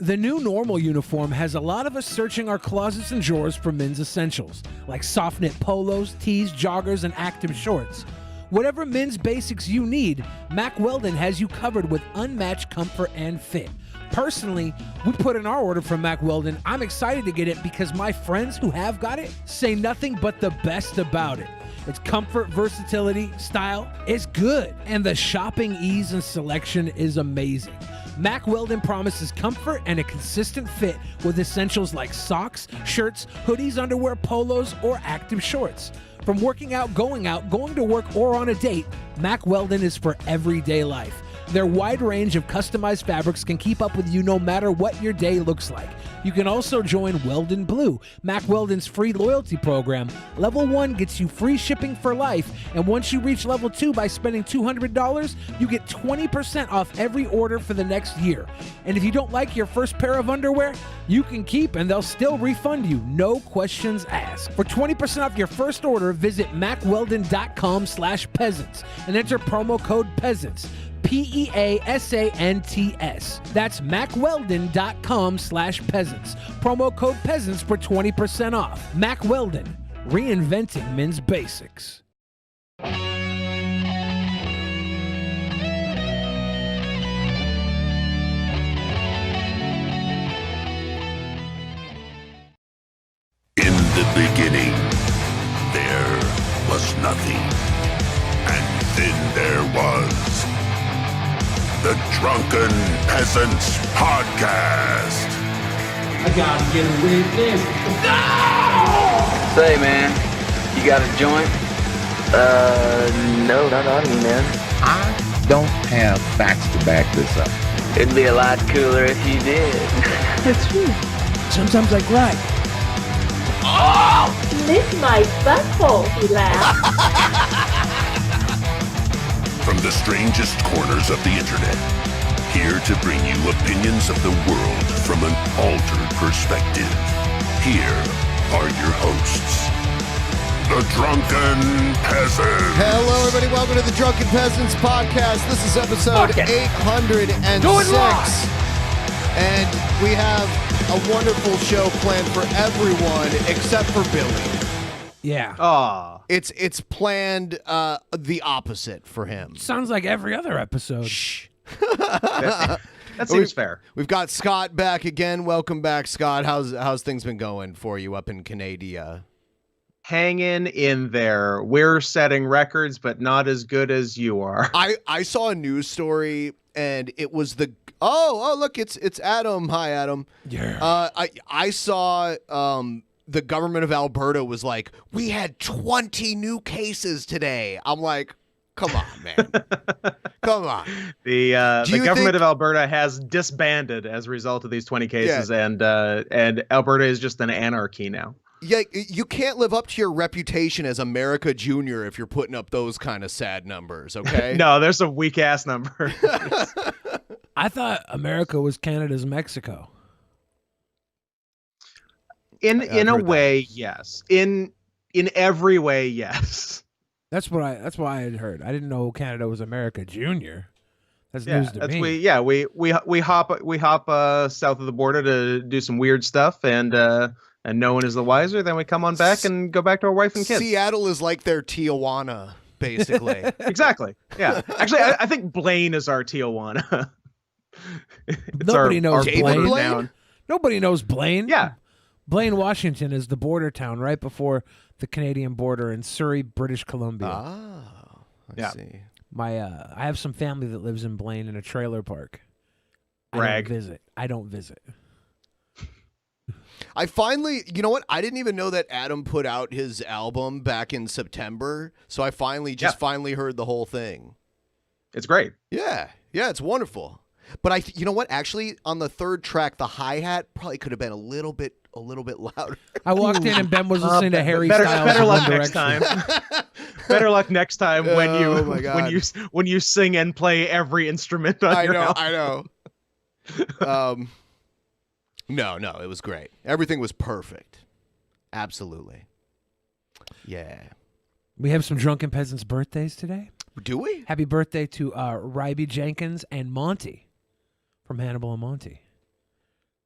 The new normal uniform has a lot of us searching our closets and drawers for men's essentials, like soft knit polos, tees, joggers, and active shorts. Whatever men's basics you need, Mack Weldon has you covered with unmatched comfort and fit. Personally, we put in our order from Mack Weldon. I'm excited to get it because my friends who have got it say nothing but the best about it. Its comfort, versatility, style is good, and the shopping ease and selection is amazing. Mack Weldon promises comfort and a consistent fit with essentials like socks, shirts, hoodies, underwear, polos, or active shorts. From working out, going to work, or on a date, Mack Weldon is for everyday life. Their wide range of customized fabrics can keep up with you no matter what your day looks like. You can also join Weldon Blue, Mack Weldon's free loyalty program. Level 1 gets you free shipping for life, and once you reach level 2 by spending $200, you get 20% off every order for the next year. And if you don't like your first pair of underwear, you can keep and they'll still refund you, no questions asked. For 20% off your first order, visit mackweldon.com/peasants and enter promo code PEASANTS. PEASANTS. That's mackweldon.com/peasants. Promo code peasants for 20% off. Mack Weldon, reinventing men's basics. In the beginning, there was nothing. And then there was the Drunken Peasants Podcast. I gotta get a witness. No! Say, man, you got a joint? No, not on me, man. I don't have facts to back this up. It'd be a lot cooler if you did. That's true. Sometimes I cry. Oh! Lick my butthole, he laughed. From the strangest corners of the internet, here to bring you opinions of the world from an altered perspective. Here are your hosts, the Drunken Peasants. Hello, everybody. Welcome to the Drunken Peasants Podcast. This is episode 806. And we have a wonderful show planned for everyone except for Billy. Yeah. Oh. It's planned the opposite for him. Sounds like every other episode. Shh. That seems fair. We've got Scott back again. Welcome back, Scott. How's things been going for you up in Canada? Hanging in there. We're setting records, but not as good as you are. I saw a news story, and it was the look, it's Adum. Hi, Adum. Yeah. I saw the government of Alberta was like, we had 20 new cases today. I'm like, come on, man. Come on. The government of Alberta has disbanded as a result of these 20 cases, and Alberta is just an anarchy now. Yeah, you can't live up to your reputation as America Junior if you're putting up those kind of sad numbers, okay? No, there's some weak-ass numbers. I thought America was Canada's Mexico. In a way, yes. In every way, yes. That's why I had heard. I didn't know Canada was America Junior. That's news to me. We hop south of the border to do some weird stuff, and no one is the wiser. Then we come on back and go back to our wife and kids. Seattle is like their Tijuana, basically. Exactly. Yeah. Actually, I think Blaine is our Tijuana. Nobody knows Blaine. Nobody knows Blaine. Yeah. Blaine, Washington is the border town right before the Canadian border in Surrey, British Columbia. Oh, I see. I have some family that lives in Blaine in a trailer park. Brag. I don't visit. I finally, you know what? I didn't even know that Adum put out his album back in September, so I finally heard the whole thing. It's great. Yeah, it's wonderful. But you know what? Actually, on the third track, the hi-hat probably could have been a little bit louder. I walked in and Ben was listening to Harry Styles. Better luck next time. Better luck next time when you sing and play every instrument on your album. I know. No, it was great. Everything was perfect. Absolutely. Yeah. We have some Drunken Peasants birthdays today. Do we? Happy birthday to Ryby Jenkins and Monty from Hannibal and Monty.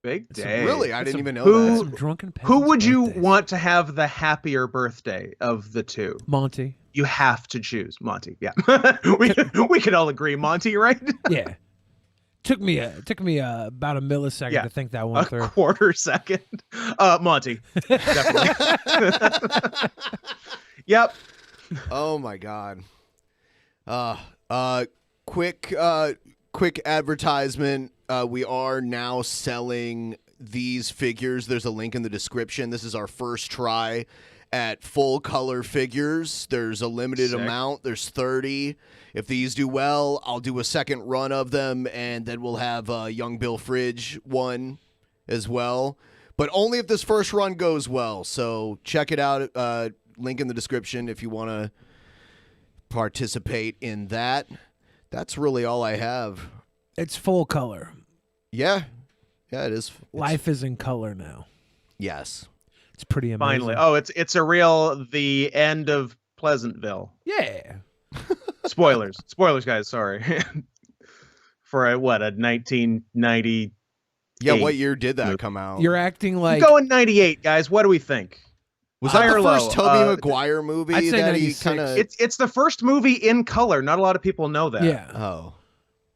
Big day. Really? I didn't even know Who- that. Some drunken Who peasants would you birthdays. want to have the happier birthday of the two? Monty. You have to choose Monty. Yeah, we can all agree, Monty, right? Yeah. Took me about a millisecond Yeah. to think that one A through. quarter second. Monty, definitely. Yep. Oh my god. Quick advertisement. We are now selling these figures. There's a link in the description. This is our first try at full color figures. There's a limited Sick. amount. There's 30. If these do well, I'll do a second run of them, and then we'll have a Young Bill Fridge one as well. But only if this first run goes well. So check it out. Link in the description if you want to participate in that. That's really all I have. It's full color. Yeah, it is. Life is in color now. Yes. It's pretty amazing. Finally. Oh, it's a real the end of Pleasantville. Yeah. Spoilers, guys. Sorry. For a 1990. Yeah, what year did that come out? You're acting like Going 98, guys. What do we think? Was high that or the first low? Tobey Maguire movie I'd say that he 96. kind of? It's the first movie in color. Not a lot of people know that. yeah. Oh,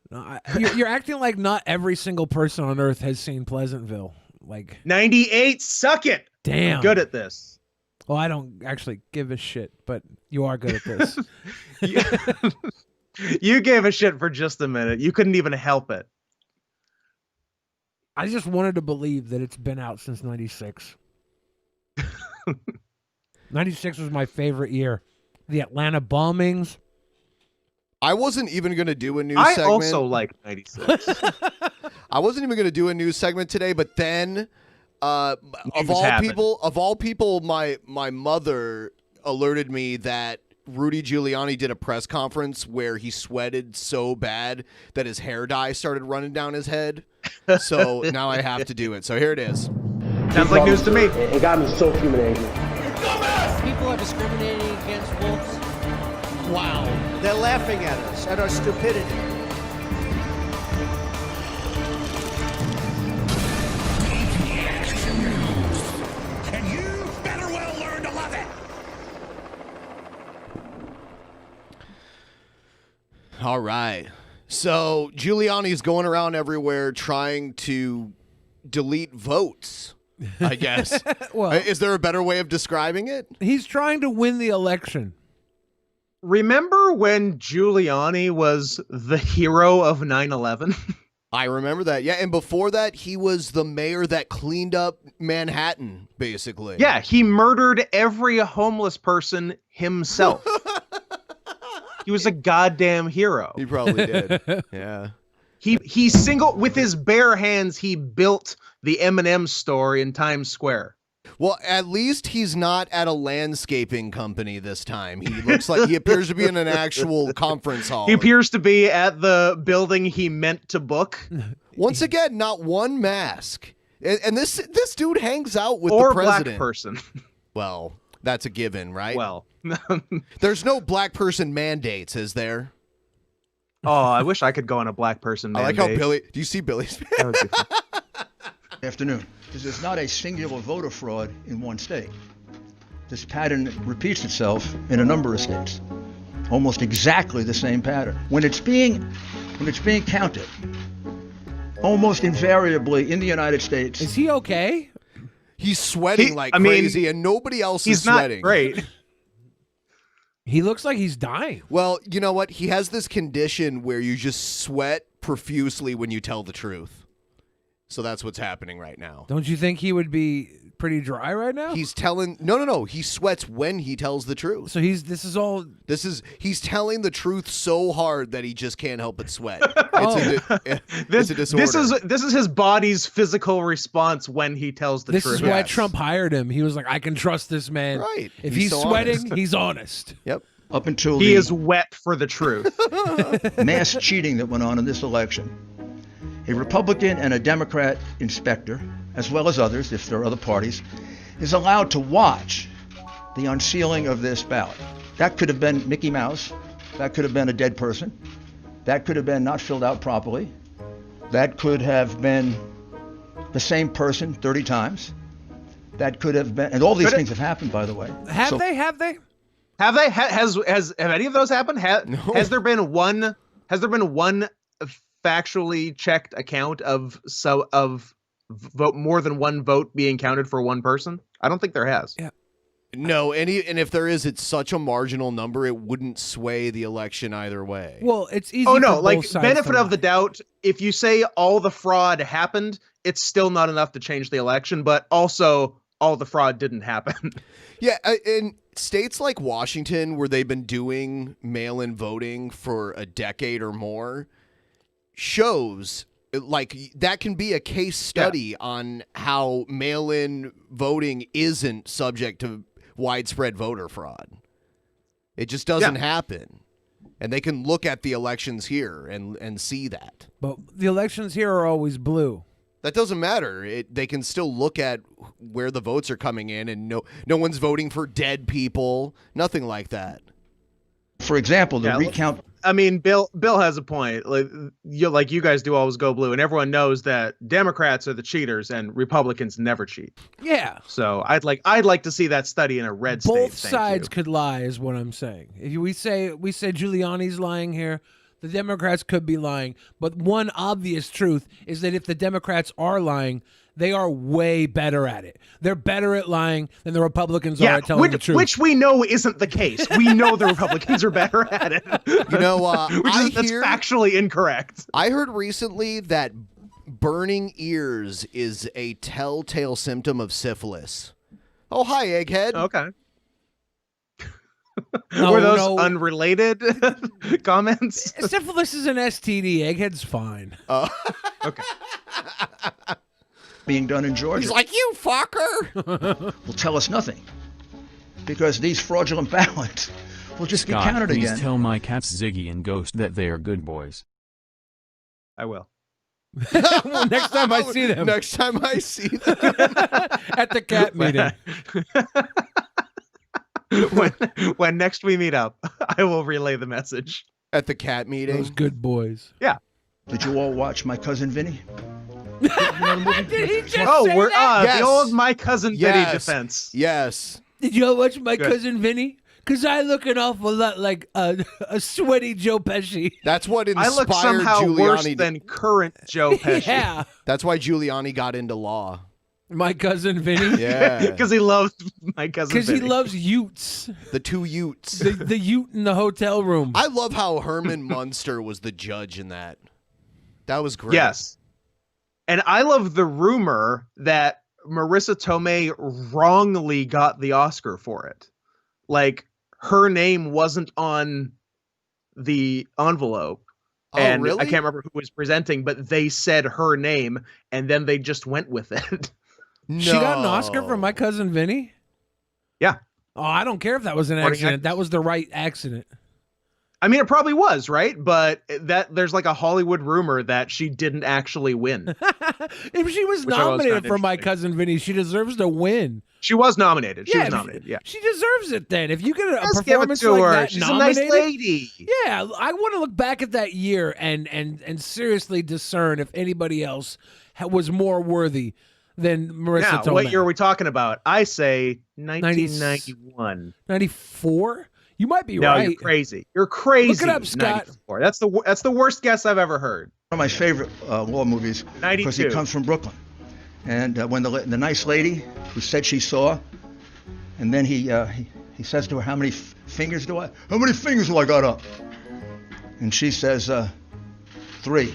No, you're acting like not every single person on earth has seen Pleasantville. Like, 98. Suck it. damn. I'm good at this. Well, I don't actually give a shit, but you are good at this. You gave a shit for just a minute. You couldn't even help it. I just wanted to believe that it's been out since 96. 96 was my favorite year. The Atlanta bombings. I wasn't even gonna do a news I segment. also like 96. I wasn't even gonna do a news segment today, but then, of News all happened. people, my mother alerted me that Rudy Giuliani did a press conference where he sweated so bad that his hair dye started running down his head. So now I have to do it. So here it is. Sounds like news to me. It got me so human angry. People are discriminating against wolves. Wow. They're laughing at us, at our stupidity. And you better well learn to love it. All right. So Giuliani's going around everywhere trying to delete votes, I guess. Well, Is there a better way of describing it? he's trying to win the election. Remember when Giuliani was the hero of 9/11? I remember that. Yeah, and before that, he was the mayor that cleaned up Manhattan, basically. Yeah, he murdered every homeless person himself. He was a goddamn hero. He probably did. Yeah. He single with his bare hands he built the M&M store in Times Square. Well, at least he's not at a landscaping company this time. He looks like he appears to be in an actual conference hall. He appears to be at the building he meant to book. Once again, not one mask. And this dude hangs out with Or the president. black person. Well, that's a given, right? Well. There's no black person mandates, is there? Oh, I wish I could go on a black person I mandate. like how Billy. Do you see Billy's? That would be fun. Afternoon. This is not a singular voter fraud in one state. This pattern repeats itself in a number of states. Almost exactly the same pattern. When it's being counted, almost invariably in the United States. Is he okay? He's sweating like crazy, and nobody else is sweating. He's not great. He looks like he's dying. Well, you know what? He has this condition where you just sweat profusely when you tell the truth. So that's what's happening right now. Don't you think he would be pretty dry right now? He's telling no. He sweats when he tells the truth. So he's telling the truth so hard that he just can't help but sweat. It's a disorder. This is his body's physical response when he tells the This truth. is why Trump hired him. He was like, I can trust this man. Right. If He's he's so sweating, honest. he's honest. Yep. Up until He is wet for the truth. mass cheating that went on in this election. A Republican and a Democrat inspector, as well as others, if there are other parties, is allowed to watch the unsealing of this ballot. That could have been Mickey Mouse. That could have been a dead person. That could have been not filled out properly. That could have been the same person 30 times. That could have been, and all these things have happened, by the way. Have they? Have they? Have they? Have any of those happened? Has there been one? Has there been one factually checked account of more than one vote being counted for one person? I don't think there has. Yeah. No, and if there is, it's such a marginal number, it wouldn't sway the election either way. Well, it's easy. Oh no, for like both sides benefit to of the doubt. If you say all the fraud happened, it's still not enough to change the election. But also, all the fraud didn't happen. Yeah, in states like Washington, where they've been doing mail-in voting for a decade or more, shows like that can be a case study on how mail-in voting isn't subject to widespread voter fraud. It just doesn't happen. And they can look at the elections here and see that. But the elections here are always blue. That doesn't matter. They can still look at where the votes are coming in, and no one's voting for dead people. Nothing like that. For example, the recount. I mean, Bill has a point. Like you guys do always go blue, and everyone knows that Democrats are the cheaters and Republicans never cheat. Yeah. So I'd like to see that study in a red state. Both sides could lie, is what I'm saying. If we say Giuliani's lying here, the Democrats could be lying. But one obvious truth is that if the Democrats are lying, they are way better at it. They're better at lying than the Republicans are at telling the truth. Which we know isn't the case. We know the Republicans are better at it. You know, that's factually incorrect. I heard recently that burning ears is a telltale symptom of syphilis. Oh, hi, Egghead. Okay. Were those unrelated comments? Syphilis is an STD. Egghead's fine. Okay. Being done in Georgia. He's like, you fucker. Will tell us nothing. Because these fraudulent ballots will just get counted please again. Tell my cats Ziggy and Ghost that they are good boys. I will. Next time I see them. Next time I see them. At the cat meeting. When next we meet up, I will relay the message. At the cat meeting? Those good boys. Yeah. Did you all watch My Cousin Vinny? Did he just say we're that? the old My Cousin Vinny defense. Yes. Did you all watch My Cousin Vinny? Because I look an awful lot like a sweaty Joe Pesci. That's what inspired I look somehow Giuliani worse than current Joe Pesci. Yeah. That's why Giuliani got into law. My Cousin Vinny? Yeah. Because he loves My Cousin Vinny. Because he loves Utes. The two Utes. The Ute in the hotel room. I love how Herman Munster was the judge in that. That was great. Yes. And I love the rumor that Marissa Tomei wrongly got the Oscar for it. Like, her name wasn't on the envelope. Oh, and really? I can't remember who was presenting, but they said her name, and then they just went with it. No. She got an Oscar for My Cousin Vinny? Yeah. Oh, I don't care if that was an accident. That was the right accident. I mean, it probably was, right? But there's like a Hollywood rumor that she didn't actually win. If she was nominated for My Cousin Vinny, she deserves to win. She was nominated. She was nominated. Yeah, she deserves it. Then, if you get a Let's give it performance to like her. that, She's nominated, a nice lady. Yeah, I want to look back at that year and seriously discern if anybody else was more worthy than Marissa Tomei. Now, what year are we talking about? I say 1991. 94? You might be no, right. You're crazy. You're crazy. Look it up, Scott. 94. That's the worst guess I've ever heard. One of my favorite law movies. 92. Because he comes from Brooklyn. And when the nice lady who said she saw, and then he says to her, how many fingers do I got up? And she says, 3.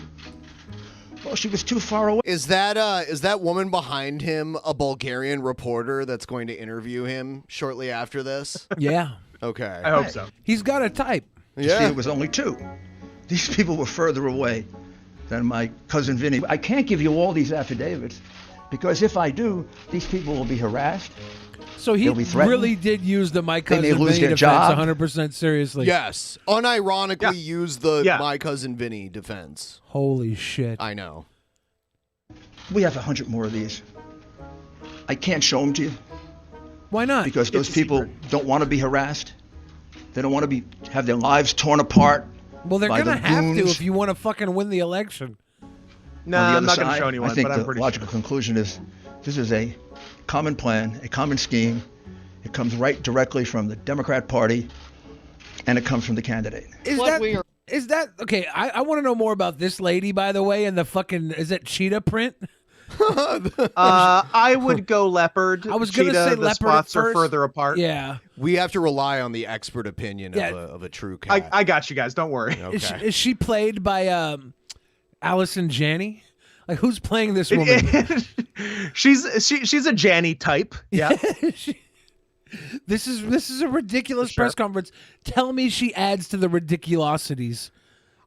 Well, she was too far away. Is that woman behind him a Bulgarian reporter that's going to interview him shortly after this? Yeah. Okay. I hope so. He's got a type. Yeah. See, it was only 2. These people were further away than My Cousin Vinny. I can't give you all these affidavits because if I do, these people will be harassed. So he really did use the My Cousin lose Vinny their defense job. 100% seriously. Yes. Unironically use the My Cousin Vinny defense. Holy shit. I know. We have 100 more of these. I can't show them to you. Why not? Because those people don't want to be harassed. They don't want to have their lives torn apart. Well, they're by going to the have to goons. if you want to fucking win the election. No, On the I'm other not going to side, show anyone, I think but I'm the pretty logical conclusion is this is a common plan, a common scheme. It comes right directly from the Democrat Party, and it comes from the candidate. Is that okay? I want to know more about this lady, by the way, and the fucking is that cheetah print? I would go leopard. I was gonna cheetah, say the leopard spots at are first. further apart. Yeah. We have to rely on the expert opinion of a true cat. I got you guys. Don't worry. Okay. Is she played by Allison Janney? Like, who's playing this woman? she's a Janny type. Yeah. This is a ridiculous press conference. Tell me she adds to the ridiculosities.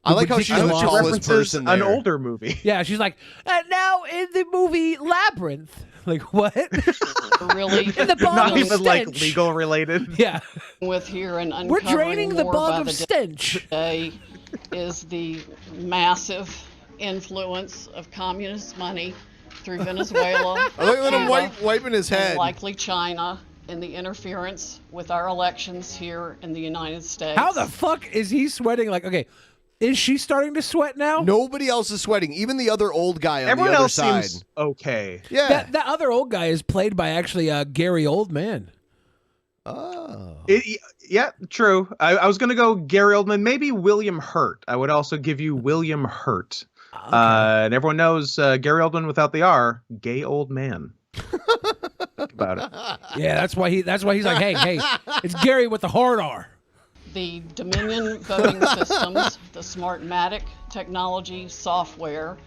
I like how she's the tallest person there. An older movie. Yeah, she's like, now in the movie Labyrinth. Like, what? Really? In the bog Not of even like stench. legal related. Yeah. With here and We're uncovering draining the more bog by of the stench. day is the massive influence of communist money through Venezuela, I look at him Cuba, wiping his head. and likely China in the interference with our elections here in the United States. How the fuck is he sweating? Like, okay, is she starting to sweat now? Nobody else is sweating. Even the other old guy on Everyone the other else side. seems okay. Yeah. That other old guy is played by actually Gary Oldman. Oh. Yeah, true. I was going to go Gary Oldman, maybe William Hurt. I would also give you William Hurt. Okay. And everyone knows Gary Oldman without the R, gay old man. Think about it. Yeah, that's why he's like, hey, it's Gary with the hard R. The Dominion voting systems, the Smartmatic technology software,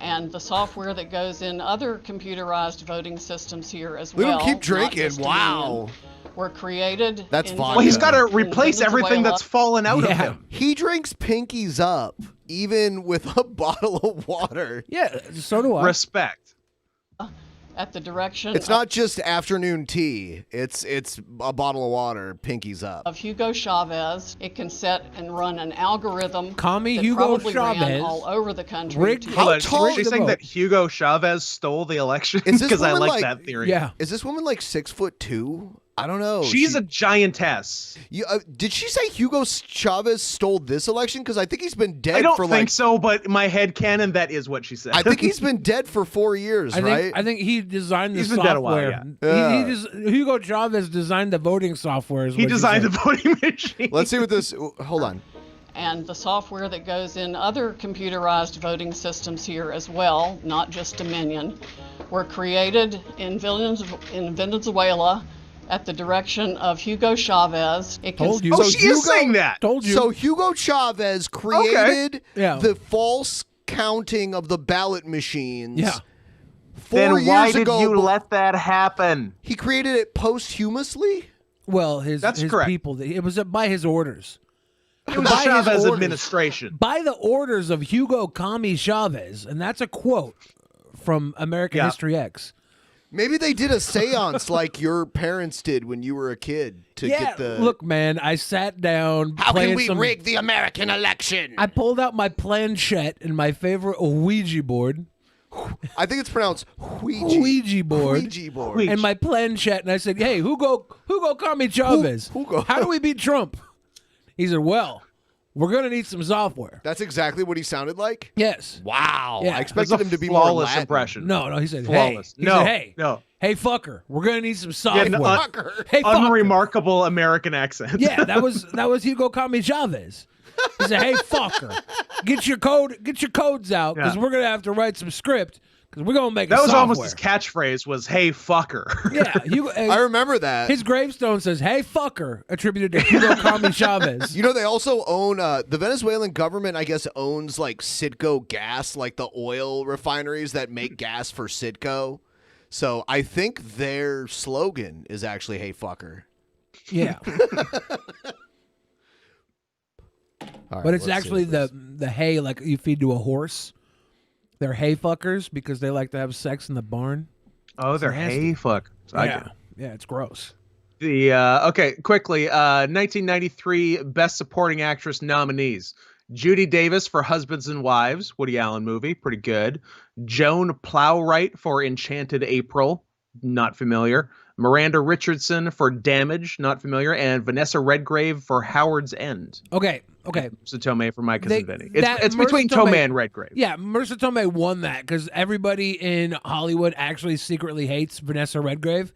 and the software that goes in other computerized voting systems here as We well. don't keep not drinking. just Wow. Dominion, were created. That's in fine. Well, he's got to in replace everything Venezuela. that's fallen out of Yeah. him. He drinks pinkies up, even with a bottle of water. Yeah, so do I. Respect. At the direction It's not just afternoon tea. It's a bottle of water, pinkies up. of Hugo Chavez. It can set and run an algorithm Call me that Hugo probably ran Chavez. all over the country. Rick- to How Hold on, tall is she is the saying vote? that Hugo Chavez stole the election? Is this Because I woman like like- that theory. Yeah. Is this woman like 6'2"? I don't know. She's a giantess. Did she say Hugo Chavez stole this election? Because I think he's been dead I don't for think like. so, but my head canon, that is what she said. I think he's been dead for 4 years, right? I think he designed the He's been dead a while, software. yeah. Hugo Chavez designed the voting software. is He what she designed the said. voting machine. Let's see what this. Hold on. and the software that goes in other computerized voting systems here as well, not just Dominion, were created in Venezuela at the direction of Hugo Chavez. It can Told you. Oh, So she is Hugo- saying that. Told you. So Hugo Chavez created Yeah. the false counting of the ballot machines. Yeah. 4 Then years why did ago, you but let that happen? he created it posthumously? Well, his That's his correct. people. It was by his orders. It was By his Chavez orders. administration. By the orders of Hugo Commie Chavez, and that's a quote from American Yeah. History X. Maybe they did a seance like your parents did when you were a kid to Yeah, get the. look, man, I sat down. how playing can we some, rig the American election? I pulled out my planchette and my favorite Ouija board. I think it's pronounced Ouija. Ouija board. Ouija board. And my planchette, and I said, "Hey, Hugo Commie Chavez, Hugo. how do we beat Trump?" He said, "Well, we're gonna need some software." That's exactly what he sounded like? Yes. Wow. Yeah. I That's expected a him to be more flawless Latin. impression. No, he said, Flawless. "Hey, he No, said, hey, no. hey, fucker, we're gonna need some Yeah, software." Fucker. Hey, fucker. Unremarkable American accent. Yeah, that was Hugo Commie Chavez. He said, "Hey, fucker, get your codes out because Yeah. we're gonna have to write some script because we're gonna make That a was software." almost his catchphrase was, hey, fucker. Yeah, I remember that. his gravestone says, "Hey, fucker," attributed to Hugo Commie Chavez. You know, they also own, the Venezuelan government, I guess, owns like Citgo gas, like the oil refineries that make gas for Citgo. So I think their slogan is actually, hey, fucker. Yeah, All right, but it's let's see actually what the hay like you feed to a horse. They're hay fuckers because they like to have sex in the barn. Oh, they're nasty. hey, fuck. Yeah, it's gross. The okay, quickly. 1993 Best Supporting Actress nominees: Judy Davis for Husbands and Wives, Woody Allen movie, pretty good. Joan Plowright for Enchanted April, not familiar. Miranda Richardson for Damage, not familiar, and Vanessa Redgrave for Howard's End. Okay, Okay. Marissa Tomei for My Cousin Vinny. It's Marissa between Tomei and Redgrave. Yeah, Marissa Tomei won that because everybody in Hollywood actually secretly hates Vanessa Redgrave.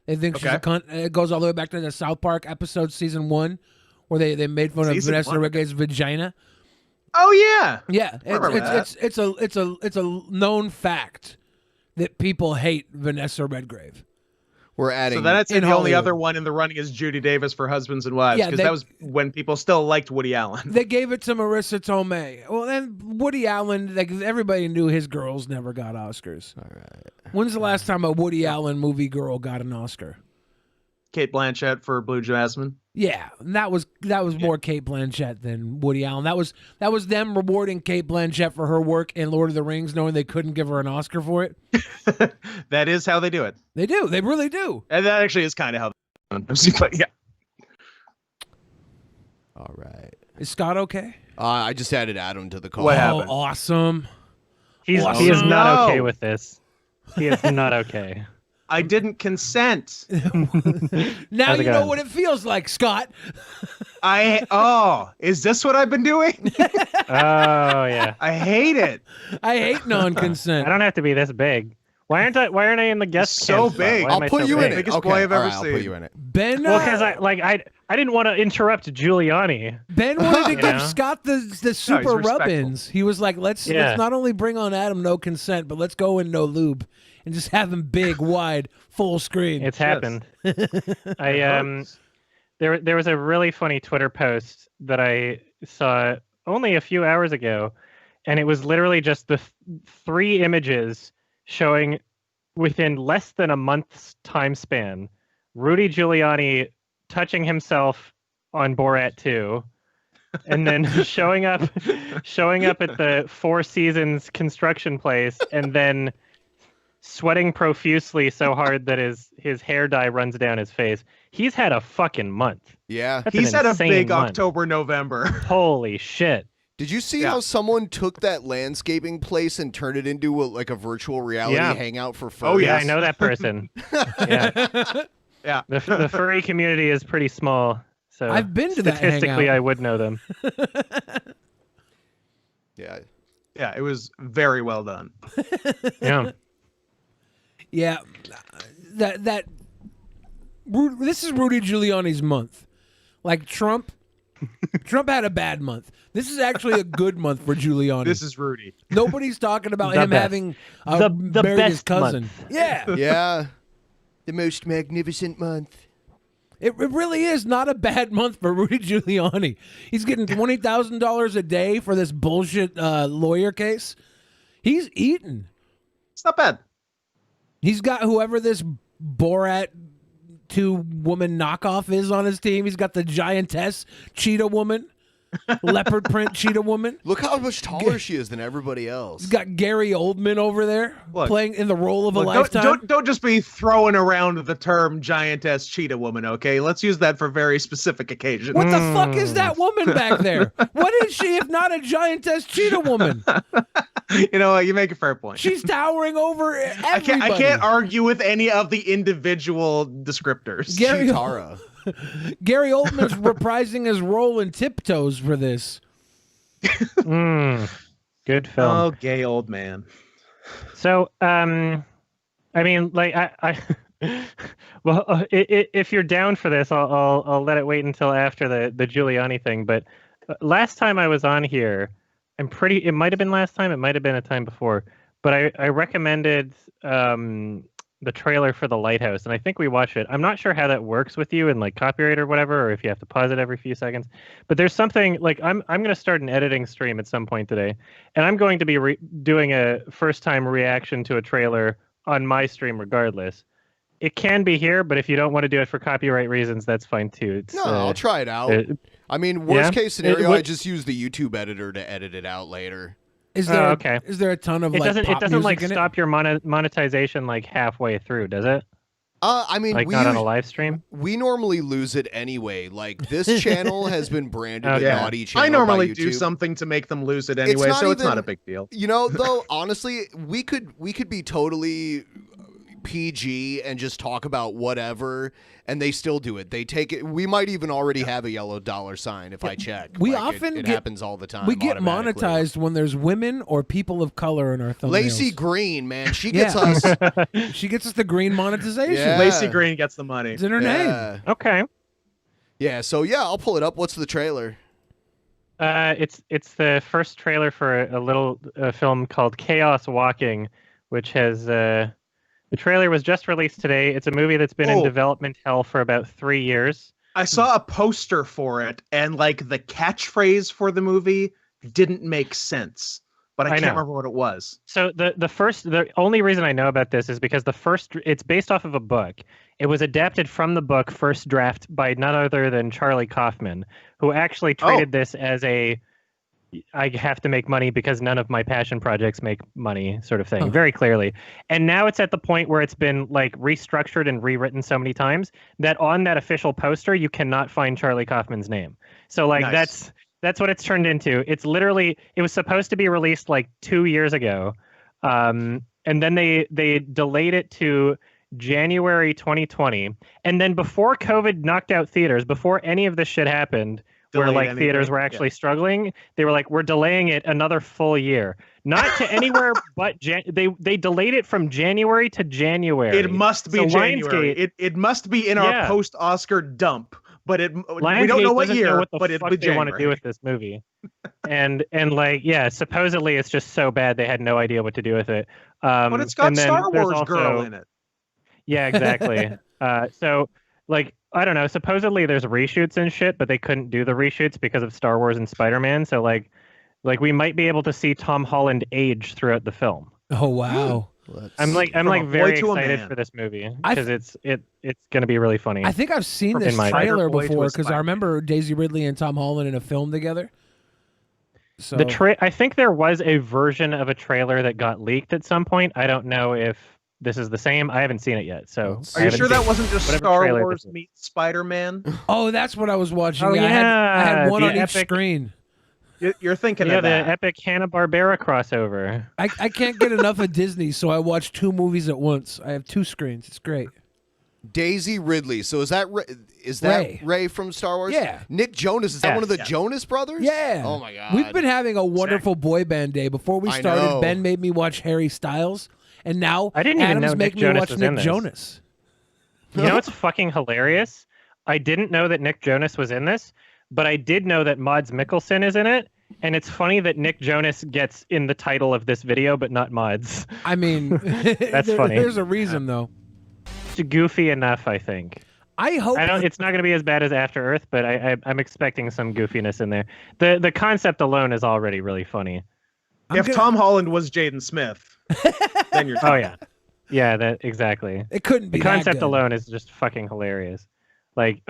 They think she's a cunt. It goes all the way back to the South Park episode season 1, where they made fun of Vanessa Redgrave's vagina. Oh yeah, yeah. It's a known fact that people hate Vanessa Redgrave. We're adding. So that's in the only Hollywood. other one in the running is Judi Davis for Husbands and Wives, Yeah, because that was when people still liked Woody Allen. They gave it to Marissa Tomei. Well, then Woody Allen, like everybody knew his girls never got Oscars. All right. When's the last time a Woody Allen movie girl got an Oscar? Kate Blanchett for Blue Jasmine. Yeah, and that was more Kate Blanchett than Woody Allen. That was them rewarding Kate Blanchett for her work in Lord of the Rings, knowing they couldn't give her an Oscar for it. That is how they do it. They do. They really do. And that actually is kind of how they yeah. All right. Is Scott okay? I just added Adum to the call. What happened? Awesome. He is not okay with this. He is not okay. I didn't consent. Now you know what it feels like, Scott. Is this what I've been doing? Oh yeah. I hate it. I hate non-consent. I don't have to be this big. Why aren't I in the guest so cam big? spot? Why am I I'll put so you big? in it. Biggest Okay. boy I've ever I'll seen. put you in it. Ben, Well, because I didn't want to interrupt Giuliani. Ben wanted to You give know? Scott the super respectful. rub-ins. He was like, let's not only bring on Adum no consent, but let's go in no lube and just have him big, wide, full screen. It's happened. There was a really funny Twitter post that I saw only a few hours ago, and it was literally just the 3 images showing within less than a month's time span Rudy Giuliani touching himself on Borat 2, and then showing up at the Four Seasons construction place, and then sweating profusely so hard that his hair dye runs down his face. He's had a fucking month. Yeah. He's had a big month. October, November. Holy shit. Did you see how someone took that landscaping place and turned it into a virtual reality hangout for furries? Oh yeah, I know that person. Yeah. The furry community is pretty small, so I've been to that statistically, hangout. I would know them. Yeah. Yeah, it was very well done. Yeah. Yeah, this is Rudy Giuliani's month. Like Trump had a bad month. This is actually a good month for Giuliani. This is Rudy. Nobody's talking about The him best. having The married his best cousin. month. Yeah, Yeah. The most magnificent month. it really is not a bad month for Rudy Giuliani. He's getting $20,000 a day for this bullshit lawyer case. He's eating. It's not bad. He's got whoever this Borat 2 woman knockoff is on his team. He's got the giantess cheetah woman, leopard print cheetah woman. Look how much taller she is than everybody else. He's got Gary Oldman over there playing in the role of a Look, lifetime. don't just be throwing around the term giantess cheetah woman, okay? Let's use that for very specific occasions. What the fuck is that woman back there? What is she if not a giantess cheetah woman? You know, you make a fair point. She's towering over everybody. I can't argue with any of the individual descriptors. Gary Chitara. Gary Oldman's reprising his role in Tiptoes for this. Good film. Oh, gay old man. So, I mean, like, well, if you're down for this, I'll let it wait until after the Giuliani thing. But last time I was on here, it might have been last time, it might have been a time before, but I recommended the trailer for The Lighthouse, and I think we watched it. I'm not sure how that works with you and like copyright or whatever, or if you have to pause it every few seconds. But there's something like I'm going to start an editing stream at some point today, and I'm going to be doing a first time reaction to a trailer on my stream regardless. It can be here, but if you don't want to do it for copyright reasons, that's fine too. No, I'll try it out. I mean, worst case scenario, I just use the YouTube editor to edit it out later. Is there is there a ton of it like doesn't pop like music in stop your monetization like halfway through, does it? I mean, like not on a live stream. We normally lose it anyway. Like this channel has been branded a naughty channel. I normally by do YouTube. something to make them lose it anyway, so it's not a big deal. You know, though, honestly, we could be totally PG and just talk about whatever, and they still do it. They take it. We might even already have a yellow dollar sign if I check. We Like, often it get, happens all the time. We get automatically. monetized when there's women or people of color in our thumbnails. Lacey Green, man, she gets us. She gets us the green monetization. Yeah. Lacey Green gets the money. It's in her name. Okay. Yeah. So yeah, I'll pull it up. What's the trailer? It's the first trailer for a little film called Chaos Walking, which has the trailer was just released today. It's a movie that's been in development hell for about 3 years. I saw a poster for it, and like the catchphrase for the movie didn't make sense, but I can't remember what it was. So the only reason I know about this is because it's based off of a book. It was adapted from the book First Draft by none other than Charlie Kaufman, who actually treated this as I have to make money because none of my passion projects make money sort of thing, very clearly. And now it's at the point where it's been like restructured and rewritten so many times that on that official poster, you cannot find Charlie Kaufman's name. So like that's what it's turned into. It's literally, it was supposed to be released like 2 years ago. And then they delayed it to January 2020. And then before COVID knocked out theaters, before any of this shit happened, where like theaters were actually struggling, they were like, we're delaying it another full year. Not to anywhere but they delayed it from January to January. It must be January. It must be in our post-Oscar dump. But we don't know what year, but it's what they want to do with this movie. and like, yeah, supposedly it's just so bad they had no idea what to do with it. But it's got Star Wars girl in it. Yeah, exactly. So like, I don't know, supposedly there's reshoots and shit, but they couldn't do the reshoots because of Star Wars and Spider-Man. So like we might be able to see Tom Holland age throughout the film. Oh wow. I'm very excited for this movie because it's going to be really funny. I think I've seen this trailer before because I remember Daisy Ridley and Tom Holland in a film together. So I think there was a version of a trailer that got leaked at some point. I don't know if this is the same. I haven't seen it yet. So are you sure that wasn't just Star Wars meets Spider-Man? Oh, that's what I was watching. Oh, I had one on each screen. You're thinking of that. The epic Hanna-Barbera crossover. I can't get enough of Disney, so I watch 2 movies at once. I have 2 screens. It's great. Daisy Ridley. So is that Ray from Star Wars? Yeah. Nick Jonas. Is that one of the Jonas brothers? Yeah. Oh my God. We've been having a wonderful boy band day. Before we started, Ben made me watch Harry Styles, and now I didn't even know Adam's making me watch Nick Jonas. You know what's fucking hilarious? I didn't know that Nick Jonas was in this, but I did know that Mads Mikkelsen is in it. And it's funny that Nick Jonas gets in the title of this video, but not Mads. I mean, that's funny. There's a reason, though. It's goofy enough, I think. I hope it's not going to be as bad as After Earth, but I'm expecting some goofiness in there. The concept alone is already really funny. If Tom Holland was Jaden Smith, then you're. Oh yeah, that exactly. It couldn't be. The concept alone is just fucking hilarious. Like,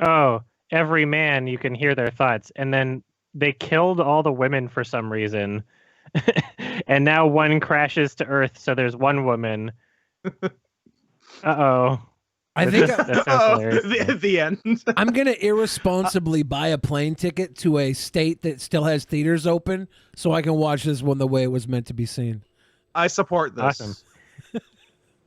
every man you can hear their thoughts, and then they killed all the women for some reason, and now one crashes to Earth, so there's one woman. Uh-oh. I think the end. I'm going to irresponsibly buy a plane ticket to a state that still has theaters open so I can watch this one the way it was meant to be seen. I support this. Awesome.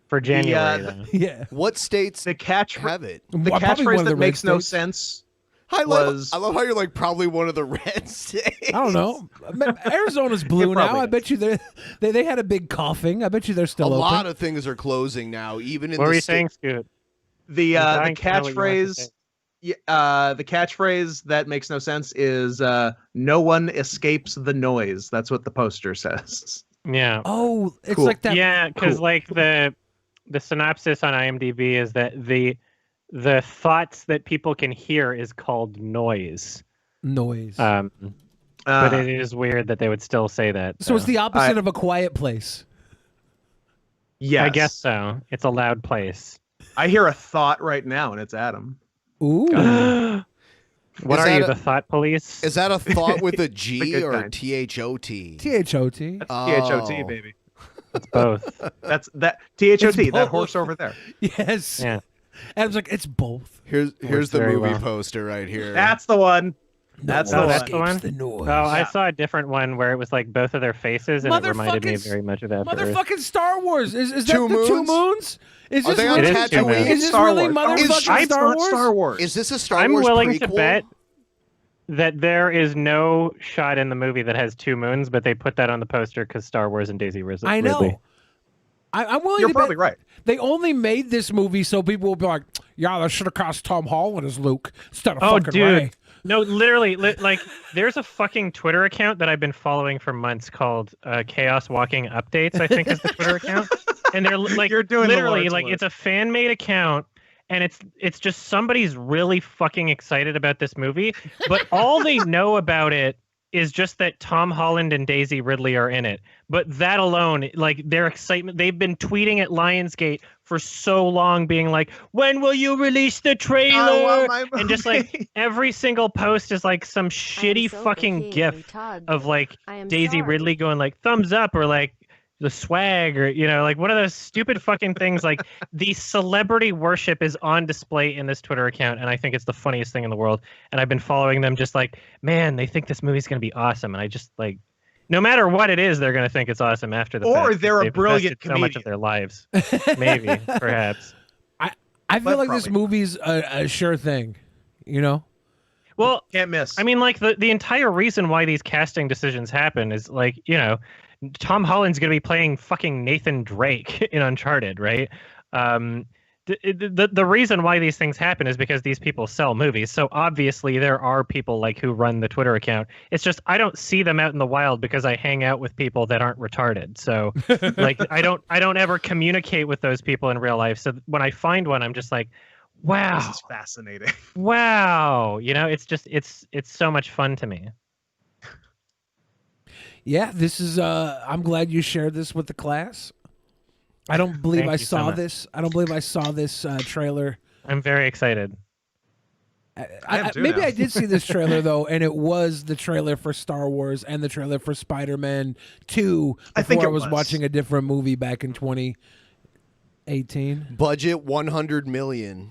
For January, yeah. What states have it? The Well, probably one catchphrase of the that makes red no states. sense I love how you're like probably one of the red states. I don't know. Arizona's blue now. probably I bet you they had a big coughing. I bet you they're still A open. lot of things are closing now, even in What the were you sta- saying, Scoot? The dying to know what you want to catchphrase. The catchphrase that makes no sense is "No one escapes the noise." That's what the poster says. Yeah. Oh, it's Cool. like that. Yeah, because like the synopsis on IMDb is that the thoughts that people can hear is called noise. Noise. But it is weird that they would still say that. So it's the opposite of A Quiet Place. Yes, I guess so. It's a loud place. I hear a thought right now, and it's Adam. Ooh. What Is are that you, a- the thought police? Is that a thought with a The G good or kind. THOT? THOT. THOT, baby. It's both. That's that THOT. It's That both. horse over there. Yes. Yeah. Adam's like, it's both. Here's the very movie well. poster right here. That's the one. That's one the one. escapes the noise. Oh, I saw a different one where it was like both of their faces, and it reminded me very much of After Earth. Motherfucking Star Wars. Is that Two the 2 moons? moons? Is Are this they on really, Tatooine? is this Star really Wars. motherfucking Star Wars? Is this a Star I'm Wars willing prequel? to bet that there is no shot in the movie that has 2 moons, but they put that on the poster because Star Wars and Daisy Ridley. I know. I'm willing You're to probably bet right. They only made this movie so people will be like, yeah, they should have cast Tom Holland as Luke instead of fucking dude. Ray. No, literally, like, there's a fucking Twitter account that I've been following for months called Chaos Walking Updates, I think is the Twitter account. And they're like, You're doing the literally, Lord's like, work. it's a fan-made account, and it's just somebody's really fucking excited about this movie, but all they know about it is just that Tom Holland and Daisy Ridley are in it. But that alone, like, their excitement, they've been tweeting at Lionsgate for so long, being like, when will you release the trailer? And just like every single post is like some shitty fucking gif of like Daisy Ridley going like thumbs up or like the swag or, you know, like one of those stupid fucking things. Like the celebrity worship is on display in this Twitter account, and I think it's the funniest thing in the world. And I've been following them just like, man, they think this movie's going to be awesome. And I just like, no matter what it is, they're going to think it's awesome after the fact. Or they're a They've brilliant invested so much of their lives. Maybe, perhaps. I feel like this movie's a sure thing, you know? Well, can't miss. I mean, like the entire reason why these casting decisions happen is like, you know, Tom Holland's going to be playing fucking Nathan Drake in Uncharted, right? The reason why these things happen is because these people sell movies. So obviously there are people like who run the Twitter account. It's just I don't see them out in the wild because I hang out with people that aren't retarded. So like I don't ever communicate with those people in real life. So when I find one, I'm just like, wow, this is fascinating. Wow, you know, it's just it's so much fun to me. Yeah, this is I'm glad you shared this with the class. I don't believe I saw this. I don't believe I saw this trailer. I'm very excited. Maybe I did see this trailer though, and it was the trailer for Star Wars and the trailer for Spider-Man 2 before I was watching a different movie back in 2018. Budget $100 million.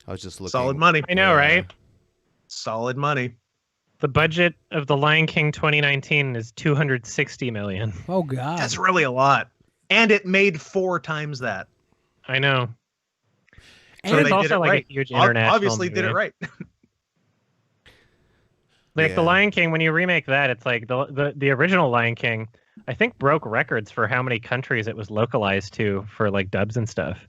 I was just looking. Solid money. I know, right? Solid money. The budget of The Lion King 2019 is $260 million. Oh God, that's really a lot. And it made 4 times that. I know. So it's they also did it like right. a huge international Obviously movie. did it right. Like The Lion King, when you remake that, it's like the original Lion King, I think broke records for how many countries it was localized to for like dubs and stuff.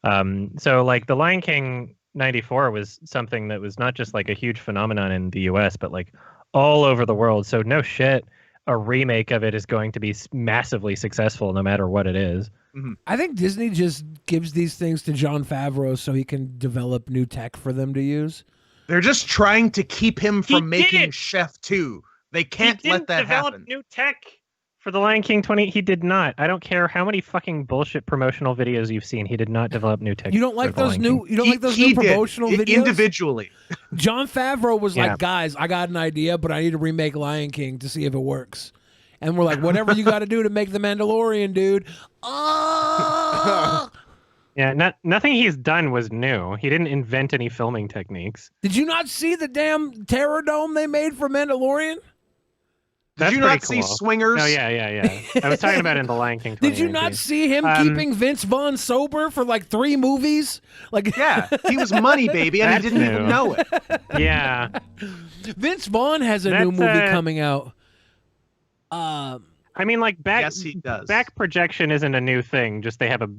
So like The Lion King 94 was something that was not just like a huge phenomenon in the US, but like all over the world. So no shit, a remake of it is going to be massively successful no matter what it is. Mm-hmm. I think Disney just gives these things to Jon Favreau so he can develop new tech for them to use. They're just trying to keep him from making Chef 2. They can't let that develop happen. New tech for The Lion King 20. He did not. I don't care how many fucking bullshit promotional videos you've seen. He did not develop new tech. You don't like those new? You don't like those new promotional videos? Individually. Jon Favreau was Yeah. like, "Guys, I got an idea, but I need to remake Lion King to see if it works." And we're like, "Whatever you got to do to make the Mandalorian, dude." Yeah, nothing he's done was new. He didn't invent any filming techniques. Did you not see the damn Terror Dome they made for Mandalorian? Did you not see Swingers? Oh, yeah. I was talking about it in The Lion King. Did you not see him keeping Vince Vaughn sober for like 3 movies? Like, yeah, he was money, baby, and he didn't even know it. Yeah. Vince Vaughn has a new movie coming out. I mean, like back projection isn't a new thing. Just they have a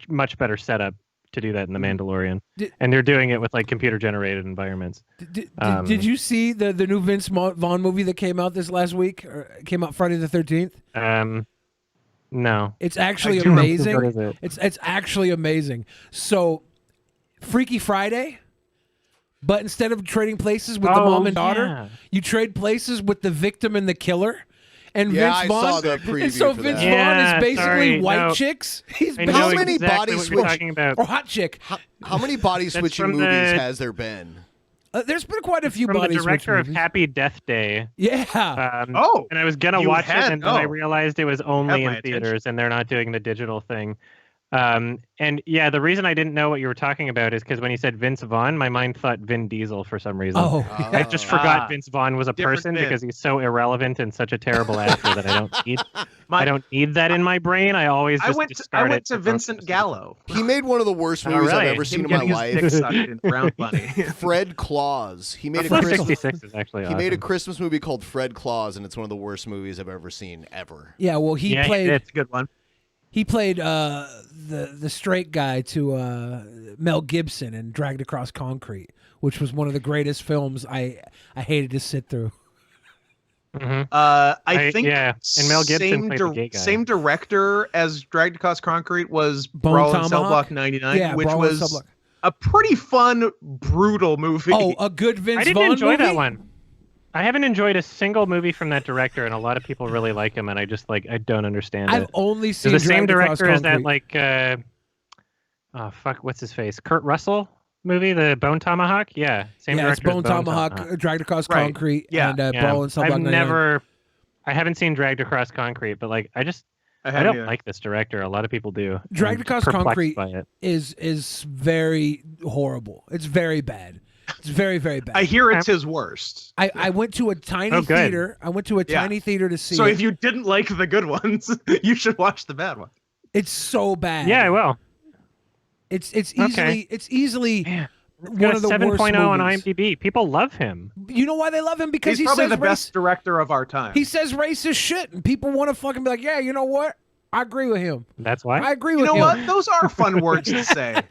much better setup to do that in The Mandalorian, and they're doing it with like computer generated environments. Did you see the new Vince Vaughn movie that came out this last week? Or came out Friday the 13th? No. It's actually I do remember. amazing. What is it? It's actually amazing. So, Freaky Friday, but instead of trading places with the mom and daughter, you trade places with the victim and the killer. And Yeah, Vince I Vaughn, saw the preview and so for Vince that. Vaughn is basically white chicks. He's I know How many exactly body what you're switch talking about. or hot chick. How many body That's switching from movies the- has there been? There's been quite a few From body the switch director of movies. Happy Death Day. Yeah. And I was gonna you watch had- it, and then I oh. realized it was Have only my in theaters, and they're not doing the digital thing. And yeah, the reason I didn't know what you were talking about is because when you said Vince Vaughn, my mind thought Vin Diesel for some reason. Oh. I just forgot Vince Vaughn was a Different person Vin. because he's so irrelevant and such a terrible actor that I don't need that in my brain. I always just discard I went it to for Vincent both. Gallo. He made one of the worst Oh, movies I've really? ever seen Him in my getting his life. dick sucked in Round Bunny. Fred Claus. He made a Floor Christmas. 66 is actually He made a awesome. Christmas movie called Fred Claus, and it's one of the worst movies I've ever seen ever. Yeah, well, he Yeah, played. It's a good one. He played the straight guy to Mel Gibson in Dragged Across Concrete, which was one of the greatest films I hated to sit through. I think yeah, and Mel Gibson played the gay guy. same director as Dragged Across Concrete was Bone Brawl in Cell Tomahawk? Block 99, Yeah, which Brawl in Cell was Block. a pretty fun, brutal movie. Oh, a good Vince I didn't Vaughn enjoy movie? that one. I haven't enjoyed a single movie from that director, and a lot of people really like him, and I don't understand I've it. only Is seen the same Dragged Across director as that Concrete. what's his face? Kurt Russell movie, the Bone Tomahawk? Yeah, same Yeah, it's director as Bone Tomahawk, Dragged Across Right. Concrete, Yeah. and Brawl in Cell Block 99. I haven't seen Dragged Across Concrete, but like I haven't don't either. like this director. A lot of people do. Dragged I'm Across perplexed Concrete by it. is very horrible. It's very bad. It's very, very bad. I hear it's his worst. I went to a tiny Oh, good. theater. I went to a Yeah. tiny theater to see So it. if you didn't like the good ones, you should watch the bad one. It's so bad. Yeah, I will. It's Okay. easily Man, one of the 7.0 worst on movies. IMDb. People love him. You know why they love him? Because He's he probably says the best director of our time. he says racist shit, and people want to fucking be like, yeah, you know what? I agree with him. That's why. I agree You with know him. what? Those are fun words to say.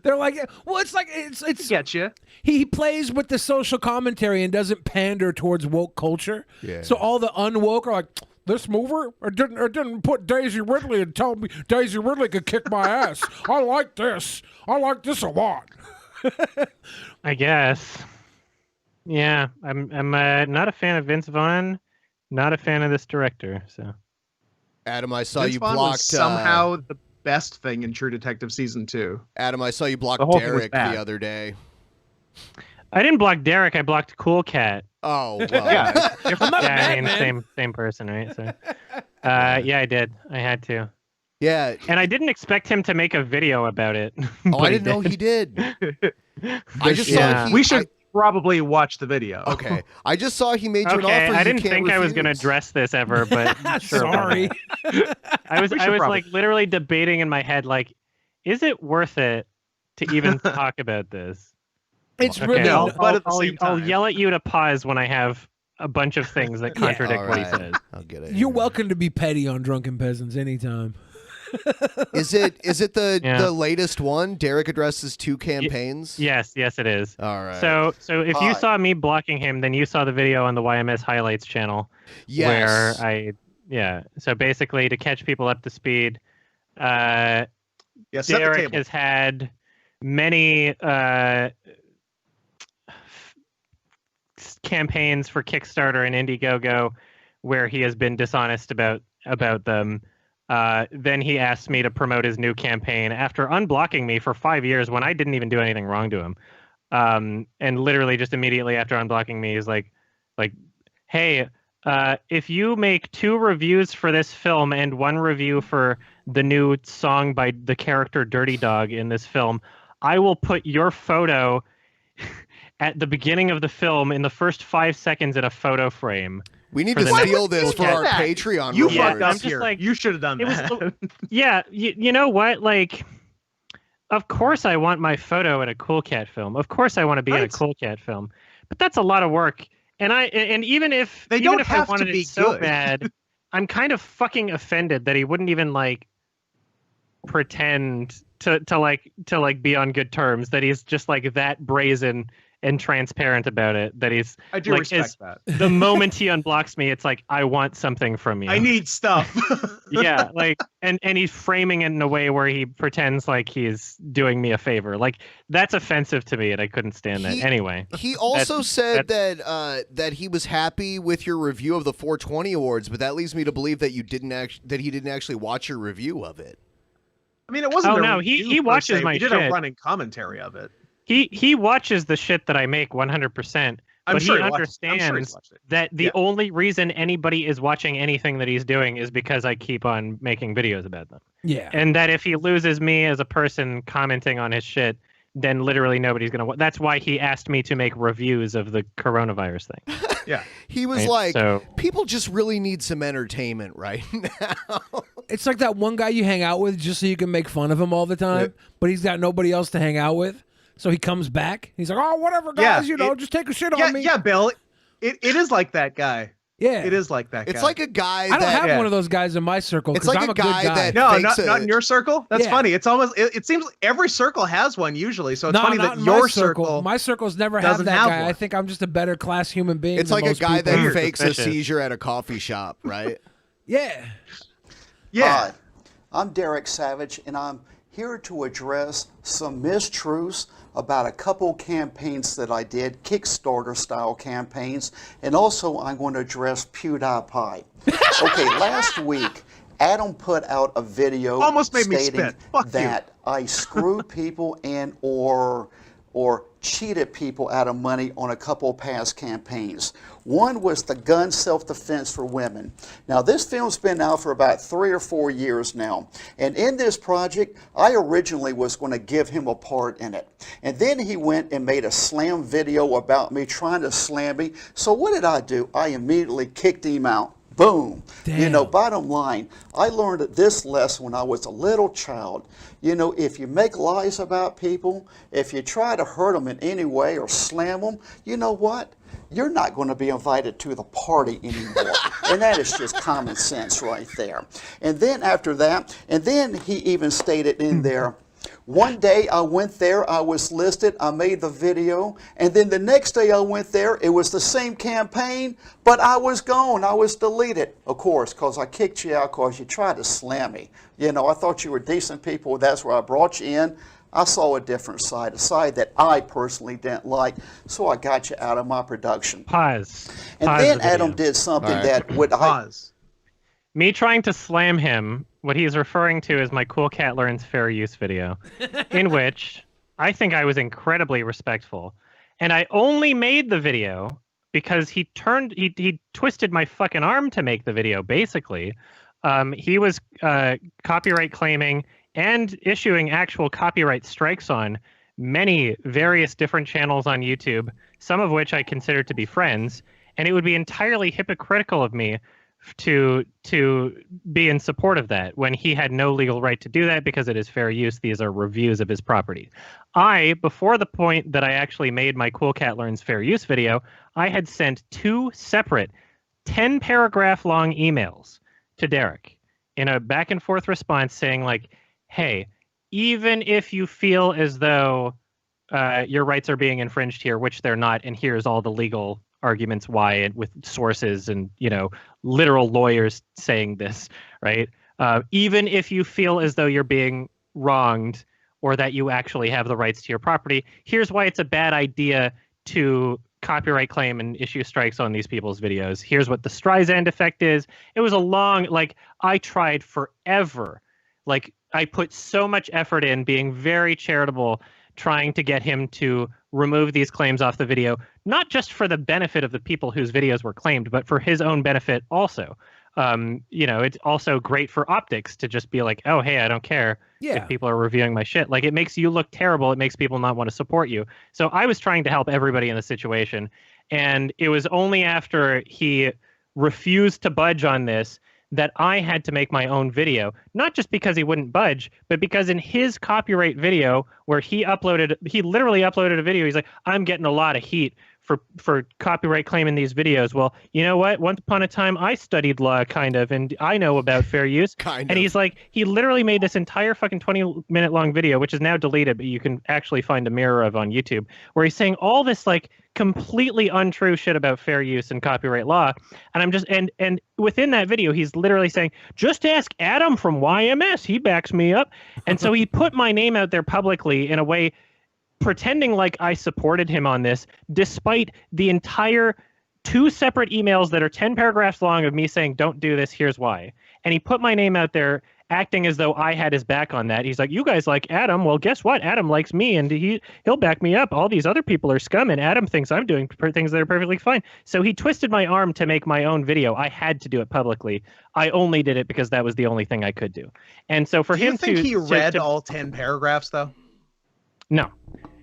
They're like, well, it's like it's Get you. he plays with the social commentary and doesn't pander towards woke culture. Yeah. So all the unwoke are like, this mover or didn't put Daisy Ridley and tell me Daisy Ridley could kick my ass. I like this. I like this a lot. I guess. Yeah, I'm not a fan of Vince Vaughn. Not a fan of this director. So. Adam, I saw Vince you Vaughn blocked. was somehow the best thing in True Detective Season 2. Adam, I saw you block The whole thing was Derek bad. the other day. I didn't block Derek. I blocked Cool Cat. Oh, well. Yeah. I'm not Yeah, I mad, mean man. same person, right? So, yeah, I did. I had to, Yeah. and I didn't expect him to make a video about it. Oh, but I didn't know he did. I just Yeah. saw he. We should probably watch the video. Okay. I just saw he made you an Okay, offer. I you didn't can't think I was going to refuse. address this ever, but sure, why Sorry. not? I was We should probably- like literally debating in my head, like, is it worth it to even talk about this? It's Okay, really No, but at the same I'll time. yell at you to pause when I have a bunch of things that contradict All what he right. says. I'll get it. You're welcome to be petty on Drunken Peasants anytime. Is it the Yeah. the latest one? Derek addresses 2 campaigns. Yes, it is. All right. So if you Hi. saw me blocking him, then you saw the video on the YMS highlights channel Yes. where so basically to catch people up to speed, Yeah, set the Derek table. has had many campaigns for Kickstarter and Indiegogo where he has been dishonest about them. Then he asked me to promote his new campaign after unblocking me for 5 years when I didn't even do anything wrong to him. And literally just immediately after unblocking me, he's like, hey, if you make 2 reviews for this film and 1 review for the new song by the character Dirty Dog in this film, I will put your photo at the beginning of the film in the first 5 seconds in a photo frame. We need for to the next steal this for do our that? Patreon. You rewards. fucked up I'm just here. like- You should have done It was that. Yeah, you know what? Like, of course I want my photo in a Cool Cat film. Of course I want to be in a Right. Cool Cat film. But that's a lot of work. And even if They even don't if I have to wanted be it so good. bad, I'm kind of fucking offended that he wouldn't even like pretend to be on good terms, that he's just like that brazen and transparent about it, that he's I do like, respect that. the moment he unblocks me, it's like, I want something from you. I need stuff. Yeah, like and he's framing it in a way where he pretends like he's doing me a favor. Like, that's offensive to me, and I couldn't stand that. Anyway, He also said that he was happy with your review of the 420 awards, but that leads me to believe that he didn't actually watch your review of it. I mean, it wasn't. Oh, a no, review he per watches se. my We did shit. a running commentary of it. he watches the shit that I make 100%, I'm but sure he he watched it. I'm sure he's understands watched it. that the only reason anybody is watching anything that he's doing is because I keep on making videos about them. Yeah. And that if he loses me as a person commenting on his shit, then literally nobody's going to... That's why he asked me to make reviews of the coronavirus thing. Yeah. He was Right, like, so- people just really need some entertainment right now. It's like that one guy you hang out with just so you can make fun of him all the time, but he's got nobody else to hang out with. So he comes back. He's like, oh, whatever, guys, just take a shit on me. Yeah, Bill. It is like that guy. Yeah. It is like that guy. It's like a guy I don't that... have one of those guys in my circle It's because like I'm a a good guy guy. that No, fakes not in your circle. That's Yeah. funny. It's almost. It seems like every circle has one usually. So it's No, funny not that in my your circle. My circles never have doesn't that have guy. one. I think I'm just a better class human being. It's than like a most guy people. that fakes a seizure at a coffee shop, right? Yeah. Yeah. Hi, I'm Derek Savage, and I'm here to address some mistruths about a couple campaigns that I did, Kickstarter-style campaigns, and also I'm going to address PewDiePie. Okay, last week, Adum put out a video Almost made me stating spit. Fuck you. that I screwed people and or cheated people out of money on a couple past campaigns. One was the gun self-defense for women. Now this film's been out for about 3 or 4 years now, and in this project I originally was going to give him a part in it, and then he went and made a slam video about me trying to slam me. So what did I do? I immediately kicked him out. Boom. You know, bottom line, I learned this lesson when I was a little child. You know, if you make lies about people, if you try to hurt them in any way or slam them, you know what? You're not going to be invited to the party anymore. And that is just common sense right there. And then after that, and then he even stated in there, one day I went there, I was listed, I made the video, and then the next day I went there, it was the same campaign, but I was gone, I was deleted, of course, because I kicked you out because you tried to slam me. You know, I thought you were decent people, that's where I brought you in. I saw a different side, a side that I personally didn't like, so I got you out of my production. Pause. And Pause then the video. Adam did something All right. that would... Me trying to slam him, what he's referring to is my Cool Cat Learns Fair Use video, in which I think I was incredibly respectful. And I only made the video because he twisted my fucking arm to make the video, basically. He was copyright claiming and issuing actual copyright strikes on many various different channels on YouTube, some of which I consider to be friends. And it would be entirely hypocritical of me to be in support of that when he had no legal right to do that because it is fair use. These are reviews of his property. Before the point that I actually made my Cool Cat Learns Fair Use video, I had sent 2 separate 10-paragraph long emails to Derek in a back and forth response saying like, hey, even if you feel as though your rights are being infringed here, which they're not, and here's all the legal arguments why, and with sources and, you know, literal lawyers saying this, right? Even if you feel as though you're being wronged or that you actually have the rights to your property, here's why it's a bad idea to copyright claim and issue strikes on these people's videos. Here's what the Streisand effect is. It was a long, like, I tried forever. Like, I put so much effort in being very charitable, trying to get him to remove these claims off the video, not just for the benefit of the people whose videos were claimed, but for his own benefit also. You know, it's also great for optics to just be like, oh, hey, I don't care if people are reviewing my shit. Like, it makes you look terrible. It makes people not want to support you. So I was trying to help everybody in the situation. And it was only after he refused to budge on this that I had to make my own video, not just because he wouldn't budge, but because in his copyright video where he literally uploaded a video, he's like, I'm getting a lot of heat for copyright claiming these videos. Well, you know what? Once upon a time, I studied law, kind of, and I know about fair use. And he's like, he literally made this entire fucking 20-minute long video, which is now deleted, but you can actually find a mirror of on YouTube, where he's saying all this like completely untrue shit about fair use and copyright law. And I'm just, and within that video, he's literally saying, just ask Adum from YMS. He backs me up. And so he put my name out there publicly in a way, pretending like I supported him on this, despite the entire 2 separate emails that are 10 paragraphs long of me saying, don't do this, here's why. And he put my name out there acting as though I had his back on that. He's like, you guys like Adam. Well, guess what? Adam likes me, and he'll back me up. All these other people are scum, and Adam thinks I'm doing things that are perfectly fine. So he twisted my arm to make my own video. I had to do it publicly. I only did it because that was the only thing I could do. And so for him to... Do you think he read all 10 paragraphs, though? No.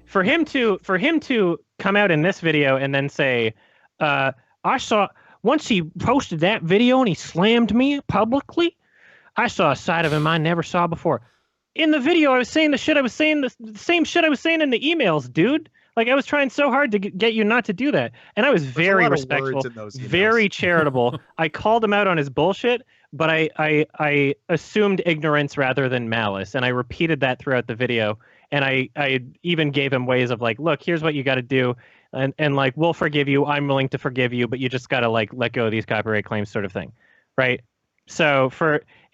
For him to come out in this video and then say, I saw... Once he posted that video and he slammed me publicly, I saw a side of him I never saw before. In the video, I was saying the shit I was saying, the same shit I was saying in the emails, dude. Like, I was trying so hard to get you not to do that. And I was very respectful, very charitable. I called him out on his bullshit, but I assumed ignorance rather than malice. And I repeated that throughout the video. And I even gave him ways of like, look, here's what you got to do. And like, we'll forgive you. I'm willing to forgive you, but you just got to like let go of these copyright claims sort of thing. Right. So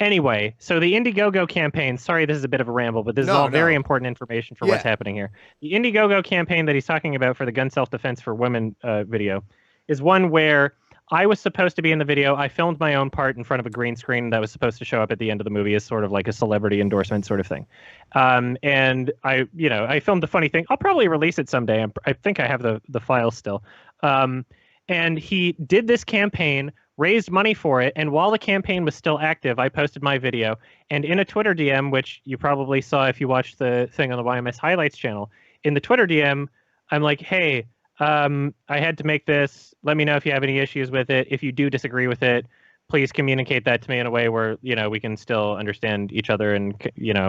anyway, so the Indiegogo campaign, sorry, this is a bit of a ramble, but this is all very important information for what's happening here. The Indiegogo campaign that he's talking about for the gun self-defense for women video is one where I was supposed to be in the video. I filmed my own part in front of a green screen that was supposed to show up at the end of the movie as sort of like a celebrity endorsement sort of thing. And I filmed the funny thing. I'll probably release it someday. I think I have the file still. And he did this campaign, raised money for it, and while the campaign was still active, I posted my video. And in a Twitter DM, which you probably saw if you watched the thing on the YMS Highlights channel, in the Twitter DM, I'm like, hey, I had to make this. Let me know if you have any issues with it. If you do disagree with it, please communicate that to me in a way where, we can still understand each other and,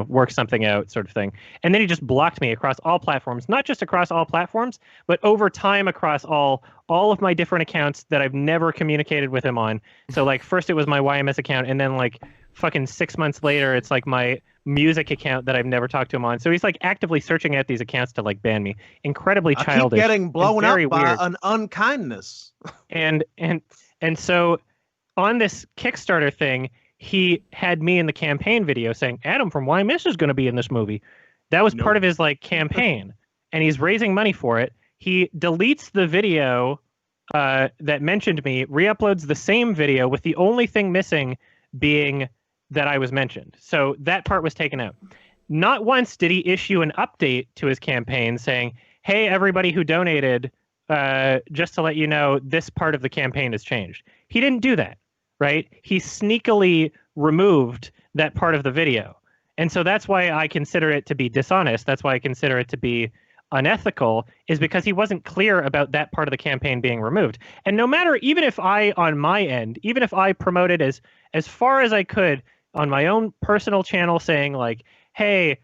work something out sort of thing. And then he just blocked me across all platforms, not just across all platforms, but over time across all of my different accounts that I've never communicated with him on. So like first it was my YMS account, and then like fucking 6 months later, it's like my music account that I've never talked to him on. So he's like actively searching out these accounts to like ban me. Incredibly childish. I keep getting blown up by weird. an unkindness. And so on this Kickstarter thing, he had me in the campaign video saying, Adam from YMS is going to be in this movie. That was part of his like campaign, and he's raising money for it. He deletes the video that mentioned me, re-uploads the same video with the only thing missing being that I was mentioned. So that part was taken out. Not once did he issue an update to his campaign saying, hey, everybody who donated, just to let you know, this part of the campaign has changed. He didn't do that, right? He sneakily removed that part of the video. And so that's why I consider it to be dishonest. That's why I consider it to be unethical, is because he wasn't clear about that part of the campaign being removed. And no matter, even if I, on my end, even if I promoted as far as I could on my own personal channel saying like, hey,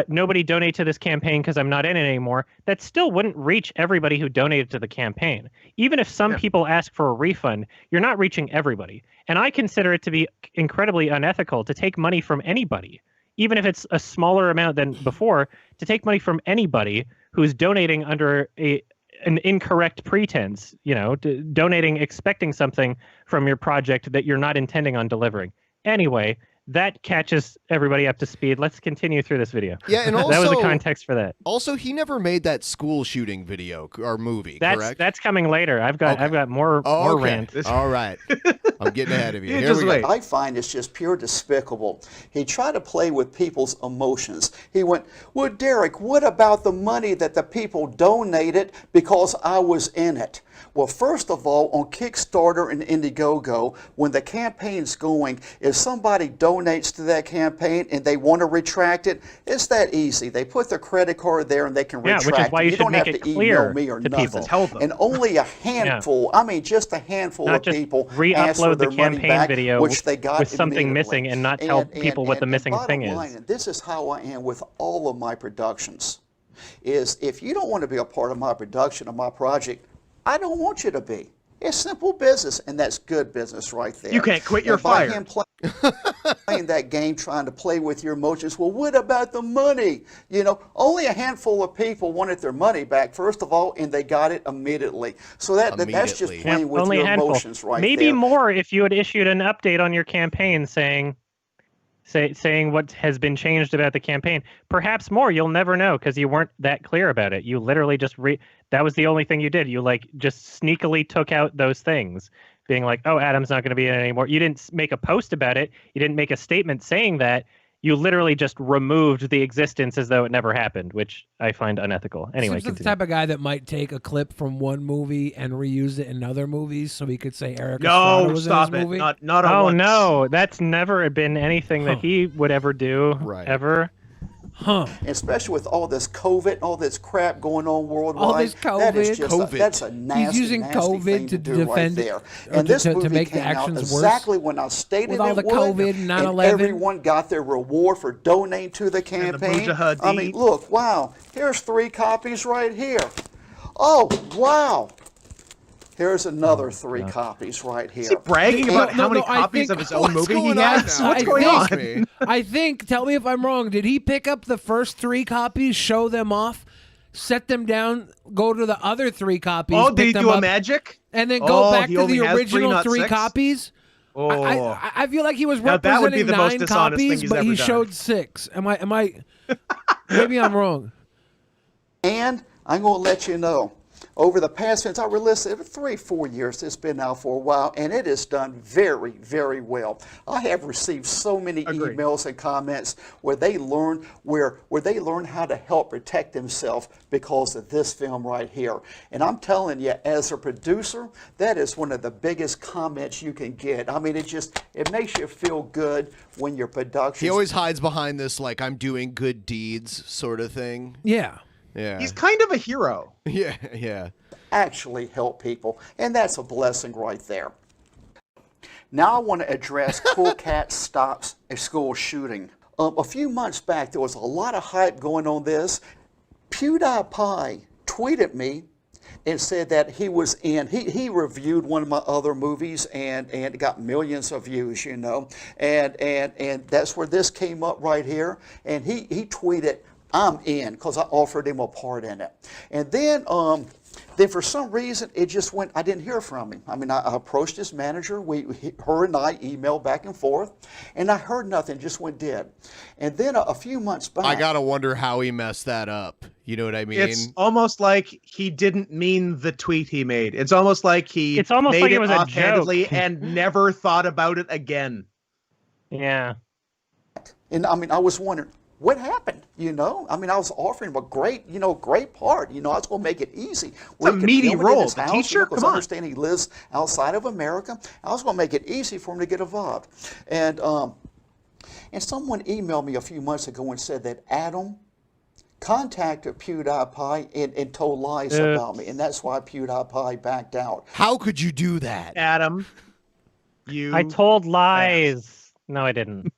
nobody donate to this campaign because I'm not in it anymore, that still wouldn't reach everybody who donated to the campaign. Even if some people ask for a refund, you're not reaching everybody. And I consider it to be incredibly unethical to take money from anybody, even if it's a smaller amount than before, to take money from anybody who's donating under an incorrect pretense, donating expecting something from your project that you're not intending on delivering. Anyway, that catches everybody up to speed. Let's continue through this video. Yeah, and also, that was the context for that. Also, he never made that school shooting video or movie, correct? That's coming later. I've got more rant. All right. I'm getting ahead of you. Here we go. I find it's just pure despicable. He tried to play with people's emotions. He went, well, Derek, what about the money that the people donated because I was in it? Well, first of all, on Kickstarter and Indiegogo, when the campaign's going, if somebody donates to that campaign and they want to retract it, it's that easy. They put their credit card there and they can retract it. Which is why you should don't make have it to clear email me or to nothing. people. Tell them. And only a handful, I mean, just a handful not of just people re-upload ask for their the money campaign back, video which they got with something immediately. missing and not tell people what the missing thing is. And this is how I am with all of my productions, is if you don't want to be a part of my production or my project, I don't want you to be. It's simple business, and that's good business right there. You can't quit your fire. By him playing that game, trying to play with your emotions, well, what about the money? Only a handful of people wanted their money back, first of all, and they got it immediately. So that's just playing with your emotions right there. Maybe more if you had issued an update on your campaign saying, saying what has been changed about the campaign. Perhaps more. You'll never know because you weren't that clear about it. You literally just that was the only thing you did. You like just sneakily took out those things, being like, "Oh, Adam's not going to be in it anymore." You didn't make a post about it. You didn't make a statement saying that. You literally just removed the existence as though it never happened, which I find unethical. Anyway, seems like the type of guy that might take a clip from one movie and reuse it in other movies, so he could say Eric Estrada was in his movie. Not oh once. no, that's never been anything that he would ever do, ever. Huh. Especially with all this COVID, all this crap going on worldwide. All this COVID. That is just that's a nasty, He's using nasty COVID thing to do defend right it, there. or And this to movie make the came out actions worse. exactly when I stated With all it the would, COVID, and 9/11. everyone got their reward for donating to the campaign. I mean, look, wow, here's 3 copies right here. Oh, wow. Here's another 3 copies right here. Is he bragging about how many copies of his own movie he has? What's going on? I think, tell me if I'm wrong, did he pick up the first 3 copies, show them off, set them down, go to the other 3 copies? Oh, did he do a up, magic? And then go back he to only the has original 3 3, not 6? copies? Oh. I feel like he was Now, that would be representing the most 9 dishonest thing copies, he's but ever he done. showed 6. Am I maybe I'm wrong. And I'm going to let you know, over the past, since I released it, 3-4 years, it's been out for a while, and it has done very, very well. I have received so many emails and comments where they learn where they learn how to help protect themselves because of this film right here. And I'm telling you, as a producer, that is one of the biggest comments you can get. I mean, it makes you feel good when your production. He always hides behind this like I'm doing good deeds sort of thing. Yeah. Yeah. He's kind of a hero. Yeah. Actually help people, and that's a blessing right there. Now I want to address Cool Cat Stops a School Shooting. A few months back, there was a lot of hype going on this. PewDiePie tweeted me and said that he was in, he reviewed one of my other movies and it got millions of views, you know, and that's where this came up right here, and he tweeted, "I'm in," because I offered him a part in it. And then for some reason, it just went, I didn't hear from him. I mean, I approached his manager, her and I emailed back and forth, and I heard nothing, just went dead. And then a few months back. I got to wonder how he messed that up. You know what I mean? It's almost like he didn't mean the tweet he made. It's almost like he It's almost made like it it was a offhandedly joke. and never thought about it again. Yeah. And I mean, I was wondering, what happened? You know, I mean, I was offering him a great part. You know, I was going to make it easy. It's a meaty role. The House, teacher, because come I on. understand he lives outside of America. I was going to make it easy for him to get involved. And someone emailed me a few months ago and said that Adum contacted PewDiePie and told lies about me, and that's why PewDiePie backed out. How could you do that? Adam, I told lies. No, I didn't.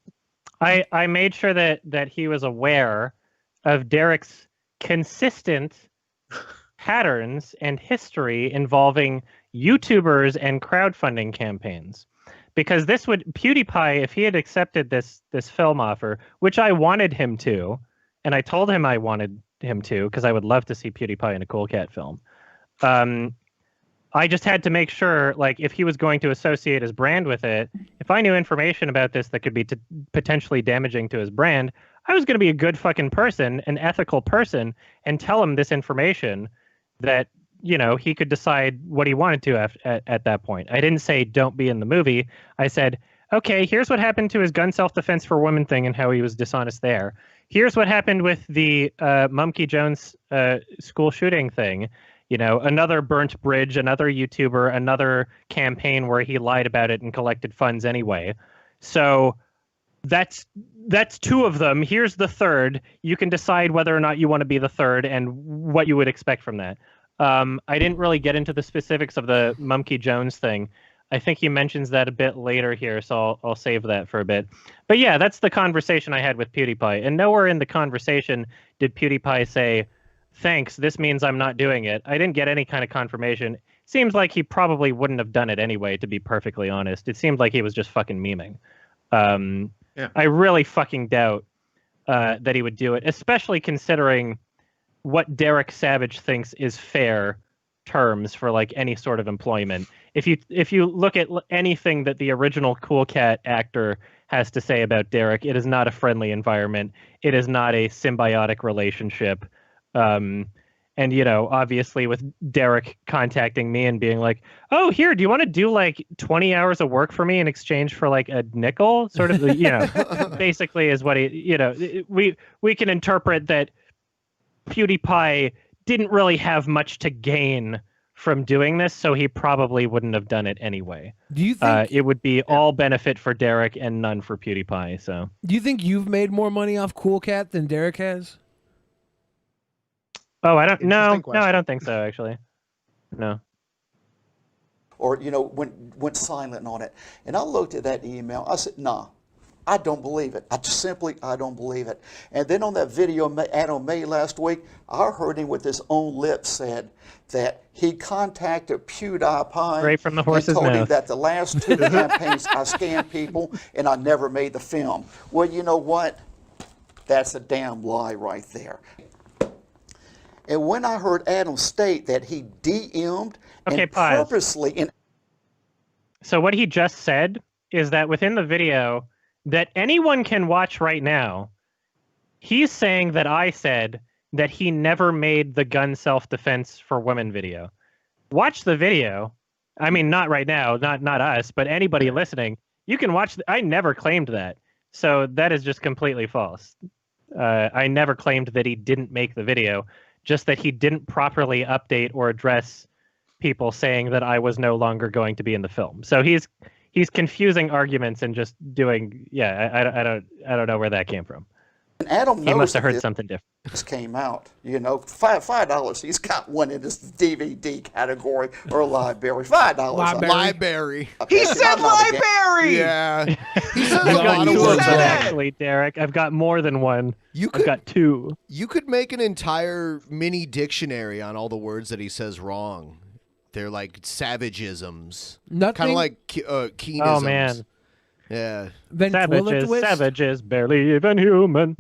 I made sure that he was aware of Derek's consistent patterns and history involving YouTubers and crowdfunding campaigns. Because this would, PewDiePie, if he had accepted this film offer, which I wanted him to, and I told him I wanted him to, because I would love to see PewDiePie in a Cool Cat film. I just had to make sure, like, if he was going to associate his brand with it, if I knew information about this that could be potentially damaging to his brand, I was going to be a good fucking person, an ethical person, and tell him this information that, you know, he could decide what he wanted to at that point. I didn't say don't be in the movie. I said, okay, here's what happened to his gun self-defense for women thing and how he was dishonest there. Here's what happened with the Mumkey Jones school shooting thing. You know, another burnt bridge, another YouTuber, another campaign where he lied about it and collected funds anyway. So that's 2 of them. Here's the third. You can decide whether or not you want to be the third and what you would expect from that. I didn't really get into the specifics of the Mumkey Jones thing. I think he mentions that a bit later here, so I'll save that for a bit. But yeah, that's the conversation I had with PewDiePie. And nowhere in the conversation did PewDiePie say, thanks, this means I'm not doing it. I didn't get any kind of confirmation. Seems like he probably wouldn't have done it anyway, to be perfectly honest. It seemed like he was just fucking memeing. Yeah. I really fucking doubt that he would do it, especially considering what Derek Savage thinks is fair terms for like any sort of employment. if you look at anything that the original Cool Cat actor has to say about Derek, it is not a friendly environment. It is not a symbiotic relationship. And, you know, obviously with Derek contacting me and being like, oh, here, do you want to do like 20 hours of work for me in exchange for like a nickel? Sort of, you know, basically is what he, you know, we can interpret that PewDiePie didn't really have much to gain from doing this, so he probably wouldn't have done it anyway. Do you think it would be all benefit for Derek and none for PewDiePie? So, do you think you've made more money off Cool Cat than Derek has? Oh, I don't. No, I don't think so. Actually, no. Or, you know, went silent on it. And I looked at that email. I said, nah, I don't believe it. I don't believe it. And then on that video Adum made last week, I heard him with his own lips said that he contacted PewDiePie right from the horse's and told him mouth. that the last 2 campaigns I scammed people and I never made the film. Well, you know what? That's a damn lie right there. And when I heard Adum state that he DM'd and purposely... So what he just said is that within the video that anyone can watch right now, he's saying that I said that he never made the gun self-defense for women video. Watch the video. I mean, not right now, not us, but anybody listening. You can watch. I never claimed that. So that is just completely false. I never claimed that he didn't make the video. Just that he didn't properly update or address people saying that I was no longer going to be in the film. So he's confusing arguments and just doing. Yeah, I don't know where that came from. And Adum knows he must have heard this, something different. This came out, you know, $5. He's got one in his DVD category or library. $5. Library. He said library. Yeah. He says a I've got lot of two words. of them, actually, Derek. I've got more than one. I've got two. You could make an entire mini dictionary on all the words that he says wrong. They're like savageisms. Nothing. Kind of like keenisms. Oh, man. Yeah. Savages, barely even human.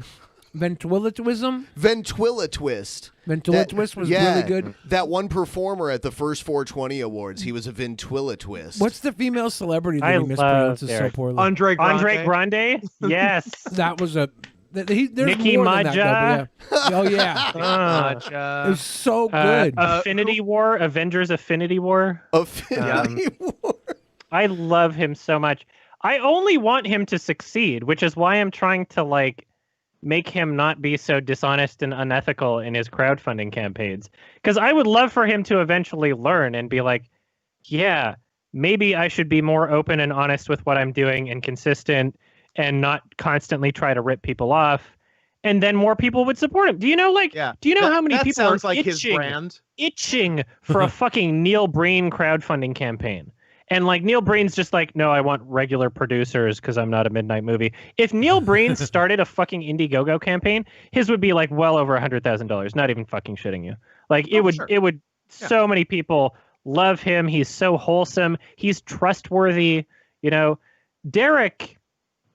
Ventriloquism? Ventriloquist. Ventriloquist was really good. That one performer at the first 420 Awards, he was a ventriloquist. What's the female celebrity that he mispronounces so poorly? Andre Grande? Yes. That was a... There's Nicki more than that, Maja? though, yeah. Oh, yeah. It was so good. Affinity War? Avengers Affinity War? Affinity War. I love him so much. I only want him to succeed, which is why I'm trying to, like, make him not be so dishonest and unethical in his crowdfunding campaigns. Because I would love for him to eventually learn and be like, yeah, maybe I should be more open and honest with what I'm doing and consistent and not constantly try to rip people off. And then more people would support him. Do you know, like, do you know how many people sounds are like his brand. itching for a fucking Neil Breen crowdfunding campaign? And like Neil Breen's just like, no, I want regular producers because I'm not a midnight movie. If Neil Breen started a fucking Indiegogo campaign, his would be like well over $100,000. Not even fucking shitting you. Like it would. So many people love him. He's so wholesome. He's trustworthy. You know, Derek.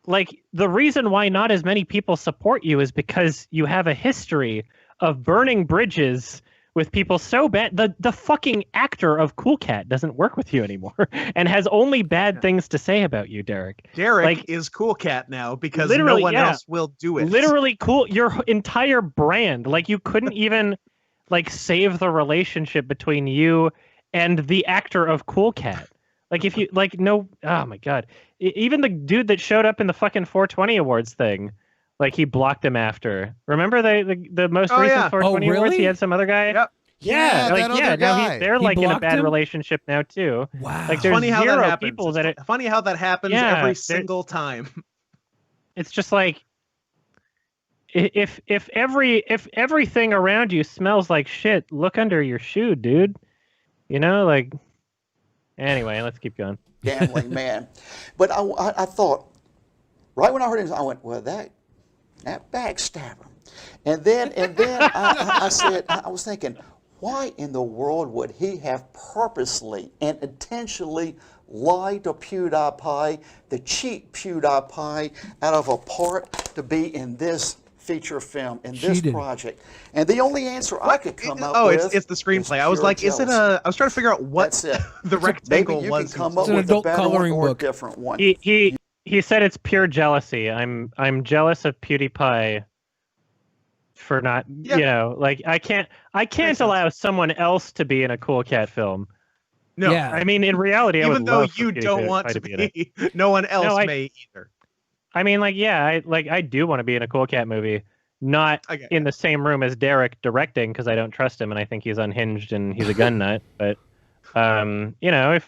Like the reason why not as many people support you is because you have a history of burning bridges with people so bad. The fucking actor of Cool Cat doesn't work with you anymore and has only bad things to say about you, Derek. Derek is Cool Cat now because no one else will do it. Literally cool. Your entire brand. Like you couldn't even like save the relationship between you and the actor of Cool Cat. Like if you like no, oh my God. Even the dude that showed up in the fucking 420 Awards thing, like he blocked him after. Remember the most recent 420 Awards? He had some other guy. Yep. Yeah, that other now guy. they're He like in a blocked bad him? relationship now too. Wow. Like there's Funny how zero that happens. people that it, Funny how that happens every single time. It's just like if everything around you smells like shit, look under your shoe, dude. You know, like. Anyway, let's keep going. Gambling man. But I thought, right when I heard him, I went, well, that backstabber. And then I said, I was thinking, why in the world would he have purposely and intentionally lied to PewDiePie, to cheat PewDiePie out of a part to be in this feature film in this project? And the only answer I could come up with it's the screenplay. I was like, is it a? I was trying to figure out what the rectangle Maybe you was. can come up with a better one or a different one. He said it's pure jealousy. I'm jealous of PewDiePie for not, you know, like I can't allow someone else to be in a Cool Cat film. No, I mean, in reality, even I would though love you for don't PewDiePie want to be in it. be, no one else may either. I mean, like, yeah, I do want to be in a Cool Cat movie, not in the same room as Derek directing because I don't trust him and I think he's unhinged and he's a gun nut. But you know,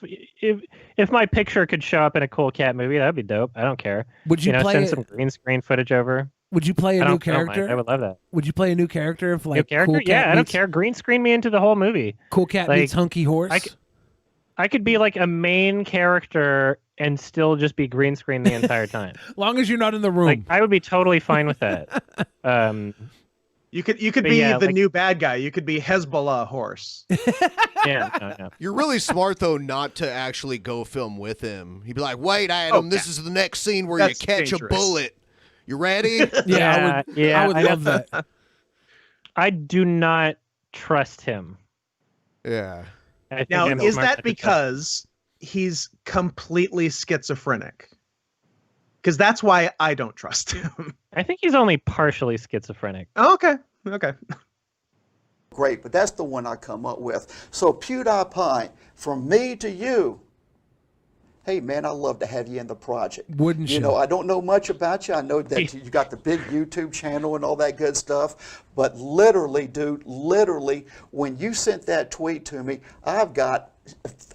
if my picture could show up in a Cool Cat movie, that'd be dope. I don't care. Would you play send some green screen footage over? Would you play a new character? I would love that. Would you play a new character if like new character? Cool Cat Yeah, I don't care. Green screen me into the whole movie. Cool Cat meets Hunky Horse. I could be like a main character and still just be green screen the entire time. Long as you're not in the room. Like, I would be totally fine with that. You could be the new bad guy. You could be Hezbollah Horse. Yeah. You're really smart though not to actually go film with him. He'd be like, "Wait, Adam, this is the next scene where you catch a bullet. You ready?" I would love that. I do not trust him. Yeah. Now, is that because he's completely schizophrenic? Because that's why I don't trust him. I think he's only partially schizophrenic. Oh, okay. Great, but that's the one I come up with. So PewDiePie, from me to you. Hey, man, I'd love to have you in the project. Wouldn't you? You know, I don't know much about you. I know that you got the big YouTube channel and all that good stuff. But literally, dude, when you sent that tweet to me, I've got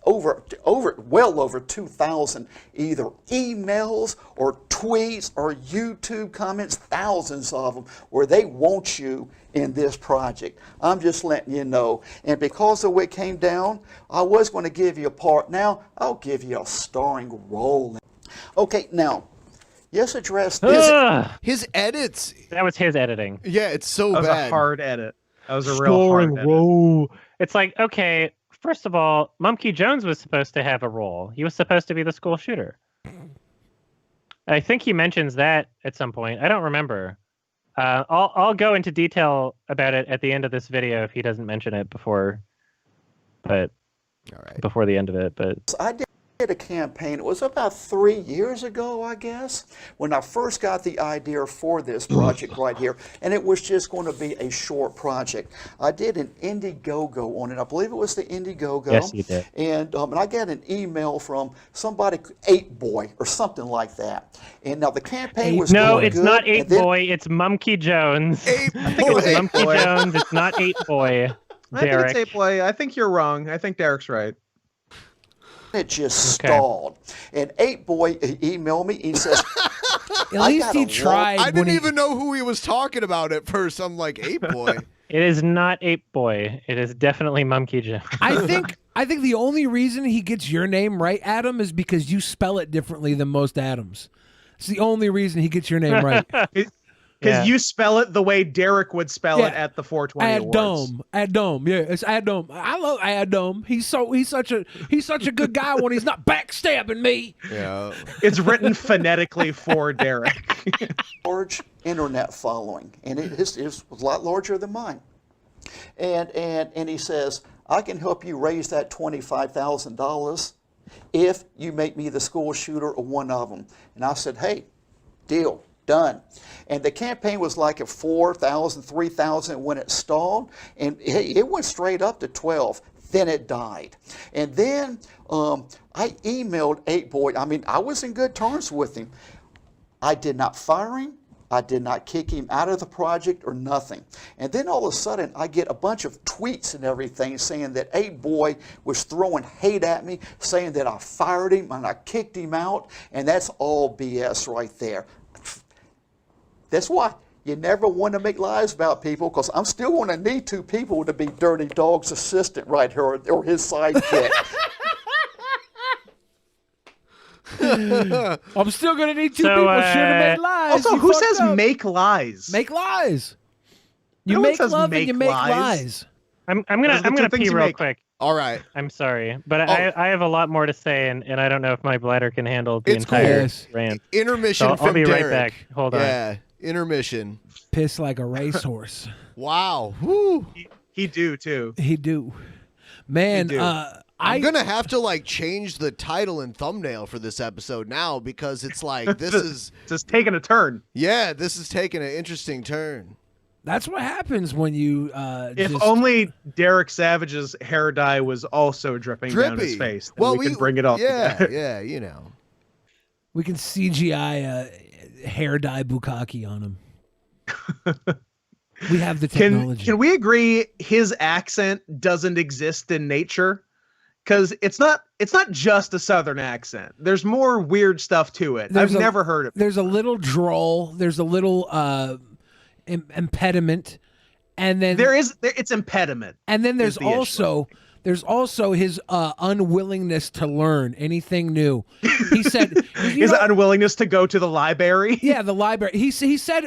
well over 2,000 either emails or tweets or YouTube comments, thousands of them, where they want you in this project. I'm just letting you know. And because of what came down, I was going to give you a part. Now, I'll give you a starring role. Okay, now, yes, address his edits. That was his editing. Yeah, it's so bad. That was a hard edit. That was a real hard edit. It's like, okay, first of all, Mumkey Jones was supposed to have a role. He was supposed to be the school shooter. I think he mentions that at some point. I don't remember. I'll go into detail about it at the end of this video if he doesn't mention it before the end of it. But I did a campaign. It was about 3 years ago, I guess, when I first got the idea for this project right here, and it was just going to be a short project. I did an Indiegogo on it. I believe it was the Indiegogo. Yes, you did. And I got an email from somebody, 8boy or something like that. And now the campaign was no, going it's good, not 8boy. It's Mumkey Jones. I think it was Mumkey Jones. It's not 8boy. Derek. I think it's 8boy. I think you're wrong. I think Derek's right. It just stalled. And 8boy emailed me. He says, at least he tried. I didn't even know who he was talking about at first. I'm like, 8boy. It is not 8boy. It is definitely Mumkey Jones. I think the only reason he gets your name right, Adam, is because you spell it differently than most Adams. It's the only reason he gets your name right. Because you spell it the way Derek would spell it at the 420 Awards. Adum. Yeah, it's Adum. I love Adum. He's such a good guy when he's not backstabbing me. Yeah. It's written phonetically for Derek. Large internet following, and it was a lot larger than mine. And he says, I can help you raise that $25,000 if you make me the school shooter of one of them. And I said, hey, deal. Done. And the campaign was like at 4,000, 3,000 when it stalled, and it went straight up to 12. Then it died. And then I emailed 8boy. I mean, I was in good terms with him. I did not fire him. I did not kick him out of the project or nothing. And then all of a sudden, I get a bunch of tweets and everything saying that 8boy was throwing hate at me, saying that I fired him and I kicked him out, and that's all BS right there. That's why you never want to make lies about people, because I'm still going to need two people to be Dirty Dog's assistant right here, or his sidekick. I'm still going to need two people sure to make lies. Also, who says make lies? Make lies. You make love and you make lies. I'm gonna pee real quick. All right. I'm sorry, but I have a lot more to say, and I don't know if my bladder can handle the entire rant. Intermission so from I'll be Derek. right back. Hold on. Yeah. Intermission. Piss like a racehorse. Wow. Woo. He do too. He do. Man, He do. I'm gonna have to like change the title and thumbnail for this episode now because it's like this is just taking a turn. Yeah, this is taking an interesting turn. That's what happens when you. If only Derek Savage's hair dye was also dripping down his Drippy. face, then Well, we could bring it all Yeah, together. yeah, you know. We can CGI hair dye bukkake on him. We have the technology. Can we agree his accent doesn't exist in nature? Because it's not just a Southern accent. There's more weird stuff to it. I've never heard of it. There's a little drawl. There's a little impediment, and then it's impediment. And then there's is the issue. also his unwillingness to learn anything new. He said his unwillingness to go to the library. Yeah, the library. He said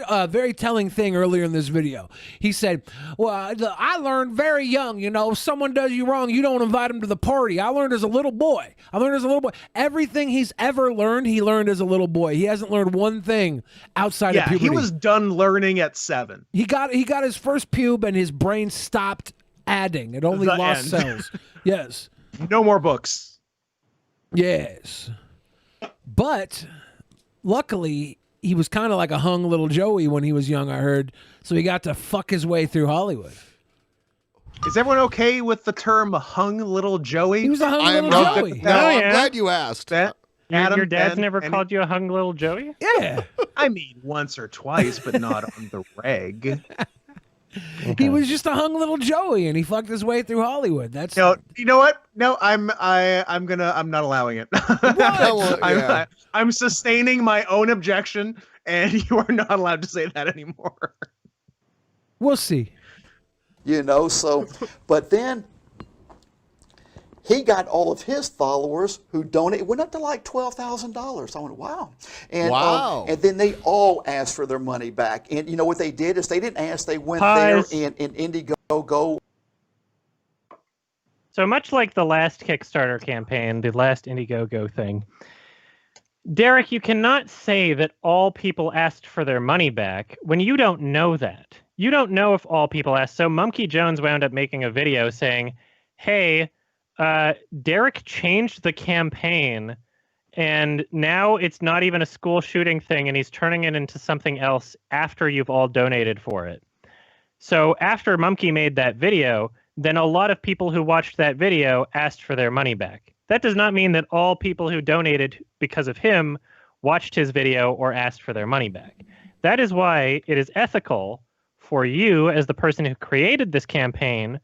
a very telling thing earlier in this video. He said, "Well, I learned very young. You know, if someone does you wrong, you don't invite him to the party. I learned as a little boy. Everything he's ever learned, he learned as a little boy. He hasn't learned one thing outside of puberty. He was done learning at 7. He got his first pube, and his brain stopped adding. It only lost cells. Yes. No more books. Yes. But luckily, he was kind of like a hung little Joey when he was young, I heard. So he got to fuck his way through Hollywood. Is everyone okay with the term hung little Joey? He was a hung little Joey. No, I'm glad you asked. Your dad's never called you a hung little Joey? Yeah. I mean, once or twice, but not on the reg. He was just a hung little Joey, and he fucked his way through Hollywood. That's no. You know what? No, I'm not allowing it. What? I'm sustaining my own objection, and you are not allowed to say that anymore. We'll see. You know, so, but then he got all of his followers who donated, went up to like $12,000. I went, wow. And, wow. And then they all asked for their money back. And you know what they did is they didn't ask, they went Pause. there in Indiegogo. So much like the last Kickstarter campaign, the last Indiegogo thing, Derek, you cannot say that all people asked for their money back when you don't know that. You don't know if all people asked. So Monkey Jones wound up making a video saying, hey, Derek changed the campaign and now it's not even a school shooting thing and he's turning it into something else after you've all donated for it. So after Monkey made that video, then a lot of people who watched that video asked for their money back. That does not mean that all people who donated because of him watched his video or asked for their money back. That is why it is ethical for you as the person who created this campaign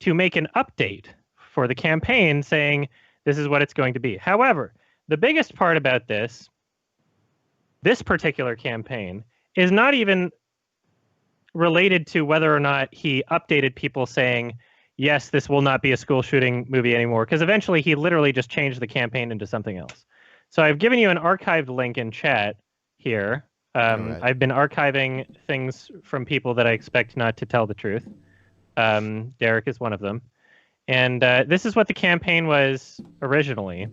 to make an update for the campaign saying this is what it's going to be. However, the biggest part about this particular campaign is not even related to whether or not he updated people saying, yes, this will not be a school shooting movie anymore, because eventually he literally just changed the campaign into something else. So I've given you an archived link in chat here. Right. I've been archiving things from people that I expect not to tell the truth. Derek is one of them. And this is what the campaign was originally.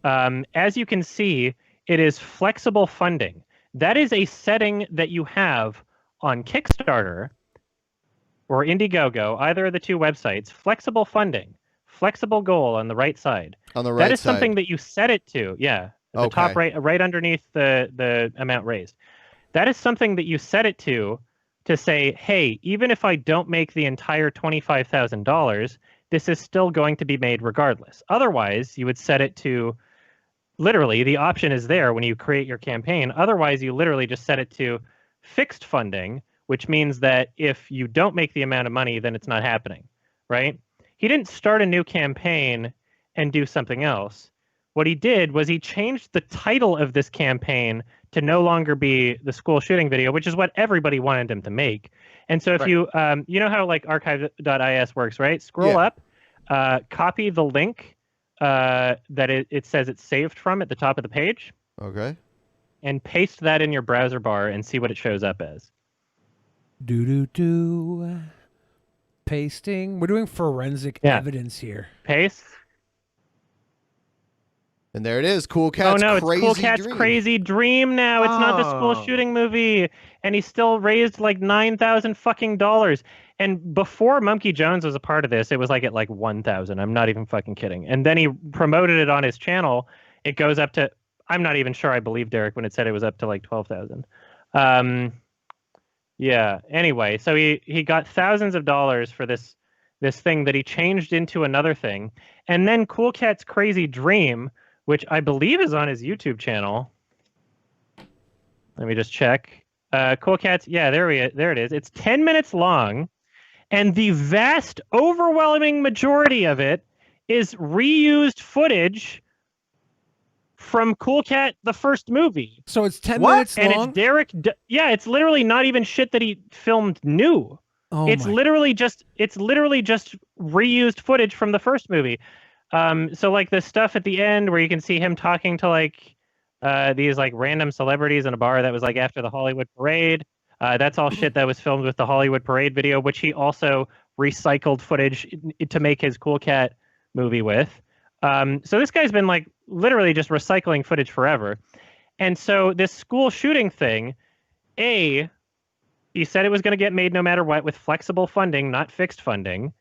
As you can see, it is flexible funding. That is a setting that you have on Kickstarter or Indiegogo, either of the two websites. Flexible funding, flexible goal on the right side. On the right side. That is something that you set it to. Yeah, at the top right underneath the amount raised. That is something that you set it to say, hey, even if I don't make the entire $25,000, this is still going to be made regardless. Otherwise, you would set it to, literally, the option is there when you create your campaign. Otherwise, you literally just set it to fixed funding, which means that if you don't make the amount of money, then it's not happening, right? He didn't start a new campaign and do something else. What he did was he changed the title of this campaign to no longer be the school shooting video, which is what everybody wanted him to make. And so if you, you know how like archive.is works, right? Scroll up, copy the link that it says it's saved from at the top of the page. Okay. And paste that in your browser bar and see what it shows up as. Pasting. We're doing forensic evidence here. Paste. And there it is, Cool Cat's Oh no, Crazy it's Cool Cat's Dream. Crazy Dream now. It's not the school shooting movie, and he still raised like $9,000. And before Monkey Jones was a part of this, it was like at like 1,000. I'm not even fucking kidding. And then he promoted it on his channel. It goes up to, I'm not even sure I believe Derek when it said it was up to like 12,000. Yeah. Anyway, so he got thousands of dollars for this thing that he changed into another thing, and then Cool Cat's Crazy Dream, which I believe is on his YouTube channel. Let me just check. Cool Cat's, yeah, there it is. It's 10 minutes long, and the vast, overwhelming majority of it is reused footage from Cool Cat, the first movie. So it's 10 minutes long? And it's Derek, yeah, it's literally not even shit that he filmed new. Oh it's literally just reused footage from the first movie. So like the stuff at the end where you can see him talking to like these like random celebrities in a bar that was like after the Hollywood Parade. That's all shit that was filmed with the Hollywood Parade video, which he also recycled footage to make his Cool Cat movie with. So this guy's been like literally just recycling footage forever. And so this school shooting thing, he said it was going to get made no matter what with flexible funding, not fixed funding.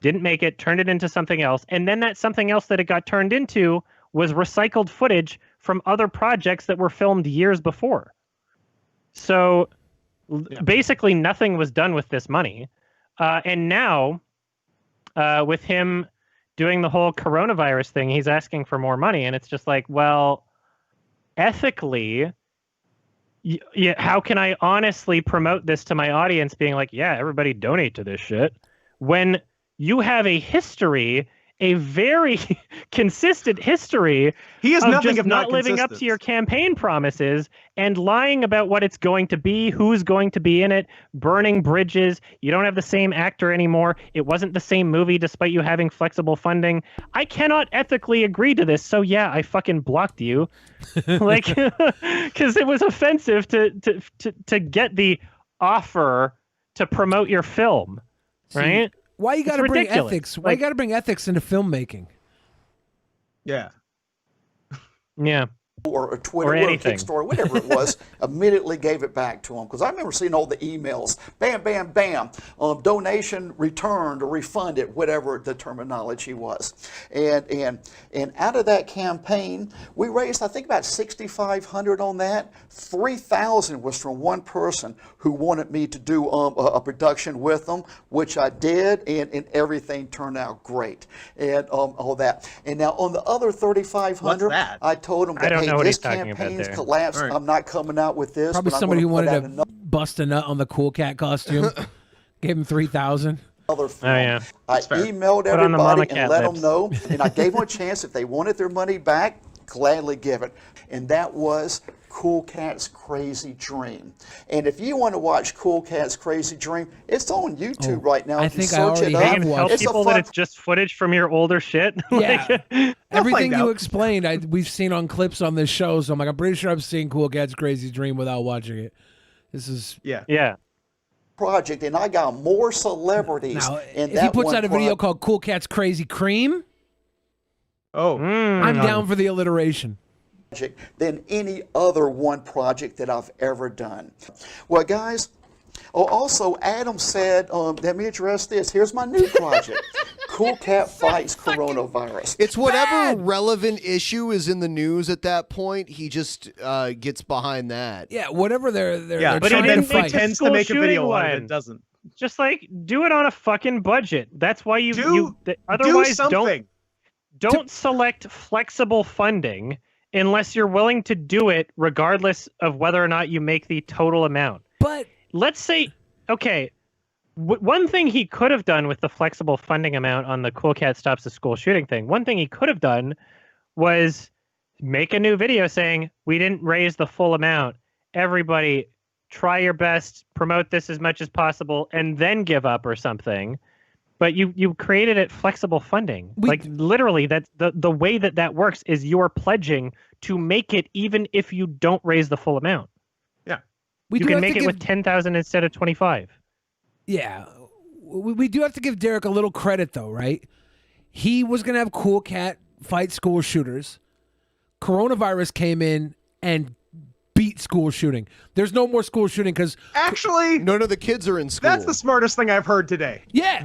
Didn't make it, turned it into something else. And then that something else that it got turned into was recycled footage from other projects that were filmed years before. So basically nothing was done with this money. And now with him doing the whole coronavirus thing, he's asking for more money. And it's just like, well, ethically, yeah, how can I honestly promote this to my audience being like, yeah, everybody donate to this shit, when you have a history, a very consistent history of just not living up to your campaign promises and lying about what it's going to be, who's going to be in it, burning bridges. You don't have the same actor anymore. It wasn't the same movie despite you having flexible funding. I cannot ethically agree to this. So yeah, I fucking blocked you. Like, because it was offensive to get the offer to promote your film, right? Why you got to bring ethics? Why you got to bring ethics into filmmaking? Yeah. Yeah. Or a Twitter or or a anything. Kickstarter, whatever it was, immediately gave it back to him. Because I remember seeing all the emails, bam, bam, bam, donation returned or refunded, whatever the terminology was. And out of that campaign, we raised, I think, about $6,500 on that. $3,000 was from one person who wanted me to do a production with them, which I did, and everything turned out great, and all that. And now on the other $3,500, I told them that, hey, this campaign's collapsed. Right. I'm not coming out with this. Probably but somebody who wanted to another bust a nut on the Cool Cat costume. Gave him $3,000. film. Oh yeah. I emailed Put on the Mama everybody Cat and let lips. them know, and I gave them a chance. If they wanted their money back, gladly give it. And that was Cool Cat's Crazy Dream. And if you want to watch Cool Cat's Crazy Dream, it's on YouTube right now. I You can think I search already it up. have Tell watched It's a people fun that it's just footage from your older shit. Yeah. Everything find you out. explained, we've seen on clips on this show. So I'm like, I'm pretty sure I've seen Cool Cat's Crazy Dream without watching it. This is Yeah. project, and I got more celebrities now. in If that he puts one out a video project. called Cool Cat's Crazy Cream, Oh, I'm down for the alliteration. Than any other one project that I've ever done. Well, guys, also Adam said, let me address this. Here's my new project. Cool Cat Fights Coronavirus. It's whatever relevant issue is in the news at that point. He just gets behind that. Yeah, whatever they're but he trying then to fight. pretends to School make a video shooting on it one. and doesn't. Just like do it on a fucking budget. That's why you Do otherwise something. don't select flexible funding unless you're willing to do it regardless of whether or not you make the total amount. But let's say, okay, one thing he could have done with the flexible funding amount on the Cool Cat Stops the School Shooting thing, one thing he could have done was make a new video saying, we didn't raise the full amount. Everybody try your best, promote this as much as possible, and then give up or something. But you created it flexible funding. Like literally, that's the way that works is you're pledging to make it even if you don't raise the full amount. Yeah, you can make it with 10,000 instead of 25. Yeah, we do have to give Derek a little credit though, right? He was gonna have Cool Cat fight school shooters. coronavirus came in and beat school shooting. There's no more school shooting because actually, no, the kids are in school. That's the smartest thing I've heard today. Yeah,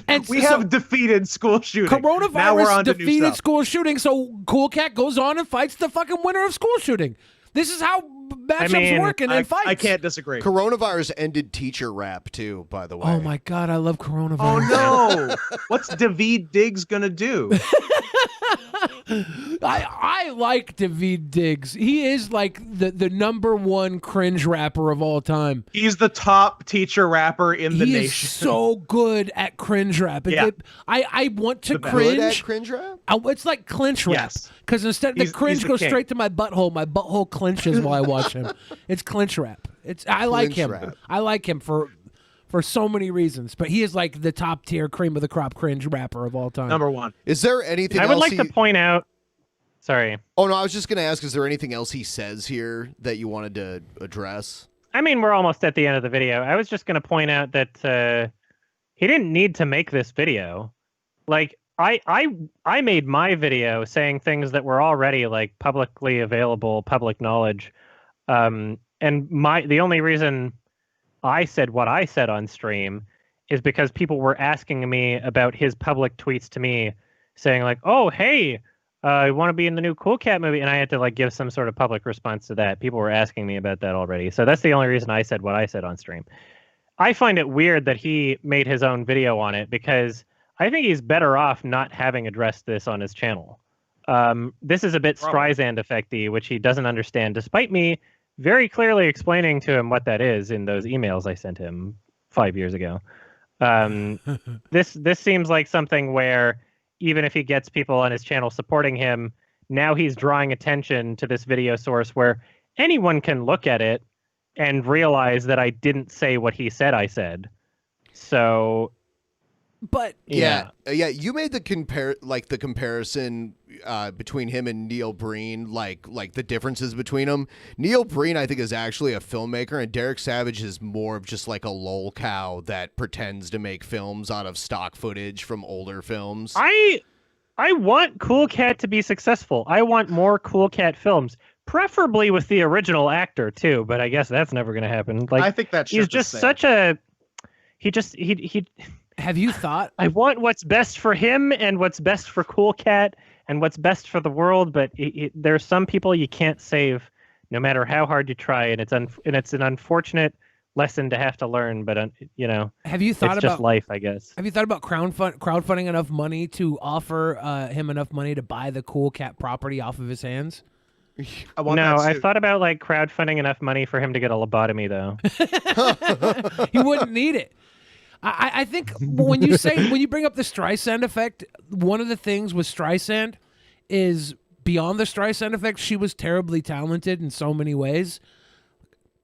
and we have defeated school shooting. Coronavirus now we're on defeated school shooting, so Cool Cat goes on and fights the fucking winner of school shooting. This is how matchups work in fights. I can't disagree. Coronavirus ended teacher rap too, by the way. Oh my god, I love coronavirus. Oh no! What's David Diggs gonna do? I like David Diggs. He is like the #1 cringe rapper of all time. He's the top teacher rapper in the he nation. Is so good at cringe rap. Yeah. I want to Good cringe. at cringe rap? It's like clinch rap. Yes. Because instead the cringe the goes king. straight to my butthole. My butthole clenches while I watch him. It's clinch rap. I like Clinch him. rap. I like him for so many reasons. But he is like the top tier cream of the crop cringe rapper of all time. #1. Is there anything I else would like to point out. Sorry. Oh no, I was just gonna ask, is there anything else he says here that you wanted to address? I mean, we're almost at the end of the video. I was just going to point out that he didn't need to make this video. Like, I made my video saying things that were already like publicly available, public knowledge. And the only reason I said what I said on stream is because people were asking me about his public tweets to me, saying like, "Oh, hey, I want to be in the new Cool Cat movie," and I had to like give some sort of public response to that. People were asking me about that already, so that's the only reason I said what I said on stream. I find it weird that he made his own video on it because I think he's better off not having addressed this on his channel. This is a bit Streisand effect-y, which he doesn't understand, despite me very clearly explaining to him what that is in those emails I sent him 5 years ago. This seems like something where even if he gets people on his channel supporting him, now he's drawing attention to this video source where anyone can look at it and realize that I didn't say what he said I said. So, but yeah, you made the comparison between him and Neil Breen, like the differences between them. Neil Breen, I think, is actually a filmmaker, and Derek Savage is more of just like a lol cow that pretends to make films out of stock footage from older films. I want Cool Cat to be successful. I want more Cool Cat films, preferably with the original actor too. But I guess that's never going to happen. Like, I think that's he's just such a he. Have you thought? I want what's best for him and what's best for Cool Cat and what's best for the world, but there are some people you can't save, no matter how hard you try, and it's an unfortunate lesson to have to learn. But have you thought it's about just life, I guess? Have you thought about crowdfunding enough money to offer him enough money to buy the Cool Cat property off of his hands? I've thought about like crowdfunding enough money for him to get a lobotomy, though. He wouldn't need it. I think when you bring up the Streisand effect, one of the things with Streisand is beyond the Streisand effect, she was terribly talented in so many ways.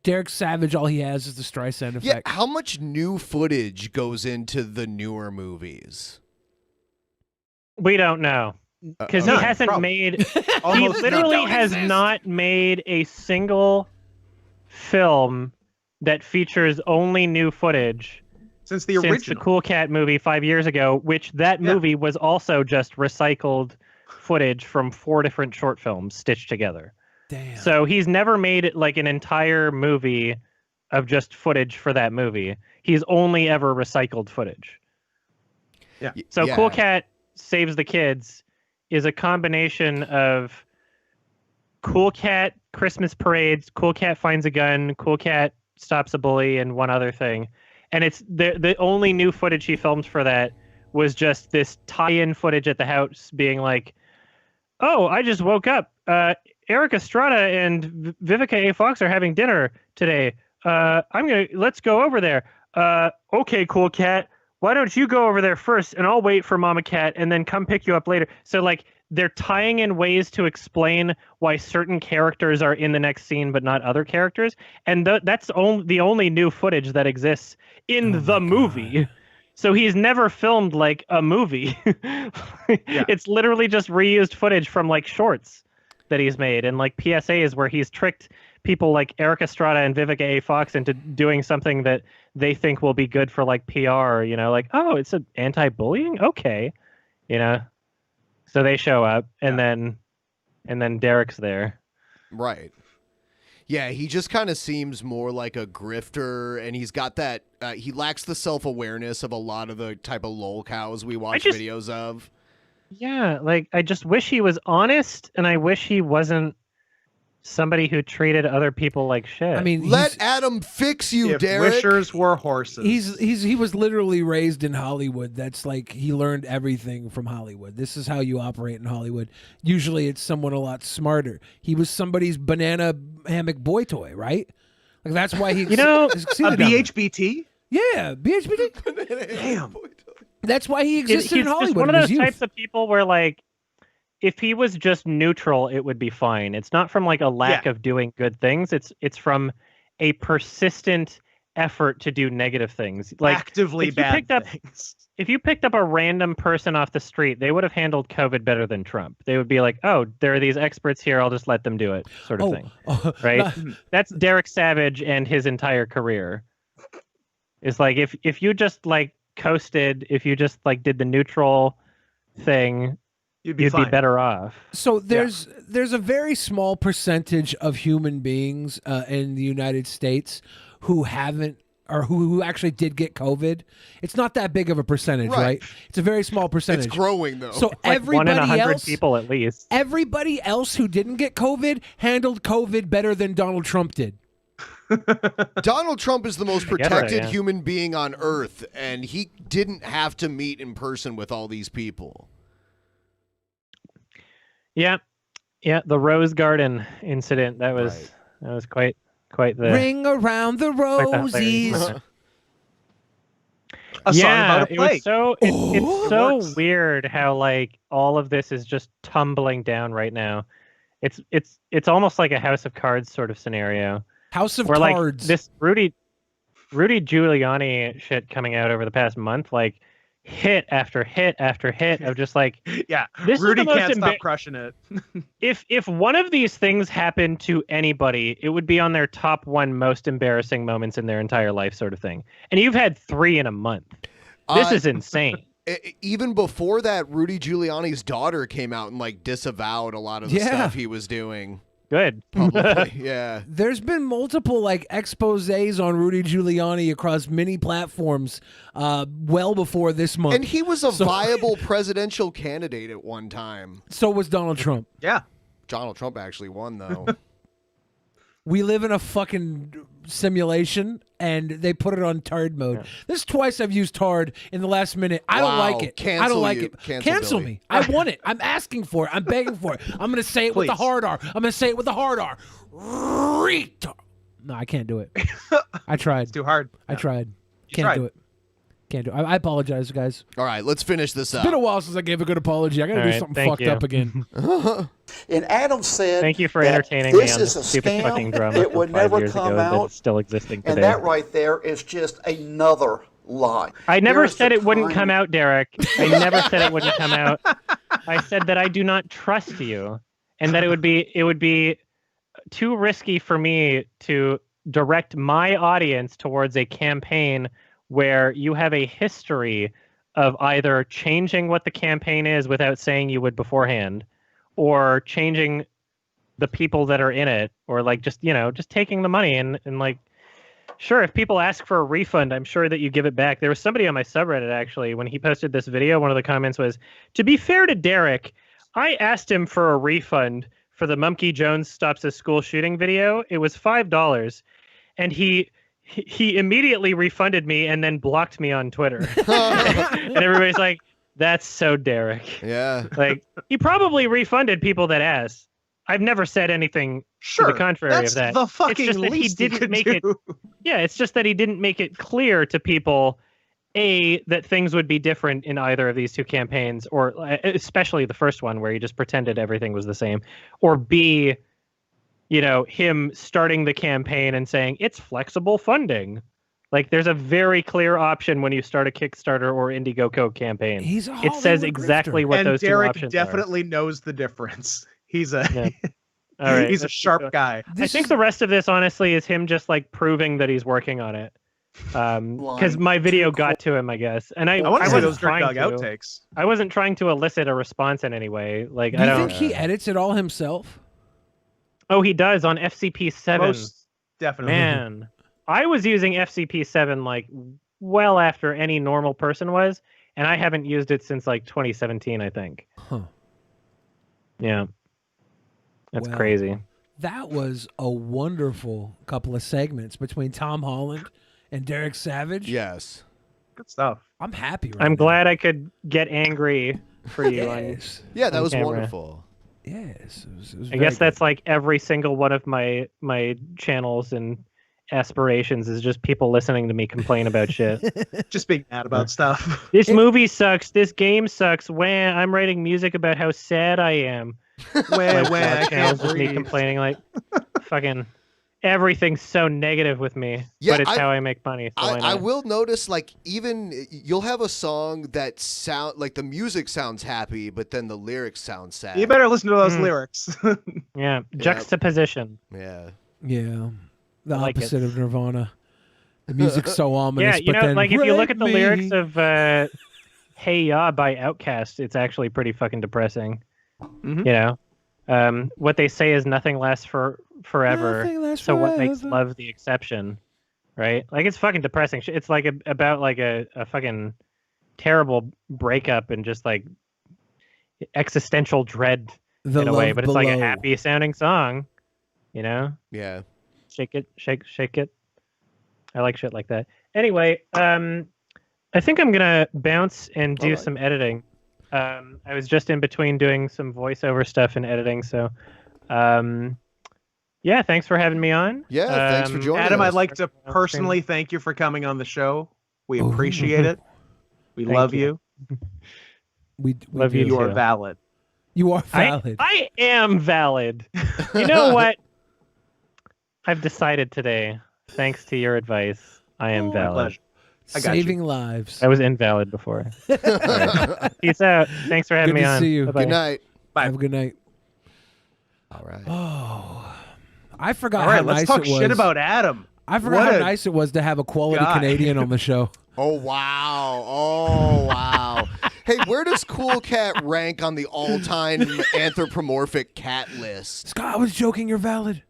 Derek Savage, all he has is the Streisand effect. Yeah, how much new footage goes into the newer movies? We don't know. Because he hasn't made... he literally has not made a single film that features only new footage since the original Cool Cat movie 5 years ago, which that movie was also just recycled footage from 4 different short films stitched together. Damn. So he's never made like an entire movie of just footage for that movie. He's only ever recycled footage. Yeah. So Cool Cat Saves the Kids is a combination of Cool Cat Christmas parades, Cool Cat finds a gun, Cool Cat stops a bully, and one other thing. And it's the only new footage he filmed for that was just this tie-in footage at the house being like, "Oh, I just woke up. Eric Estrada and Vivica A. Fox are having dinner today. Let's go over there. Okay, Cool Cat. Why don't you go over there first and I'll wait for Mama Cat and then come pick you up later." So like they're tying in ways to explain why certain characters are in the next scene but not other characters. And that's the only new footage that exists in the movie. So he's never filmed like a movie. It's literally just reused footage from like shorts that he's made and like PSAs where he's tricked people like Eric Estrada and Vivica A. Fox into doing something that they think will be good for like PR, like, oh, it's an anti-bullying? Okay. So they show up and then and then Derek's there. Right. Yeah, he just kind of seems more like a grifter, and he's got that. He lacks the self-awareness of a lot of the type of lol cows we watch videos of. Yeah, like I just wish he was honest, and I wish he wasn't somebody who treated other people like shit. I mean, let Adum fix you, if Derek. wishers were horses. He was literally raised in Hollywood. That's like he learned everything from Hollywood. This is how you operate in Hollywood. Usually it's someone a lot smarter. He was somebody's banana hammock boy toy, right? Like that's why he a BHBT? Yeah, BHBT. Damn. That's why he existed in Hollywood. He's one of in those his youth. types of people where like if he was just neutral, it would be fine. It's not from like a lack of doing good things. It's from a persistent effort to do negative things. Like actively bad things. If you picked up a random person off the street, they would have handled COVID better than Trump. They would be like, "Oh, there are these experts here. I'll just let them do it," sort of thing. Right? That's Derek Savage and his entire career. It's like if you just like coasted, if you just like did the neutral thing, you'd be better off. So there's a very small percentage of human beings in the United States who haven't or who actually did get COVID. It's not that big of a percentage, right? It's a very small percentage. It's growing though. So like everybody 1 in 100 else, people at least. Everybody else who didn't get COVID handled COVID better than Donald Trump did. Donald Trump is the most protected human being on earth, and he didn't have to meet in person with all these people. Yeah, the Rose Garden incident. That was quite the Ring around the rosies. A song about a plate. It's so weird how like all of this is just tumbling down right now. It's almost like a House of Cards sort of scenario. House of where, Cards. Like, this Rudy Giuliani shit coming out over the past month, like hit after hit after hit of just like this Rudy is the most can't stop crushing it. If one of these things happened to anybody, it would be on their top 1 most embarrassing moments in their entire life, sort of thing. And you've had 3 in a month. This is insane. Even before that, Rudy Giuliani's daughter came out and like disavowed a lot of the stuff he was doing. Good. Publicly, yeah. There's been multiple like exposés on Rudy Giuliani across many platforms well before this month. And he was a viable presidential candidate at one time. So was Donald Trump. Yeah. Donald Trump actually won, though. We live in a fucking simulation, and they put it on tard mode. Yeah. This is twice I've used tard in the last minute. I don't like it. I don't like it. Cancel me. I want it. I'm asking for it. I'm begging for it. I'm going to say it with the hard R. I'm going to say it with the hard R. Retard. No, I can't do it. I tried. It's too hard. I tried. Can't do it. Can't do it. I apologize, guys. All right, let's finish this up. It's been a while since I gave a good apology. I got to do something fucked up again. And Adam said, "Thank you for entertaining me on this stupid fucking drama. It would never come out. It's still existing today." And that right there is just another lie. I never said it wouldn't come out, Derek. I never said it wouldn't come out. I said that I do not trust you, and that it would be too risky for me to direct my audience towards a campaign where you have a history of either changing what the campaign is without saying you would beforehand, or changing the people that are in it, or like just taking the money and like, sure, if people ask for a refund, I'm sure that you give it back. There was somebody on my subreddit actually, when he posted this video, one of the comments was, "To be fair to Derek, I asked him for a refund for the Mumkey Jones Stops a School Shooting video. It was $5, and he immediately refunded me and then blocked me on Twitter." And everybody's like, "That's so Derek." Yeah. Like, he probably refunded people that asked. I've never said anything to the contrary of that. The fucking it's just that least he didn't make do. it. Yeah, it's just that he didn't make it clear to people, A, that things would be different in either of these two campaigns, or especially the first one where he just pretended everything was the same, or B, him starting the campaign and saying it's flexible funding. Like, there's a very clear option when you start a Kickstarter or Indiegogo campaign. It says exactly what those two options are. And Derek definitely knows the difference. He's a All right, he's a sharp guy. I think the rest of this, honestly, is him just like proving that he's working on it. because my video got to him, I guess. And I want to see wasn't those Dirt trying Dog to. outtakes. I wasn't trying to elicit a response in any way. Like, Do you think he edits it all himself? Oh, he does on FCP7. Most definitely. Man, I was using FCP7 like well after any normal person was, and I haven't used it since like 2017, I think. Huh. Yeah. That's Well, crazy. That was a wonderful couple of segments between Tom Holland and Derek Savage. Yes. Good stuff. I'm happy right I'm now. glad I could get angry for you. Yes. Yeah, that on was camera. wonderful. Yes. It was I very guess good. that's like every single one of my channels and aspirations is just people listening to me complain about shit. Just being mad about stuff. This movie sucks. This game sucks. Wah, I'm writing music about how sad I am. Wah, My wah, I channel's can't just me breathe. complaining like fucking everything's so negative with me. Yeah, but it's how I make money. So why I not? will notice, like, even you'll have a song that sound like the music sounds happy, but then the lyrics sound sad. You better listen to those lyrics. Yeah, juxtaposition. Yeah. Yeah. The I like it. opposite of Nirvana. The music's so Yeah, ominous. you but know, then, like if you look at the "Rape lyrics me." of "Hey Ya" by Outkast, it's actually pretty fucking depressing. Mhm. You know, what they say is nothing lasts forever. Nothing lasts So what makes forever. love the exception, right? Like it's fucking depressing. It's like about like a fucking terrible breakup and just like existential dread The in a way. love But it's like a below. happy sounding song, you know. Yeah. Shake it, shake it. I like shit like that. Anyway, I think I'm gonna bounce and do Alright. some editing. I was just in between doing some voiceover stuff and editing, so yeah, thanks for having me on. Yeah, thanks for joining Adam, us. I'd like to personally thank you for coming on the show. We appreciate it. We Thank love you. you. We Love do. you You are too. valid. You are valid. I am valid. You know what? I've decided today, thanks to your advice, I am valid. pleasure. I got you. Saving lives. I was invalid before. All right. Peace out. Thanks for having Good me to on. see you. Bye-bye. Good night. Bye. Have a good night. All right. Oh, I forgot All right, how let's nice talk it was. shit about Adam. I forgot What how a nice it was to have a quality guy. Canadian on the show. Oh wow! Oh wow! Hey, where does Cool Cat rank on the all-time anthropomorphic cat list? Scott, I was joking. You're valid.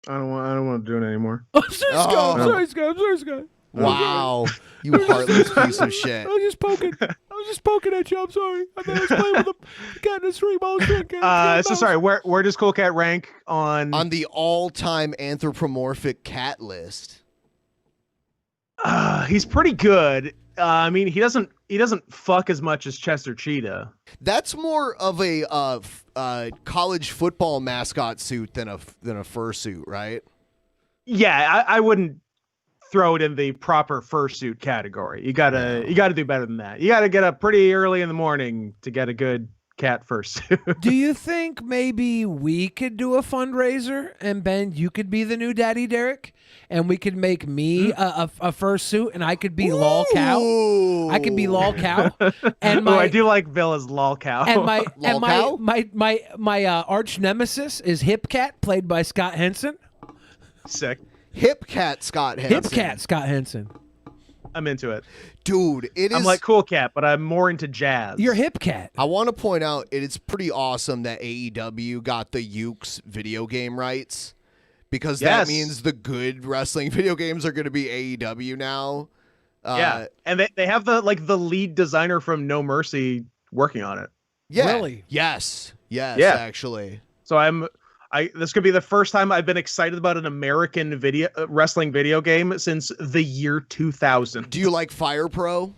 I don't want to do it anymore. I'm sorry, Scott. I'm Oh. sorry, Scott. I'm sorry, Scott. Wow! You heartless piece of shit. I was just poking. I was just poking at you. I'm sorry. I thought I was playing with a cat in a stream. I was doing cat. So sorry. Where does Cool Cat rank on? On the all-time anthropomorphic cat list. He's pretty good. I mean, he doesn't fuck as much as Chester Cheetah. That's more of a college football mascot suit than a fursuit, right? Yeah, I wouldn't throw it in the proper fursuit category. You gotta do better than that. You gotta get up pretty early in the morning to get a good cat fursuit. Do you think maybe we could do a fundraiser and Ben, you could be the new Daddy Derek, and we could make me a fursuit, and I could be Lol Cow. I could be Lol Cow, and I do like Bill as Lol Cow. and my Lol and Cow? my arch nemesis is Hip Cat, played by Scott Henson. Sick. Hip Cat Scott Henson. Hip Cat Scott Henson. I'm into it. Dude, it is. I'm like Cool Cat, but I'm more into jazz. You're Hip Cat. I want to point out it is pretty awesome that AEW got the Ukes video game rights, because that Yes. means the good wrestling video games are going to be AEW now. Yeah, and they have the lead designer from No Mercy working on it. Yeah. Really? Yes. Yes. Yeah. Actually. So this could be the first time I've been excited about an American wrestling video game since the year 2000. Do you like Fire Pro?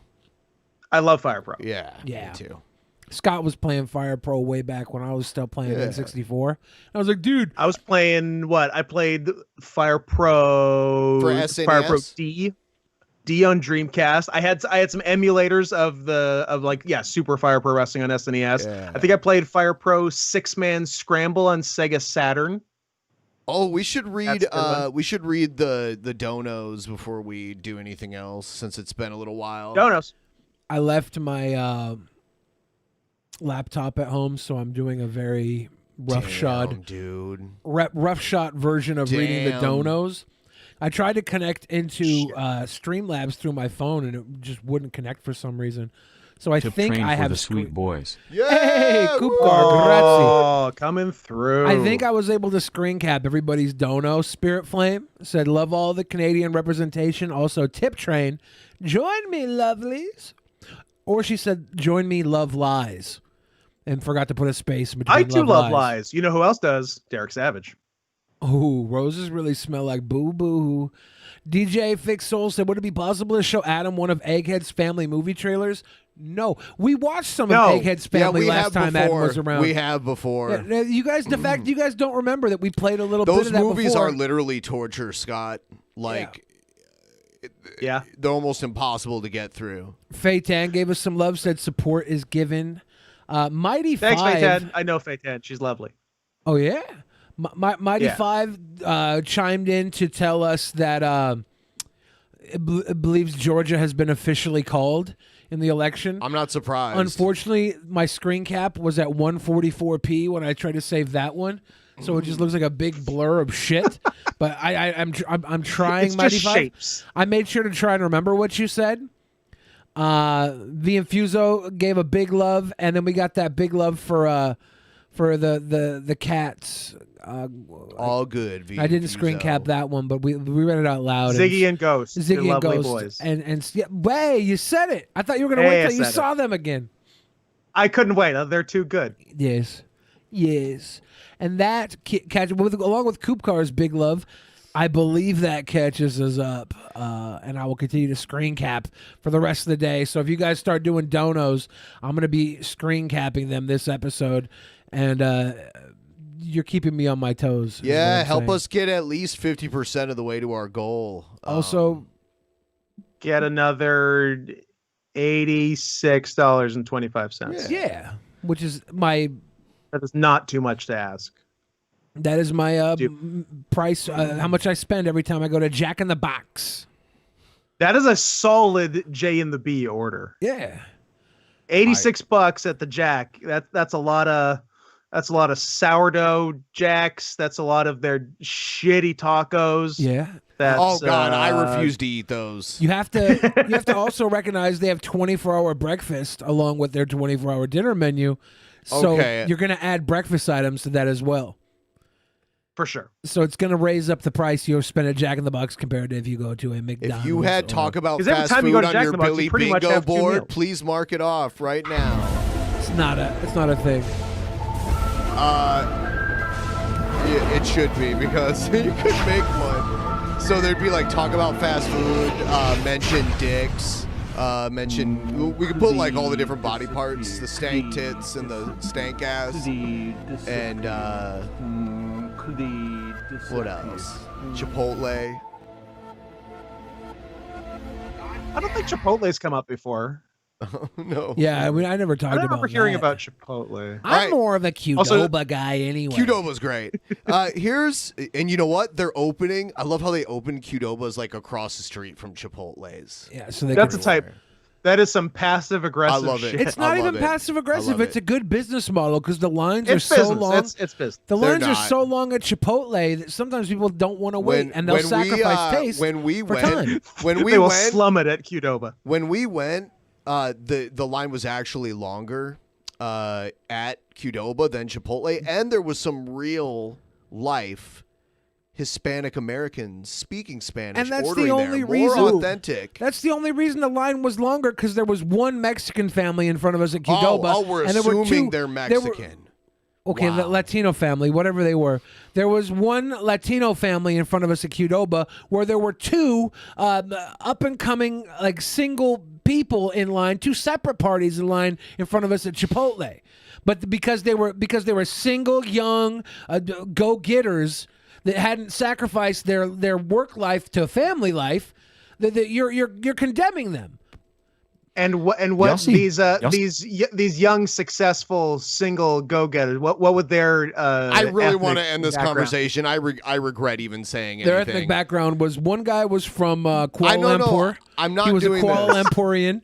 I love Fire Pro. Yeah. Yeah. Me too. Scott was playing Fire Pro way back when I was still playing N64. I was like, dude. I was playing what? I played Fire Pro For Fire Pro SNES? D on Dreamcast. I had some emulators of Super Fire Pro Wrestling on SNES. Yeah. I think I played Fire Pro 6-Man Scramble on Sega Saturn. Oh, we should read. That's a good one. We should read the donos before we do anything else, since it's been a little while. Donos. I left my laptop at home, so I'm doing a very roughshod dude. roughshod version of reading the Damn. donos. I tried to connect into Streamlabs through my phone, and it just wouldn't connect for some reason. So I Tip think train I for have the sweet boys. Hey, Coopcar, Oh, coming through. I think I was able to screen cap everybody's dono. Spirit Flame said, love all the Canadian representation. Also, Tip Train, join me, lovelies. Or she said, join me, love lies. And forgot to put a space between I too love lies. lies. You know who else does? Derek Savage. Oh, roses really smell like boo-boo. DJ Fix Soul said, would it be possible to show Adam one of Egghead's family movie trailers? No. We watched some of Egghead's family last time Adam was around. We have before. Yeah, you guys, the fact you guys don't remember that we played a little bit Those of that movies before. are literally torture, Scott. Like, yeah, they're almost impossible to get through. Faye Tan gave us some love, said support is given. Mighty Thanks, Five. Faye Tan. I know Faye Tan. She's lovely. Oh, yeah? Mighty Yeah. Five chimed in to tell us that it believes Georgia has been officially called in the election. I'm not surprised. Unfortunately, my screen cap was at 144p when I tried to save that one, so it just looks like a big blur of shit. But I'm trying. It's Mighty just Five. shapes. I made sure to try and remember what you said. The Infuso gave a big love, and then we got that big love for the cats. All good. I didn't screen cap that one, but we read it out loud. Ziggy and Ghost. Ziggy They're and lovely Ghost, boys. and yeah, way you said it. I thought you were gonna wait till you saw them again. I couldn't wait. They're too good. Yes, and that catch along with Koopkar's big love. I believe that catches us up, and I will continue to screen cap for the rest of the day. So if you guys start doing donos, I'm going to be screen capping them this episode, and you're keeping me on my toes. Yeah, help us get at least 50% of the way to our goal. Also, get another $86.25. Yeah, which is my. That is not too much to ask. That is my price. How much I spend every time I go to Jack in the Box. That is a solid J in the B order. Yeah, $86 at the Jack. That's a lot of sourdough jacks. That's a lot of their shitty tacos. Yeah. Oh God, I refuse to eat those. You have to also recognize they have 24-hour breakfast along with their 24-hour dinner menu. So you're going to add breakfast items to that as well. For sure. So it's going to raise up the price you'll spend at Jack in the Box compared to if you go to a McDonald's. If you had talk about every fast time you food go to on Jack your in the Box, Billy you pretty much Bingo have 2 board, meals. please mark it off right now. It's not a thing. It should be, because you could make one. So there'd be like talk about fast food, mention dicks, we could put like all the different body parts, the stank tits and the stank ass, and what else? Chipotle. I don't think Chipotle's come up before. No. Yeah, I never talked I about remember hearing that. about Chipotle. I'm more of a Qdoba guy anyway. Qdoba's great. And you know what? They're opening. I love how they open Qdoba's like across the street from Chipotle's. Yeah, so they That's a type. That is some passive aggressive. I love it. Shit. It's not even passive aggressive. It's a good business model because the lines are so long. It's business. The lines are so long at Chipotle that sometimes people don't want to wait, and they'll sacrifice taste. When we for went, time. when we they will went, slum it at Qdoba. When we went, the line was actually longer at Qdoba than Chipotle, and there was some real life Hispanic Americans speaking Spanish, And that's ordering the only there. reason. More authentic. That's the only reason the line was longer because there was one Mexican family in front of us at Qdoba. Oh, we're and there were assuming two, they're Mexican. Okay, the Latino family, whatever they were. There was one Latino family in front of us at Qdoba where there were two up-and-coming, like, single people in line, two separate parties in line in front of us at Chipotle. But because they were single, young, go-getters that hadn't sacrificed their work life to family life, that you're condemning them. And what these young successful single go-getters, what would their I really want to end this background? conversation. I regret even saying Their anything. ethnic background was one guy was from Kuala No, Lumpur. I'm not He was doing a Kuala this. Lumpurian,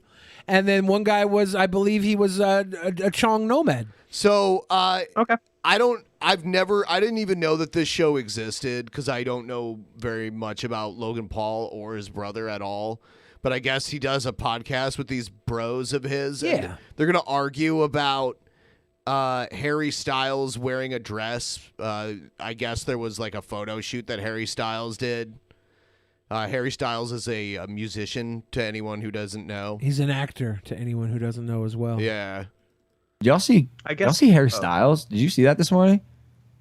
and then one guy was, I believe, he was a Chong nomad. So okay, I don't. I didn't even know that this show existed because I don't know very much about Logan Paul or his brother at all. But I guess he does a podcast with these bros of his. Yeah. And they're going to argue about Harry Styles wearing a dress. I guess there was like a photo shoot that Harry Styles did. Harry Styles is a musician to anyone who doesn't know. He's an actor to anyone who doesn't know as well. Yeah. Y'all see Harry Styles? Did you see that this morning?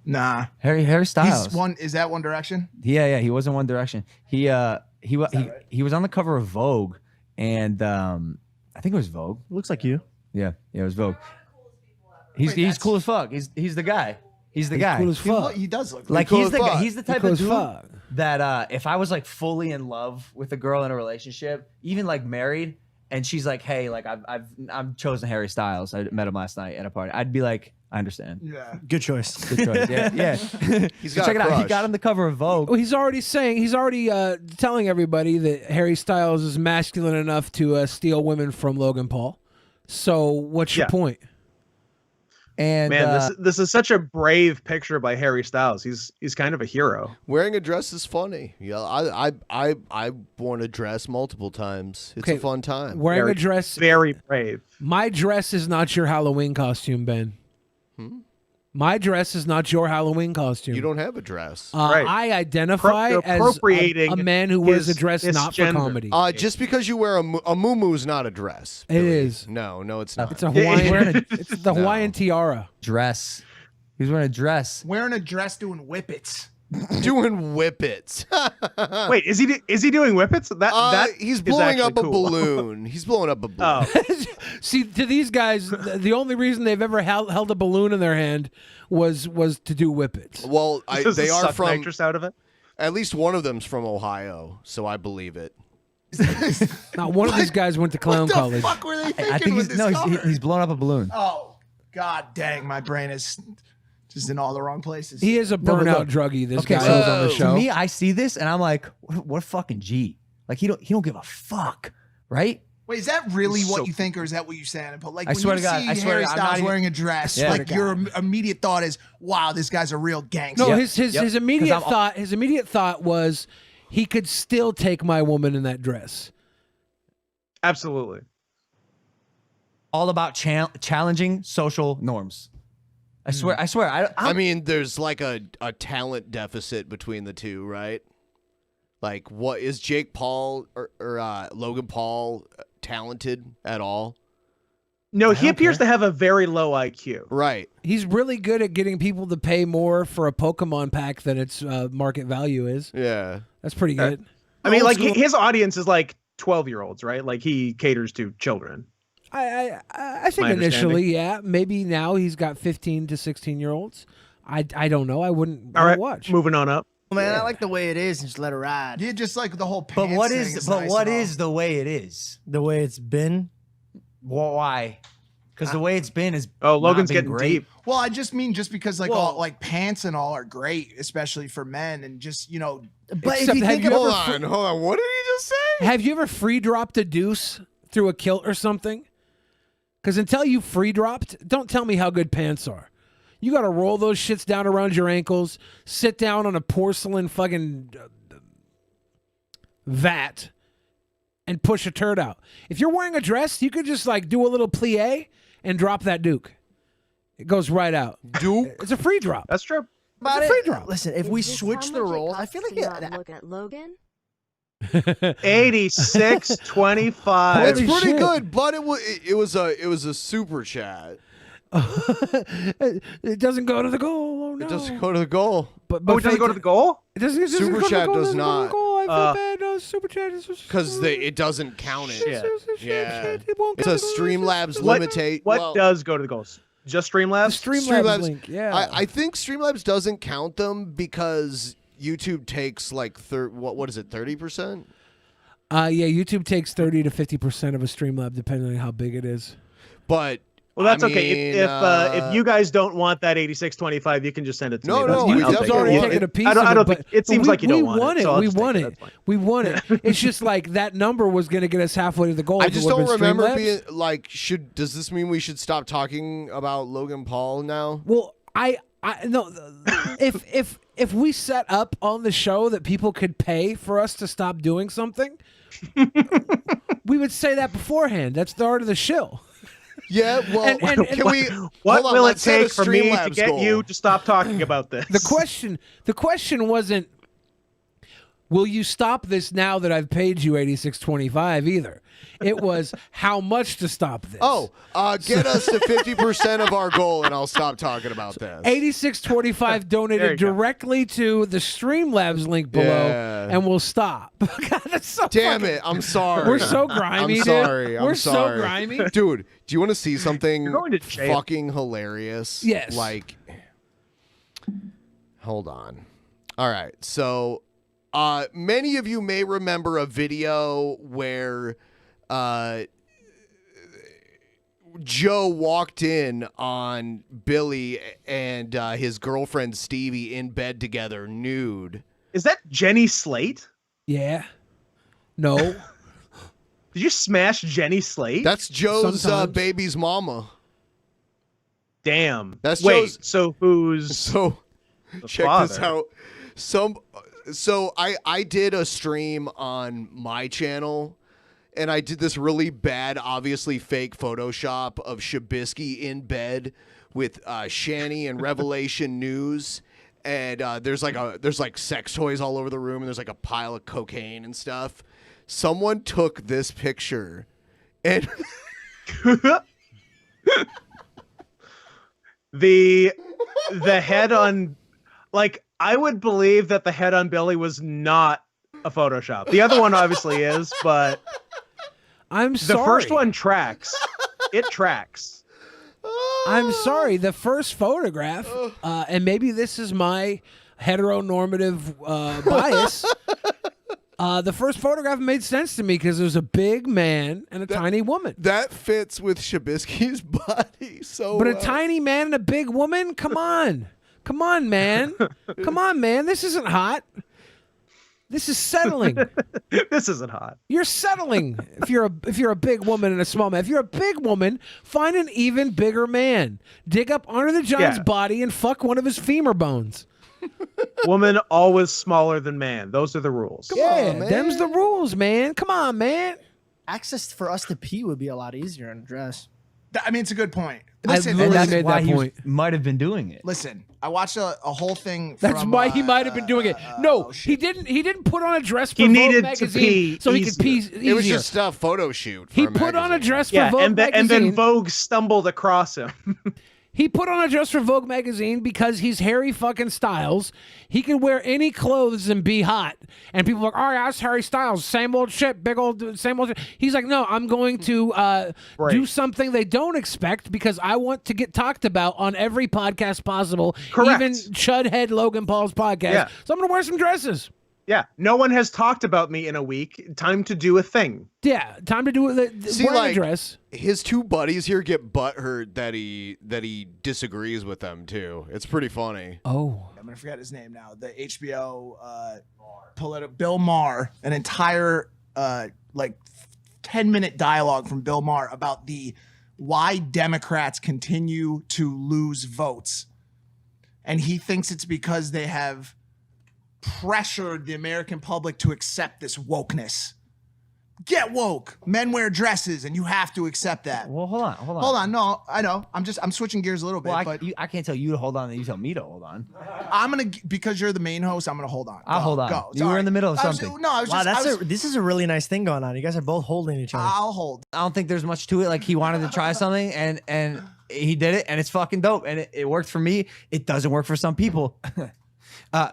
Nah. Harry Styles. Is that One Direction? Yeah, he was in One Direction. He was on the cover of Vogue, and I think it was Vogue. Looks like you. Yeah, it was Vogue. He's cool as fuck. He's the guy. He's the guy. Cool as fuck. He does look Like cool he's as the fuck. guy. He's the type cool of as dude fuck. that if I was like fully in love with a girl in a relationship, even like married, and she's like, "Hey, like I've chosen Harry Styles. I met him last night at a party." I'd be like, "I understand." Yeah. Good choice. Good choice. Yeah. He's So got check a it out. He crush. got on the cover of Vogue. Well, he's already telling everybody that Harry Styles is masculine enough to steal women from Logan Paul. So what's your point? And Man, this is such a brave picture by Harry Styles. He's kind of a hero. Wearing a dress is funny. Yeah, I worn a dress multiple times. It's a fun time. Wearing a dress. Very brave. My dress is not your Halloween costume, Ben. My dress is not your Halloween costume. You don't have a dress. Right. I identify You're as appropriating a man who wears a his dress not for gender. comedy. Just because you wear a muumuu is not a dress. It Billy. is. No, it's not. It's a Hawaiian. It's the Hawaiian tiara. dress. He's wearing a dress. Wearing a dress doing whippets. Doing whippets. Wait, is he doing whippets? He's is blowing actually up a cool. balloon. He's blowing up a balloon. Oh, See, to these guys, the only reason they've ever held a balloon in their hand was to do whippets. Well, Does they it are suck from. nitrous out of it. At least one of them's from Ohio, so I believe it. Not one of these guys went to clown What the college. fuck were they thinking I think with he's this no. cover? He's blowing up a balloon. Oh, god dang, my brain is just in all the wrong places. He is a No, but burnout look. druggie. This Okay, guy so is on the show. to me, I see this and I'm like, what a fucking G. Like he don't give a fuck, right? Wait, is that really So- what you think, or is that what you're saying? But like, I when swear you to God, see I swear Harry to God, I'm not Styles even- wearing a dress, Yeah. like your immediate thought is, "Wow, this guy's a real gangster." No, Yep. his immediate 'Cause I'm- thought. His immediate thought was he could still take my woman in that dress. Absolutely. All about challenging social norms. I swear. I mean, there's like a talent deficit between the two, right? Like, what is Jake Paul or Logan Paul talented at all? No, he appears to have a very low IQ. Right. He's really good at getting people to pay more for a Pokemon pack than its market value is. Yeah. That's pretty good. I mean, Old like school. his audience is like 12-year-olds, right? Like he caters to children. I think My initially, yeah. Maybe now he's got 15 to 16-year-olds. I don't know. I wouldn't All right, watch. moving on up. Man, I like the way it is and just let it ride. Yeah, just like the whole but pants what thing is? is But nice what and all. is the way it is? The way it's been. Why? Because the way it's been is. Oh, Logan's not been getting great. deep. Well, I just mean just because like Well- all like pants and all are great, especially for men, and just But Except if you have think you about ever Hold on. What did he just say? Have you ever free dropped a deuce through a kilt or something? Because until you free dropped, don't tell me how good pants are. You got to roll those shits down around your ankles, sit down on a porcelain fucking vat, and push a turd out. If you're wearing a dress, you could just like do a little plie and drop that duke. It goes right out. Duke? It's a free drop. That's true. It's a free drop. Listen, if we switch the roles, I feel like Look at Logan. 86.25. It's Holy pretty shit. good, but it was a super chat. It doesn't go to the goal. Oh, no. It doesn't go to the goal. But Oh, it doesn't go to the goal? It doesn't Super go to the chat goal, does doesn't go to the not. goal. I feel bad. No, super chat is Because it doesn't count it. Yeah. It won't It's go a to the goal. Streamlabs What- limitate. What well, does go to the goals? Just Streamlabs? The Streamlabs link, yeah. I think Streamlabs doesn't count them because YouTube takes like what is it, 30%? Yeah, YouTube takes 30 to 50% of a Streamlab, depending on how big it is. But Well, that's I okay. mean, If you guys don't want that 86.25, you can just send it to No, me. no, That's we fine. I'll definitely take already it. taken a piece I don't of it, think but it seems like you don't want won it. it. So I'll We just take won it. it. That's fine. We won it. It's just like that number was going to get us halfway to the goal. I if it just would've don't been remember Streamlabs. being like, does this mean we should stop talking about Logan Paul now? Well, I No, if we set up on the show that people could pay for us to stop doing something, we would say that beforehand. That's the art of the shill. Yeah, well, can we? What hold on, will it let's set a take for me to Streamlabs get goal. you to stop talking about this? The question wasn't, will you stop this now that I've paid you $86.25 either? It was how much to stop this. Oh, get us to 50% of our goal, and I'll stop talking about this. $86.25 donated directly to the Streamlabs link below, Yeah. and we'll stop. God, that's so Damn fucking- it! I'm sorry. We're so grimy, I'm dude. sorry. We're I'm so sorry. grimy. Dude, do you want to see something You're going to jail. fucking hilarious? Yes. Like, hold on. All right. So, many of you may remember a video where Joe walked in on Billy and his girlfriend Stevie in bed together, nude. Is that Jenny Slate? Yeah. No. Did you smash Jenny Slate? That's Joe's Sometimes. baby's mama. Damn. That's Wait, Joe's. so who's So the check this father? out. So I did a stream on my channel, and I did this really bad, obviously fake Photoshop of Shabisky in bed with Shani and Revelation News. And there's like sex toys all over the room, and there's like a pile of cocaine and stuff. Someone took this picture and the head on, like, I would believe that the head on Billy was not a Photoshop. The other one obviously is, but I'm sorry. the first one tracks. It tracks. I'm sorry. The first photograph, and maybe this is my heteronormative bias. The first photograph made sense to me because it was a big man and a tiny woman. that fits with Shabisky's body so But a well. tiny man and a big woman? Come on. Come on, man. Come on, man. This isn't hot. This is settling. This isn't hot. You're settling if you're a big woman and a small man. If you're a big woman, find an even bigger man. Dig up under the giant's Yeah. body and fuck one of his femur bones. Woman always smaller than man. Those are the rules. Them's the rules, man. Come on, man. Access for us to pee would be a lot easier in a dress. I mean, it's a good point. I Listen, literally that's made why that he point. might have been doing it. listen, I watched a whole thing. That's from, why he might have been doing it. No, he didn't. He didn't put on a dress for He Vogue needed to magazine pee so he could pee easier. easier. It was just a photo shoot. For He a put on a magazine. dress for Yeah, Vogue and magazine. then Vogue stumbled across him. He put on a dress for Vogue magazine because he's Harry fucking Styles. He can wear any clothes and be hot. And people are like, oh yeah, that's Harry Styles. Same old shit, big old, same old shit. He's like, no, I'm going to do something they don't expect because I want to get talked about on every podcast possible. Correct. Even Chudhead Logan Paul's podcast. Yeah. So I'm going to wear some dresses. Yeah, no one has talked about me in a week. Time to do a thing. Yeah, time to do it. See, Wear like, a dress. his two buddies here get butthurt that he disagrees with them too. It's pretty funny. Oh, I'm gonna forget his name now. The HBO Bill Maher, an entire like 10-minute dialogue from Bill Maher about the why Democrats continue to lose votes, and he thinks it's because they have pressured the American public to accept this wokeness. Get woke. Men wear dresses, and you have to accept that. Well, hold on. Hold on. No, I know. I'm switching gears a little bit, Well, but I can't tell you to hold on, and you tell me to hold on. I'm gonna, because you're the main host, I'm gonna hold on. I'll hold on. Go. You were in the middle of I was- something. No, I was Wow, just. this is a really nice thing going on. You guys are both holding each other. I'll hold. I don't think there's much to it. Like, he wanted to try something, and he did it, and it's fucking dope, and it worked for me. It doesn't work for some people.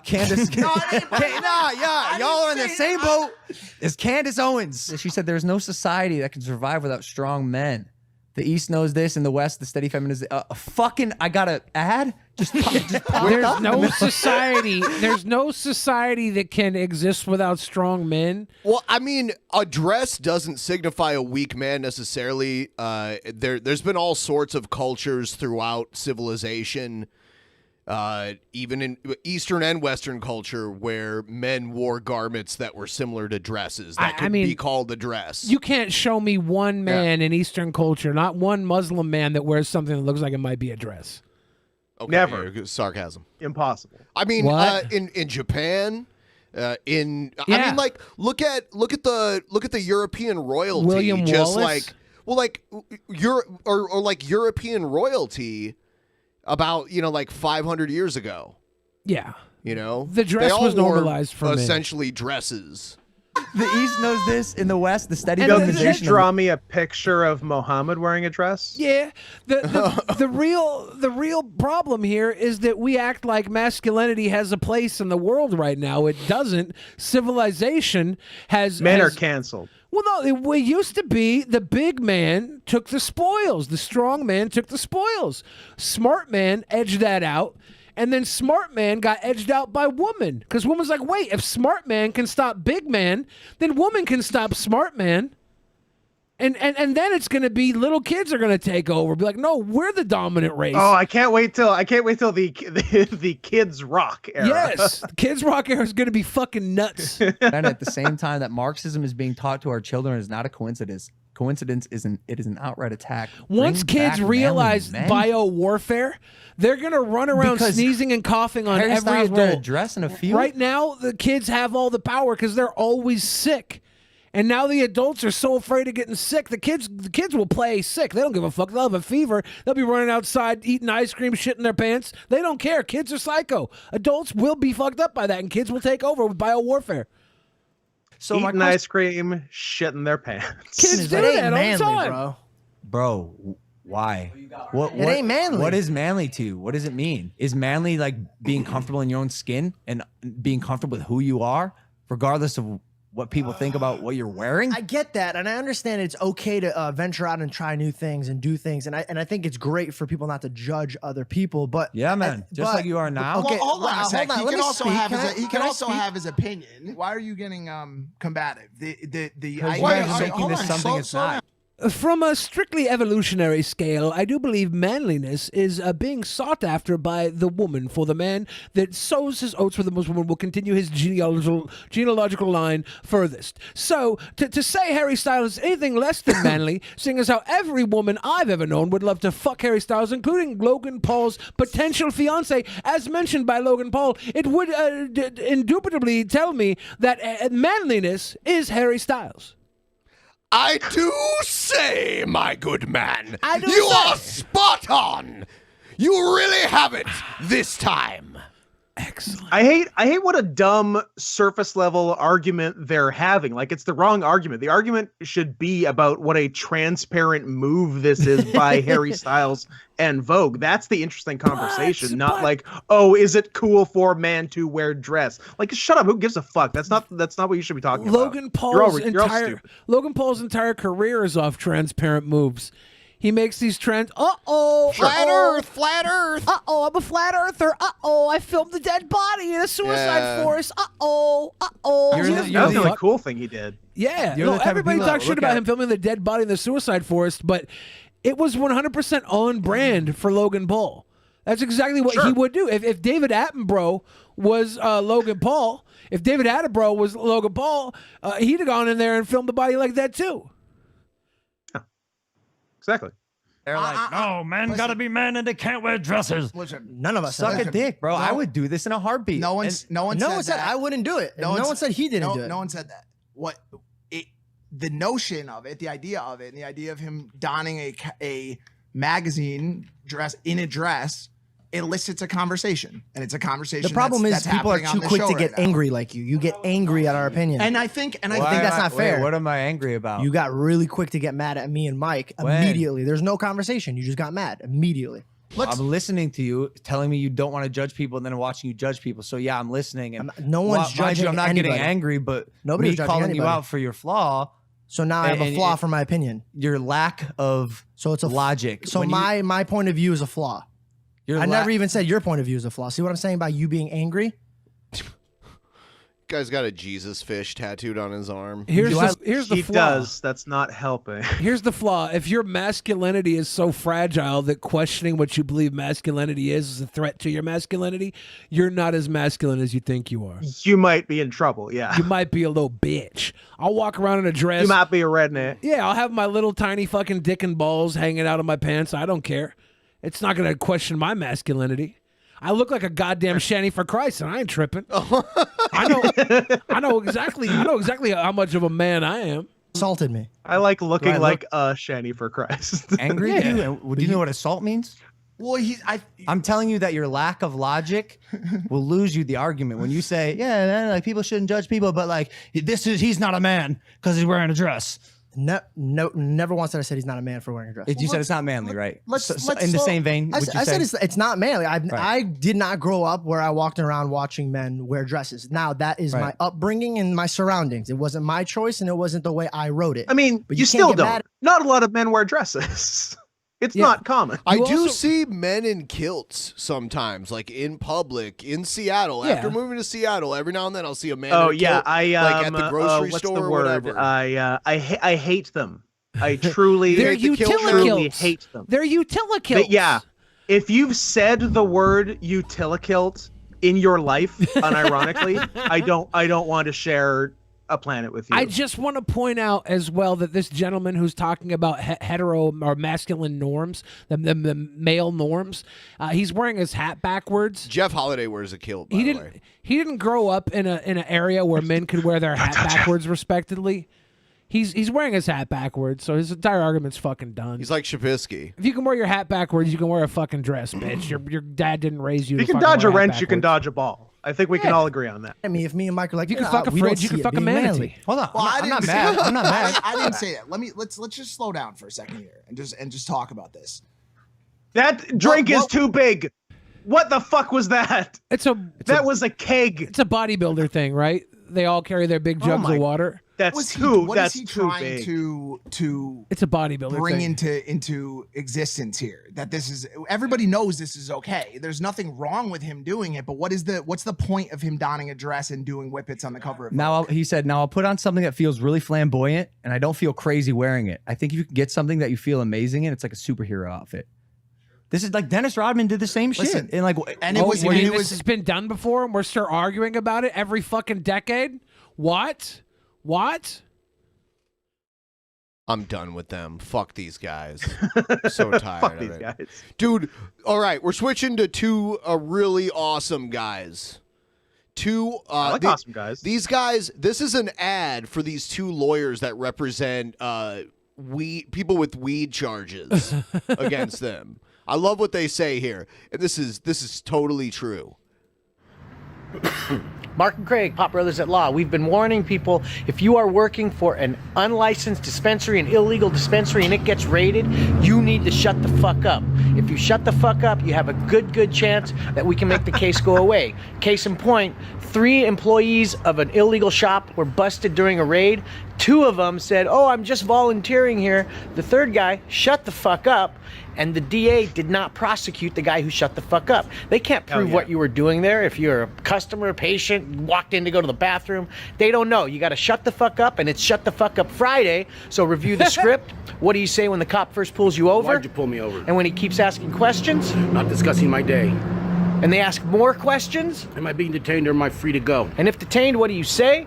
Candace. No, I y'all are in the same boat as Candace Owens. She said there's no society that can survive without strong men. The East knows this, and the West, the steady feminist. I got an ad. Just pop There's up. no society. There's no society that can exist without strong men. Well, I mean, a dress doesn't signify a weak man necessarily. There's been all sorts of cultures throughout civilization, even in Eastern and Western culture, where men wore garments that were similar to dresses that could be called a dress. You can't show me one man in Eastern culture, not one Muslim man that wears something that looks like it might be a dress. Okay, Never. yeah, sarcasm. Impossible. I mean, What? In Japan, I mean, like look at the European royalty. William just Wallace? like like European royalty about like 500 years ago. Yeah. The The dress they all was wore normalized for men. essentially dresses. The East knows this. In the West, the steady Bill, could you feminization. draw me a picture of Muhammad wearing a dress? Yeah, the real problem here is that we act like masculinity has a place in the world right now. It doesn't. Civilization has Men are canceled. Well, no, it used to be the big man took the spoils. The strong man took the spoils. Smart man edged that out. And then smart man got edged out by woman. Because woman's like, wait, if smart man can stop big man, then woman can stop smart man. And then it's going to be little kids are going to take over. Be like, no, we're the dominant race. Oh, I can't wait till the kids rock era. Yes, kids rock era is going to be fucking nuts. And at the same time that Marxism is being taught to our children is not a coincidence. Coincidence isn't. It is an outright attack. Once Bring kids back realize manly men. bio warfare, they're gonna run around Because sneezing and coughing on Harry every Styles wear a adult. dress in a field? Right now, the kids have all the power because they're always sick. And now the adults are so afraid of getting sick. The kids will play sick. They don't give a fuck. They'll have a fever. They'll be running outside eating ice cream, shitting their pants. They don't care. Kids are psycho. Adults will be fucked up by that, and kids will take over with bio warfare. So eating ice cream, shitting their pants. Kids do that all the time. Bro, why? What It ain't manly. What is manly to you? What does it mean? Is manly like being comfortable in your own skin and being comfortable with who you are, regardless of what people think about what you're wearing? I get that, and I understand it's okay to venture out and try new things and do things, and I think it's great for people not to judge other people. But Yeah, man. Just like you are now. Okay, Well, hold on a sec. hold on. He Let can me also speak. have Can his I- he can can I also speak? have his opinion. Why are you getting combative? The Because you guys are making this something it's not. From a strictly evolutionary scale, I do believe manliness is being sought after by the woman. For the man that sows his oats for the most woman will continue his genealogical line furthest. So, to say Harry Styles is anything less than manly, seeing as how every woman I've ever known would love to fuck Harry Styles, including Logan Paul's potential fiance, as mentioned by Logan Paul, it would indubitably tell me that manliness is Harry Styles. I do say, my good man, I do you say. are spot on. You really have it this time. Excellent. I hate what a dumb surface level argument they're having. Like, it's the wrong argument. The argument should be about what a transparent move this is by Harry Styles and Vogue. That's the interesting conversation, not like, oh, is it cool for a man to wear dress? Like, shut up. Who gives a fuck? That's not what you should be talking Logan about. Paul's You're all stupid. Logan Paul's entire career is off transparent moves. He makes these Flat Earth. I'm a flat earther. I filmed the dead body in a suicide forest. That was the only cool thing he did. Yeah, You're no, the type of everybody people that talks shit look about at- him filming the dead body in the suicide forest, but it was 100% on brand for Logan Paul. That's exactly what he would do. If David Attenborough was Logan Paul, if David Attenborough was Logan Paul, he'd have gone in there and filmed the body like that too. Exactly. They're like, no, men gotta be men and they can't wear dresses. None of us Suck said a that. dick, bro. No. I would do this in a heartbeat. No one And- said that. I wouldn't do it. No one said he didn't do it. No one said that. The notion of it, the idea of it, and the idea of him donning a magazine dress in a dress elicits a conversation, and it's a conversation. The problem that's is people are happening on too this quick show to right get now. angry like you. You get angry at our opinion. And I think that's not fair. Wait, what am I angry about? You got really quick to get mad at me and Mike When? immediately. There's no conversation. You just got mad immediately. I'm listening to you, telling me you don't want to judge people, and then watching you judge people. So yeah, I'm listening. And no one's mind you, judging I'm not anybody. getting angry, but Nobody's me judging calling you anybody. out for your flaw. So now I have a flaw for my opinion. Your lack of logic. So When you- my point of view is a flaw. I never even said your point of view is a flaw. See what I'm saying by you being angry? Guy's got a Jesus fish tattooed on his arm. Here's the He flaw. does. That's not helping. Here's the flaw. If your masculinity is so fragile that questioning what you believe masculinity is a threat to your masculinity, you're not as masculine as you think you are. You might be in trouble. Yeah. You might be a little bitch. I'll walk around in a dress. You might be a redneck. Yeah, I'll have my little tiny fucking dick and balls hanging out of my pants. I don't care. It's not going to question my masculinity. I look like a goddamn shanty for Christ, and I ain't tripping. I know exactly how much of a man I am. Assaulted me. I like looking like a shanty for Christ. Angry at you? And do you know what assault means? Well, I'm telling you that your lack of logic will lose you the argument when you say, "Yeah, man, like people shouldn't judge people, but like he's not a man because he's wearing a dress." No, never once did I said he's not a man for wearing a dress. You said it's not manly, right? Let's in the same vein, I said it's not manly. Right. I did not grow up where I walked around watching men wear dresses. Now that is my upbringing and my surroundings. It wasn't my choice and it wasn't the way I wrote it. I mean, but you still don't. Not a lot of men wear dresses. It's not common. I do see men in kilts sometimes, like in public in Seattle. Yeah. After moving to Seattle, every now and then I'll see a man. Oh in a yeah, kilt, like at the grocery what's store the or word? whatever. I hate them. I truly, They're truly hate them. They're utilikilts. Yeah, if you've said the word utilikilt in your life, unironically, I don't want to share a planet with you. I just want to point out as well that this gentleman who's talking about hetero or masculine norms, the male norms, he's wearing his hat backwards. Jeff Holiday wears a kilt. By the way. He didn't grow up in an area where men could wear their hat backwards, respectively. He's wearing his hat backwards, so his entire argument's fucking done. He's like Shapisky. If you can wear your hat backwards, you can wear a fucking dress, bitch. Your dad didn't raise you. You to can fucking dodge a wear hat wrench. You can backwards. dodge a ball. I think we can all agree on that. I mean, if me and Mike are like, You can fuck a fridge, you can fuck a manatee. Hold on, Well, I'm not mad. I'm not mad. I didn't say that. Let's just slow down for a second here and just talk about this. That drink is too big. What the fuck was that? That was a keg. It's a bodybuilder thing, right? They all carry their big jugs of water. What is he trying big. to It's a bodybuilder bring thing. into existence here? That this is, everybody knows this is okay. There's nothing wrong with him doing it, but what's the point of him donning a dress and doing whippets on the cover of He said, I'll put on something that feels really flamboyant and I don't feel crazy wearing it. I think if you can get something that you feel amazing in, it's like a superhero outfit. This is like Dennis Rodman did the same shit. Listen, And like, this has been done before, and we're still arguing about it every fucking decade. What? I'm done with them. Fuck these guys. So tired Fuck of these it. guys. Dude, all right, we're switching to two really awesome guys. I like awesome guys. These guys, this is an ad for these two lawyers that represent people with weed charges against them. I love what they say here. And this is totally true. Mark and Craig, Pop Brothers at Law. We've been warning people, if you are working for an unlicensed dispensary, an illegal dispensary, and it gets raided, you need to shut the fuck up. If you shut the fuck up, you have a good chance that we can make the case go away. Case in point, 3 employees of an illegal shop were busted during a raid. 2 of them said, "Oh, I'm just volunteering here." The third guy shut the fuck up, and the DA did not prosecute the guy who shut the fuck up. They can't prove what you were doing there. If you're a customer, a patient, walked in to go to the bathroom, they don't know. You got to shut the fuck up, and it's Shut the Fuck Up Friday, so review the script. What do you say when the cop first pulls you over? Why'd you pull me over? And when he keeps asking questions? Not discussing my day. And they ask more questions? Am I being detained or am I free to go? And if detained, what do you say?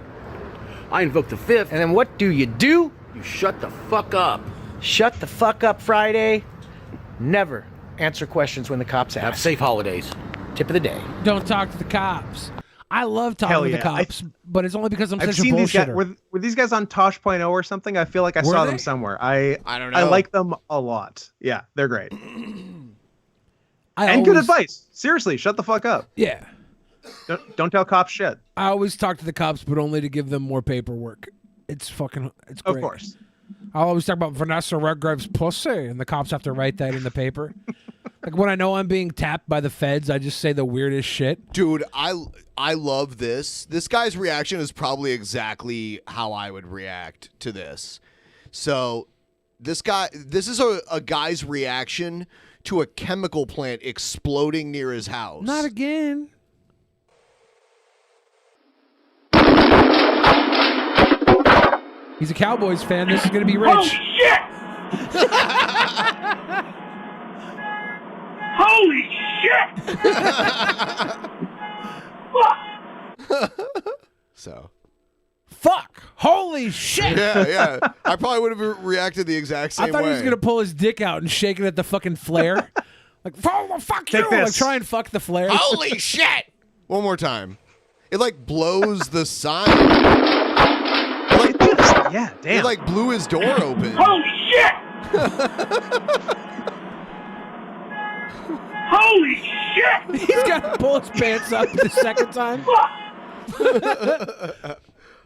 I invoke the 5th. And then what do? You shut the fuck up. Shut the fuck up Friday. Never answer questions when the cops ask. Have safe holidays. Tip of the day. Don't talk to the cops. I love talking to the cops, but it's only because I'm I've such a seen these guys. bullshitter. Were these guys on Tosh.0 or something? I feel like I Were saw they? them somewhere. I don't know. I like them a lot. Yeah, they're great. I And good always- advice. Seriously, shut the fuck up. Yeah. Don't tell cops shit. I always talk to the cops, but only to give them more paperwork. It's great. Of course. I'll always talk about Vanessa Redgrave's pussy, and the cops have to write that in the paper. Like when I know I'm being tapped by the feds, I just say the weirdest shit. Dude, I love this. This guy's reaction is probably exactly how I would react to this. So this is a guy's reaction to a chemical plant exploding near his house. Not again. He's a Cowboys fan. This is going to be rich. Oh, shit! Holy shit! Fuck! So. Fuck! Holy shit! Yeah. I probably would have reacted the exact same way. I thought he was going to pull his dick out and shake it at the fucking flare. Like, fuck Take you! this. Like, try and fuck the flare. Holy shit! One more time. It like blows the sign. Yeah, damn. It like blew his door open. Holy shit! Holy shit! He's got to pull his pants up the second time.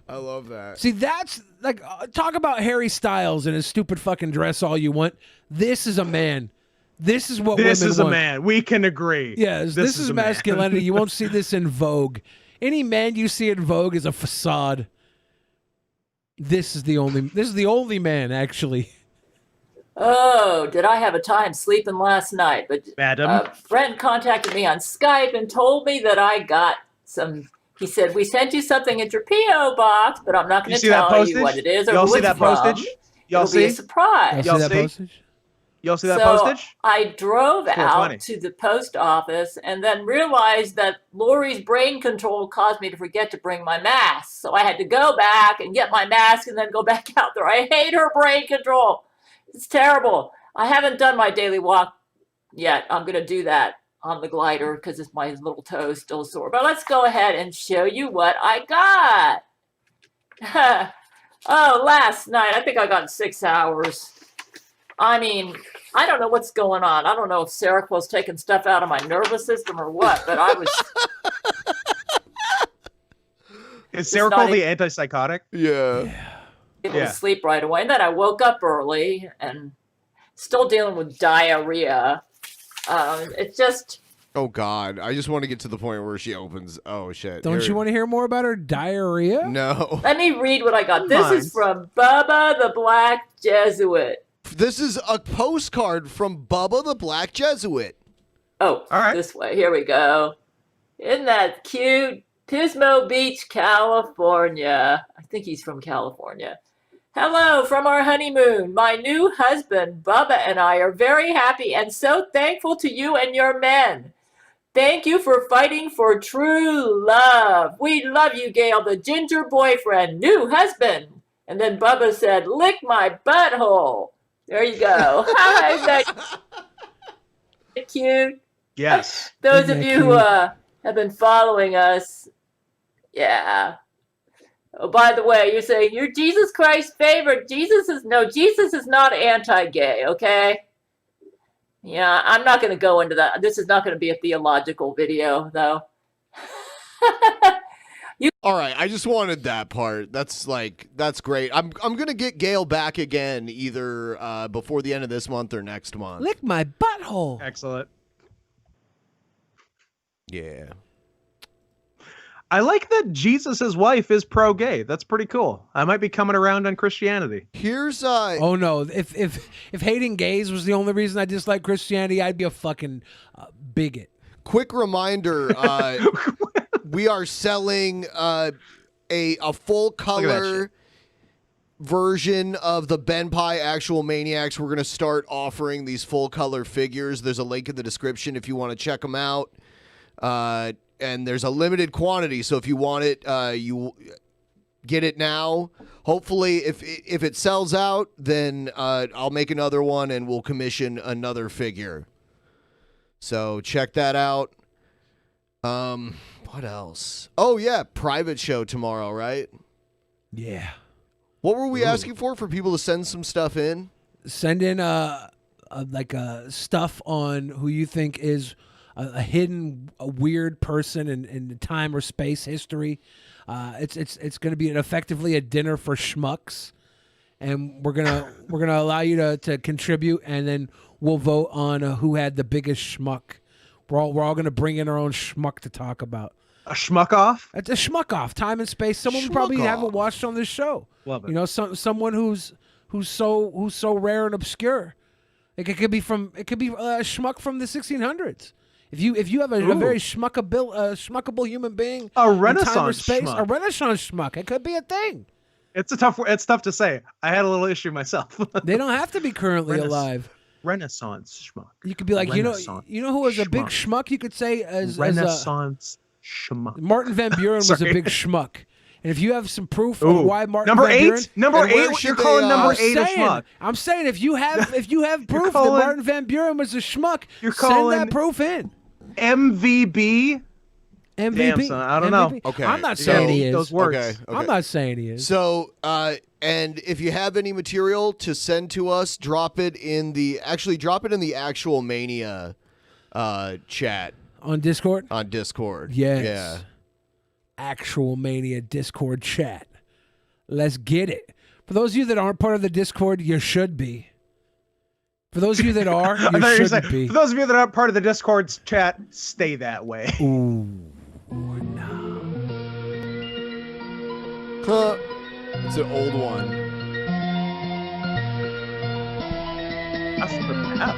I love that. See, that's like talk about Harry Styles and his stupid fucking dress all you want. This is a man. This is what This women is a want. man. We can agree. Yes, this is a man. masculinity. You won't see this in Vogue. Any man you see in Vogue is a facade. This is the only man, actually. Oh, did I have a time sleeping last night? But Madam? a friend contacted me on Skype and told me that I got some. He said, we sent you something at your P.O. box, but I'm not going to tell you what it is or Y'all who see it's that from. postage? Y'all It'll be a see? surprise. Y'all see? Y'all see that So postage? I drove It's out 420. to the post office and then realized that Lori's brain control caused me to forget to bring my mask. So I had to go back and get my mask and then go back out there. I hate her brain control. It's terrible. I haven't done my daily walk yet. I'm going to do that on the glider because it's my little toe still sore. But let's go ahead and show you what I got. Oh, last night, I think I got 6 hours. I mean, I don't know what's going on. I don't know if Serapil's taking stuff out of my nervous system or what, but I was... Is It's not Seroquel the a- antipsychotic? Yeah. able to sleep right away. And then I woke up early and still dealing with diarrhea. It's just... Oh God! I just want to get to the point where she opens. Oh shit! Don't you want to hear more about her diarrhea? No. Let me read what I got. This is from Bubba the Black Jesuit. This is a postcard from Bubba the Black Jesuit. Oh, this way. Here we go. Isn't that cute? Pismo Beach, California. I think he's from California. Hello from our honeymoon. My new husband, Bubba, and I are very happy and so thankful to you and your men. Thank you for fighting for true love. We love you, Gail, the ginger boyfriend, new husband. And then Bubba said, lick my butthole. There you go. Hi, is that cute? Yes. Those of you who have been following us, yeah. Oh, by the way, you're saying you're Jesus Christ's favorite. Jesus is not anti-gay, okay? Yeah, I'm not going to go into that. This is not going to be a theological video, though. All right, I just wanted that part. That's great. I'm gonna get Gail back again either before the end of this month or next month. Lick my butthole. Excellent. Yeah. I like that Jesus' wife is pro-gay. That's pretty cool. I might be coming around on Christianity. Here's Oh no! If hating gays was the only reason I dislike Christianity, I'd be a fucking bigot. Quick reminder: we are selling a full color version of the BENPAI Actual Maniacs. We're gonna start offering these full color figures. There's a link in the description if you want to check them out. And there's a limited quantity, so if you want it, you get it now. Hopefully, if it sells out, then I'll make another one and we'll commission another figure. So check that out. What else? Oh yeah, private show tomorrow, right? Yeah. What were we asking for people to send some stuff in? Send in stuff on who you think is a hidden, a weird person in time or space history. It's going to be effectively a dinner for schmucks, and we're gonna allow you to contribute, and then we'll vote on who had the biggest schmuck. We're all going to bring in our own schmuck to talk about. A schmuck off? It's a schmuck off. Time and space. Someone we probably haven't watched on this show. Love it. You know, someone who's so rare and obscure. Like it could be a schmuck from the 1600s. If you have a very schmuckable human being, A in time or Renaissance space, schmuck. a Renaissance schmuck, it could be a thing. It's tough to say. I had a little issue myself. They don't have to be currently alive. Renaissance schmuck. You could be like, you know who was a big schmuck? You could say as Renaissance schmuck. Martin Van Buren was a Sorry. big schmuck, And if you have some proof Ooh. of why Martin Number Van Buren, eight? Number And where eight? should You're they, calling number I'm eight a saying, schmuck. I'm saying if you have proof that calling- Martin Van Buren was a schmuck, You're send calling that proof in. MVP? MVP. Damn, son, I don't know. Okay. I'm not so- saying he is. Those words. Okay. I'm not saying he is. So, and if you have any material to send to us, drop it in the actual Mania chat On Discord? on Discord. Yes. Yeah. Actual Mania Discord chat. Let's get it. For those of you that aren't part of the Discord, you should be. For those of you that are, I thought you you were shouldn't saying, be. for those of you that aren't part of the Discord's chat, stay that way. Ooh. Or no. It's an old one. That's the map.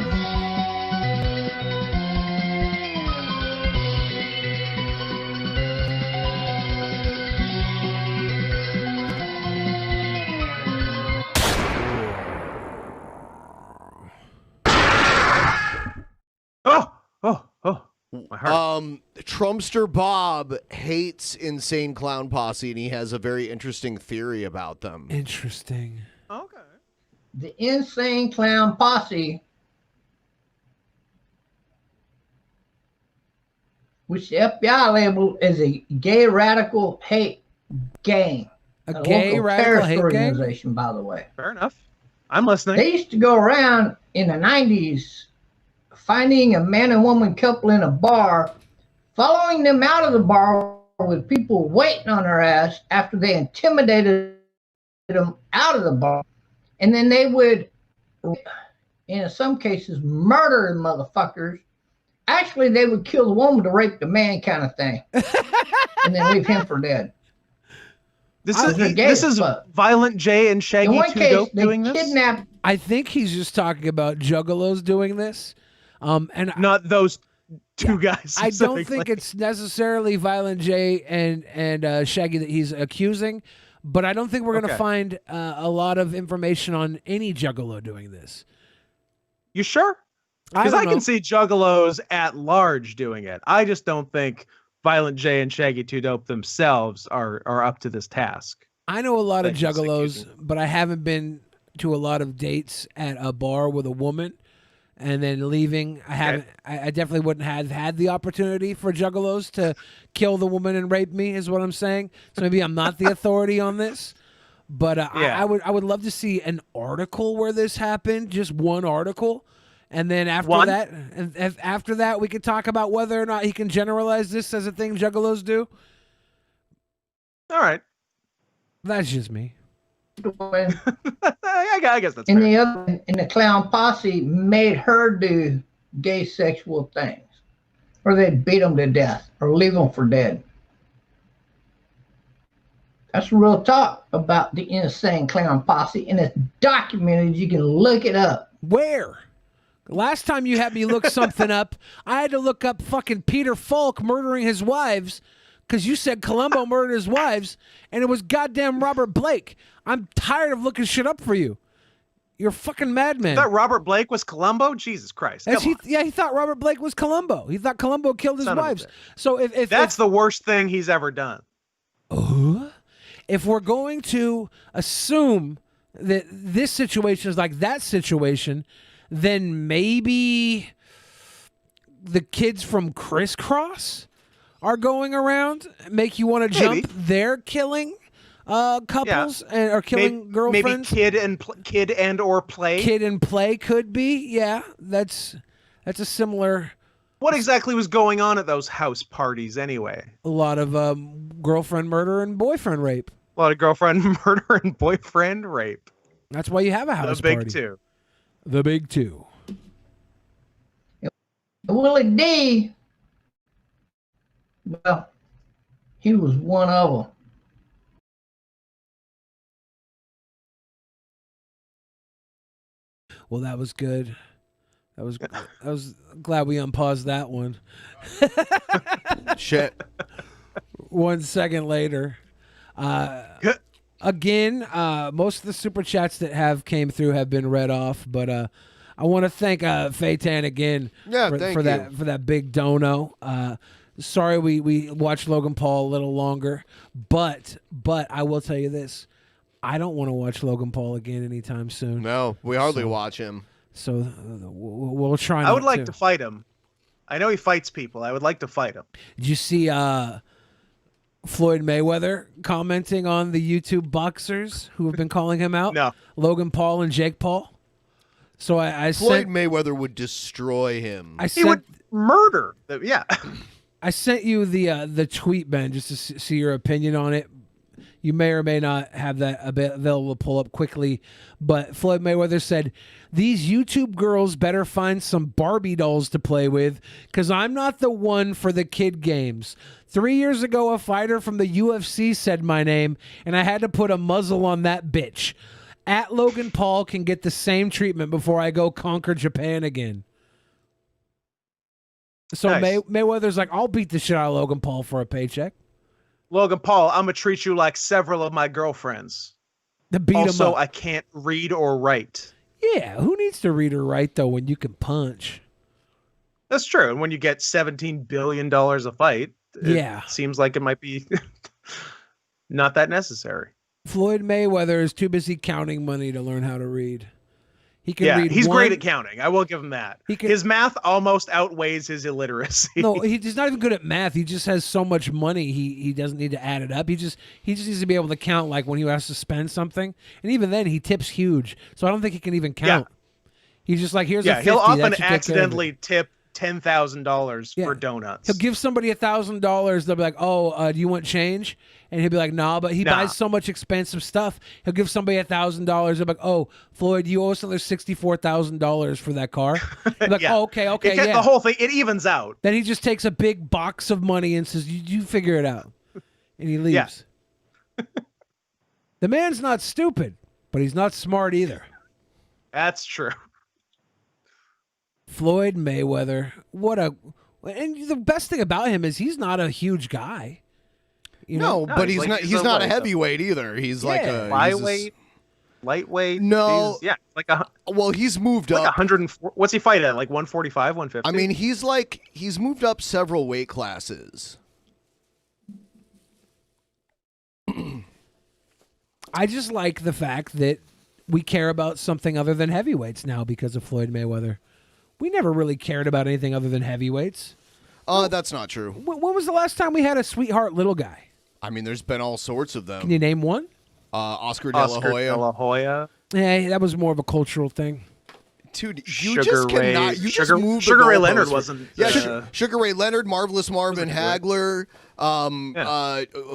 Oh, my heart. Trumpster Bob hates Insane Clown Posse, and he has a very interesting theory about them. Interesting. Okay. The Insane Clown Posse, which the FBI labeled as a gay radical hate gang. A gay local radical terrorist hate gang? organization, by the way. Fair enough. I'm listening. They used to go around in the 90s finding a man and woman couple in a bar, following them out of the bar with people waiting on their ass after they intimidated them out of the bar. And then they would, in some cases, murder the motherfuckers. Actually, they would kill the woman to rape the man kind of thing. And then leave him for dead. This is Violent J and Shaggy In one 2 case, Dope they doing this? kidnapped. I think he's just talking about juggalos doing this. And not those two guys. I don't think it's necessarily Violent J and Shaggy that he's accusing, but I don't think we're going to Okay. find a lot of information on any juggalo doing this. You sure? Because I can see juggalos at large doing it. I just don't think Violent J and Shaggy 2 Dope themselves are up to this task. I know a lot of juggalos, but I haven't been to a lot of dates at a bar with a woman and then leaving. I haven't. I definitely wouldn't have had the opportunity for juggalos to kill the woman and rape me, is what I'm saying. So maybe I'm not the authority on this, but I would love to see an article where this happened, just one article, and then after that, we could talk about whether or not he can generalize this as a thing juggalos do. All right, that's just me. I guess that's And fair. the other, and the clown posse made her do gay sexual things, or they'd beat them to death or leave them for dead. That's real talk about the Insane Clown Posse, and it's documented. You can look it up. Where? Last time you had me look something up, I had to look up fucking Peter Falk murdering his wives because you said Columbo murdered his wives, and it was goddamn Robert Blake. I'm tired of looking shit up for you. You're a fucking madman. You thought Robert Blake was Columbo? Jesus Christ. He thought Robert Blake was Columbo. He thought Columbo killed his Son of a wives. bitch. So if That's the worst thing he's ever done. If we're going to assume that this situation is like that situation, then maybe the kids from Crisscross are going around, make you want to jump their killing couples or killing girlfriends. Maybe kid and or play. Kid and play could be. Yeah, that's a similar. What exactly was going on at those house parties anyway? A lot of girlfriend murder and boyfriend rape. A lot of girlfriend murder and boyfriend rape. That's why you have a house The big party. two. The big two. Willie D, well, he was one of them. Well, that was good. I was glad we unpaused that one. Shit. 1 second later. Again, most of the super chats that have came through have been read off, but I want to thank Feitan again Yeah, thank for you. that big dono. Sorry, we watched Logan Paul a little longer, but I will tell you this: I don't want to watch Logan Paul again anytime soon. No, we hardly watch him. So we'll try. I would like to fight him. I know he fights people. I would like to fight him. Did you see Floyd Mayweather commenting on the YouTube boxers who have been calling him out? No. Logan Paul and Jake Paul. So I Floyd sent Mayweather would destroy him. He would murder. Yeah. I sent you the tweet, Ben, just to see your opinion on it. You may or may not have that available to pull up quickly. But Floyd Mayweather said, "These YouTube girls better find some Barbie dolls to play with because I'm not the one for the kid games. 3 years ago, a fighter from the UFC said my name, and I had to put a muzzle on that bitch. At Logan Paul can get the same treatment before I go conquer Japan again." So Nice. Mayweather's like, "I'll beat the shit out of Logan Paul for a paycheck." Logan Paul, I'm gonna treat you like several of my girlfriends. To beat him Also, up. I can't read or write. Yeah, who needs to read or write though when you can punch? That's true. And when you get $17 billion a fight, Yeah. it seems like it might be not that necessary. Floyd Mayweather is too busy counting money to learn how to read. He can Yeah, read. he's one- great at counting. I will give him that. His math almost outweighs his illiteracy. No, he's not even good at math. He just has so much money. He doesn't need to add it up. He just needs to be able to count, like when he has to spend something. And even then, he tips huge. So I don't think he can even count. He's just like, here's a 50. he'll that often should take care of it. accidentally tip $10,000 for donuts. He'll give somebody $1,000. They'll be like, "Oh, do you want change?" And he'll be like, "Nah." But he Nah. buys so much expensive stuff. He'll give somebody $1,000. They'll be like, "Oh, Floyd, you owe us another $64,000 for that car." He'll be like, Yeah. "Oh, okay, It gets- yeah." The whole thing, it evens out. Then he just takes a big box of money and says, "You figure it out," and he leaves. The man's not stupid, but he's not smart either. That's true. Floyd Mayweather, and the best thing about him is he's not a huge guy. You know? No, but he's not a heavyweight either. He's like a lightweight. Lightweight. No. Like he's moved like up. 104. What's he fight at? Like 145, 150? I mean, he's moved up several weight classes. I just like the fact that we care about something other than heavyweights now because of Floyd Mayweather. We never really cared about anything other than heavyweights. That's not true. When was the last time we had a sweetheart little guy? I mean, there's been all sorts of them. Can you name one? Oscar De La Hoya. Yeah, that was more of a cultural thing. Dude, you Sugar just Ray- cannot. You Sugar- just move. Sugar the Ray goalposts Leonard for- wasn't, Yeah, uh, Sugar Ray Leonard, Marvelous Marvin Hagler,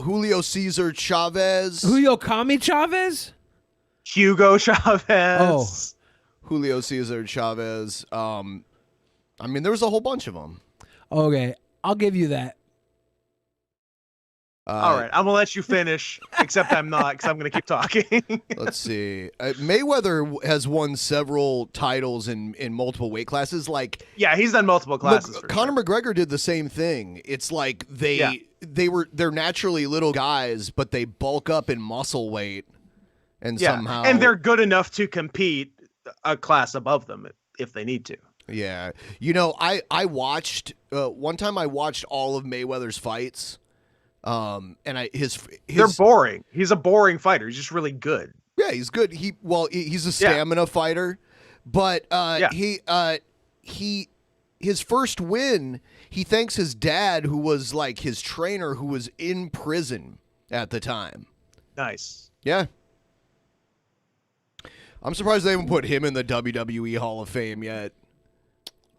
Julio Cesar Chavez, Julio Kami Chavez, Hugo Chavez. Oh. Julio Cesar Chavez. I mean, there was a whole bunch of them. Okay, I'll give you that. All right, I'm gonna let you finish. Except I'm not, because I'm gonna keep talking. Let's see. Mayweather has won several titles in multiple weight classes. Like, yeah, he's done multiple classes. look, for Conor McGregor did the same thing. It's like they're naturally little guys, but they bulk up in muscle weight, and somehow and they're good enough to compete a class above them if they need to. Yeah, you know, I watched one time. I watched all of Mayweather's fights. And They're boring. He's a boring fighter. He's just really good. Yeah, he's good. He's a stamina fighter, but his first win, he thanks his dad, who was like his trainer, who was in prison at the time. Nice. Yeah. I'm surprised they haven't put him in the WWE Hall of Fame yet.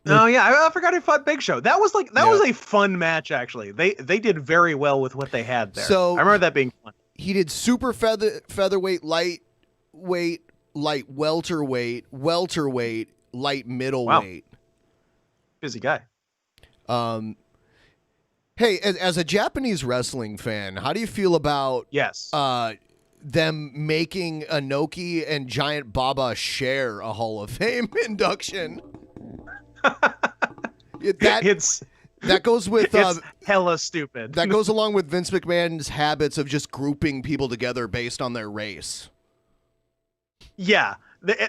Oh yeah, I forgot he fought Big Show. That was was a fun match actually. They did very well with what they had there. So I remember that being fun. He did super featherweight, lightweight, light welterweight, light middleweight. Wow. Busy guy. Hey, as a Japanese wrestling fan, how do you feel about them making Inoki and Giant Baba share a Hall of Fame induction? That goes with it's hella stupid. That goes along with Vince McMahon's habits of just grouping people together based on their race. Yeah,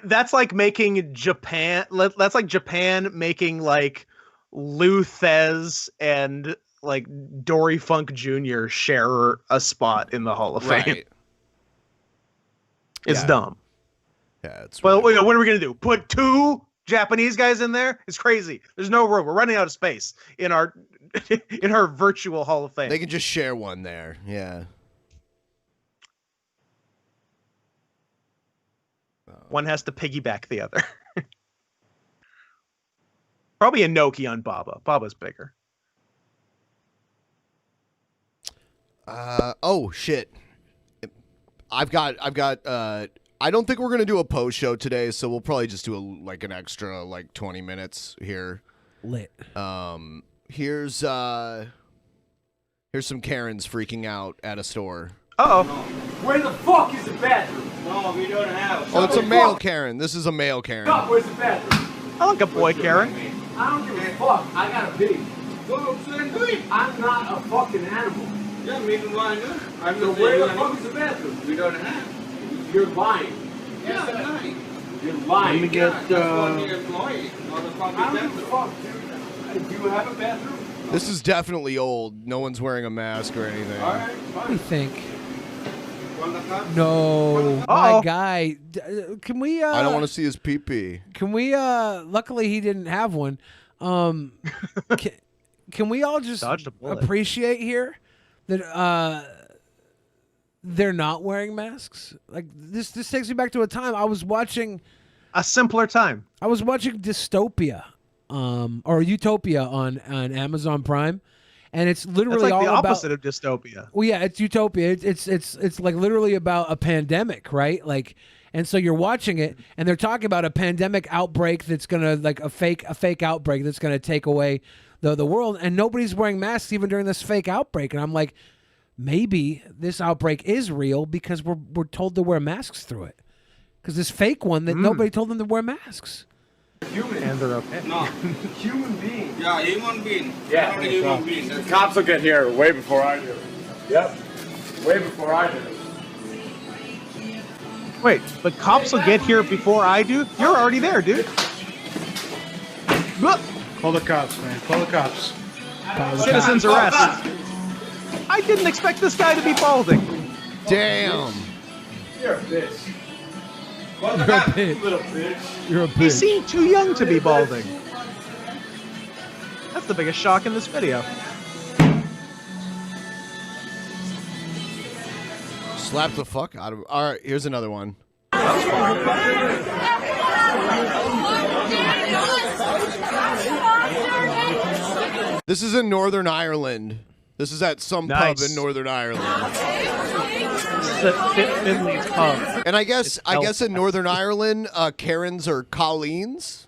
that's like making Japan. That's like Japan making like Lou Thez and like Dory Funk Jr. share a spot in the Hall of Fame. Right. It's dumb. Yeah, it's. Well, what are we gonna do? Put 2 Japanese guys in there? It's crazy. There's no room. We're running out of space in our virtual Hall of Fame. They can just share one there. Yeah. One has to piggyback the other. Probably a Noki on Baba. Baba's bigger. Oh shit. I've got I don't think we're gonna do a post show today, so we'll probably just do an extra 20 minutes here. Lit. Here's some Karens freaking out at a store. Uh-oh. Where the fuck is the bathroom? No, we don't have. Oh, it's a male Karen. This is a male Karen. Fuck, where's the bathroom? I like a boy Karen. I don't give a fuck. I gotta pee. Go upstairs and do it. I'm not a fucking animal. Yeah, me too. So where the fuck is the bathroom? We don't have. You're lying. Yeah, I'm lying. You're lying. Let me get, I don't give a fuck, dude. Do you have a bathroom? This is definitely old. No one's wearing a mask or anything. All right, What do you fine. think? No, my guy. Can we? I don't want to see his pee-pee. Can we? Luckily, he didn't have one. Can we all just appreciate here that they're not wearing masks? Like this takes me back to a time I was watching a simpler time. I was watching Dystopia, or Utopia on Amazon Prime. And it's literally That's like all the opposite about, of dystopia. Well, yeah, it's utopia. It's like literally about a pandemic, right? Like, and so you're watching it, and they're talking about a pandemic outbreak that's gonna a fake outbreak that's gonna take away the world, and nobody's wearing masks even during this fake outbreak. And I'm like, maybe this outbreak is real because we're told to wear masks through it, because this fake one that nobody told them to wear masks. Human. And they're okay. No, human being. Yeah, human being. Yeah, Not a human being. the cops will get here way before I do. Yep, way before I do. Wait, the cops will get here before I do? You're already there, dude. Call the cops, man. Call the cops. Citizens arrest. I didn't expect this guy to be balding. Damn. You're a bitch. You're a bitch. Little bitch. You're a He bitch. seemed too young to be balding. That's the biggest shock in this video. Slap the fuck out of. All right, here's another one. This is in Northern Ireland. This is at some pub in Northern Ireland. Finley's pub. And I guess in Northern Ireland, Karens are Colleens.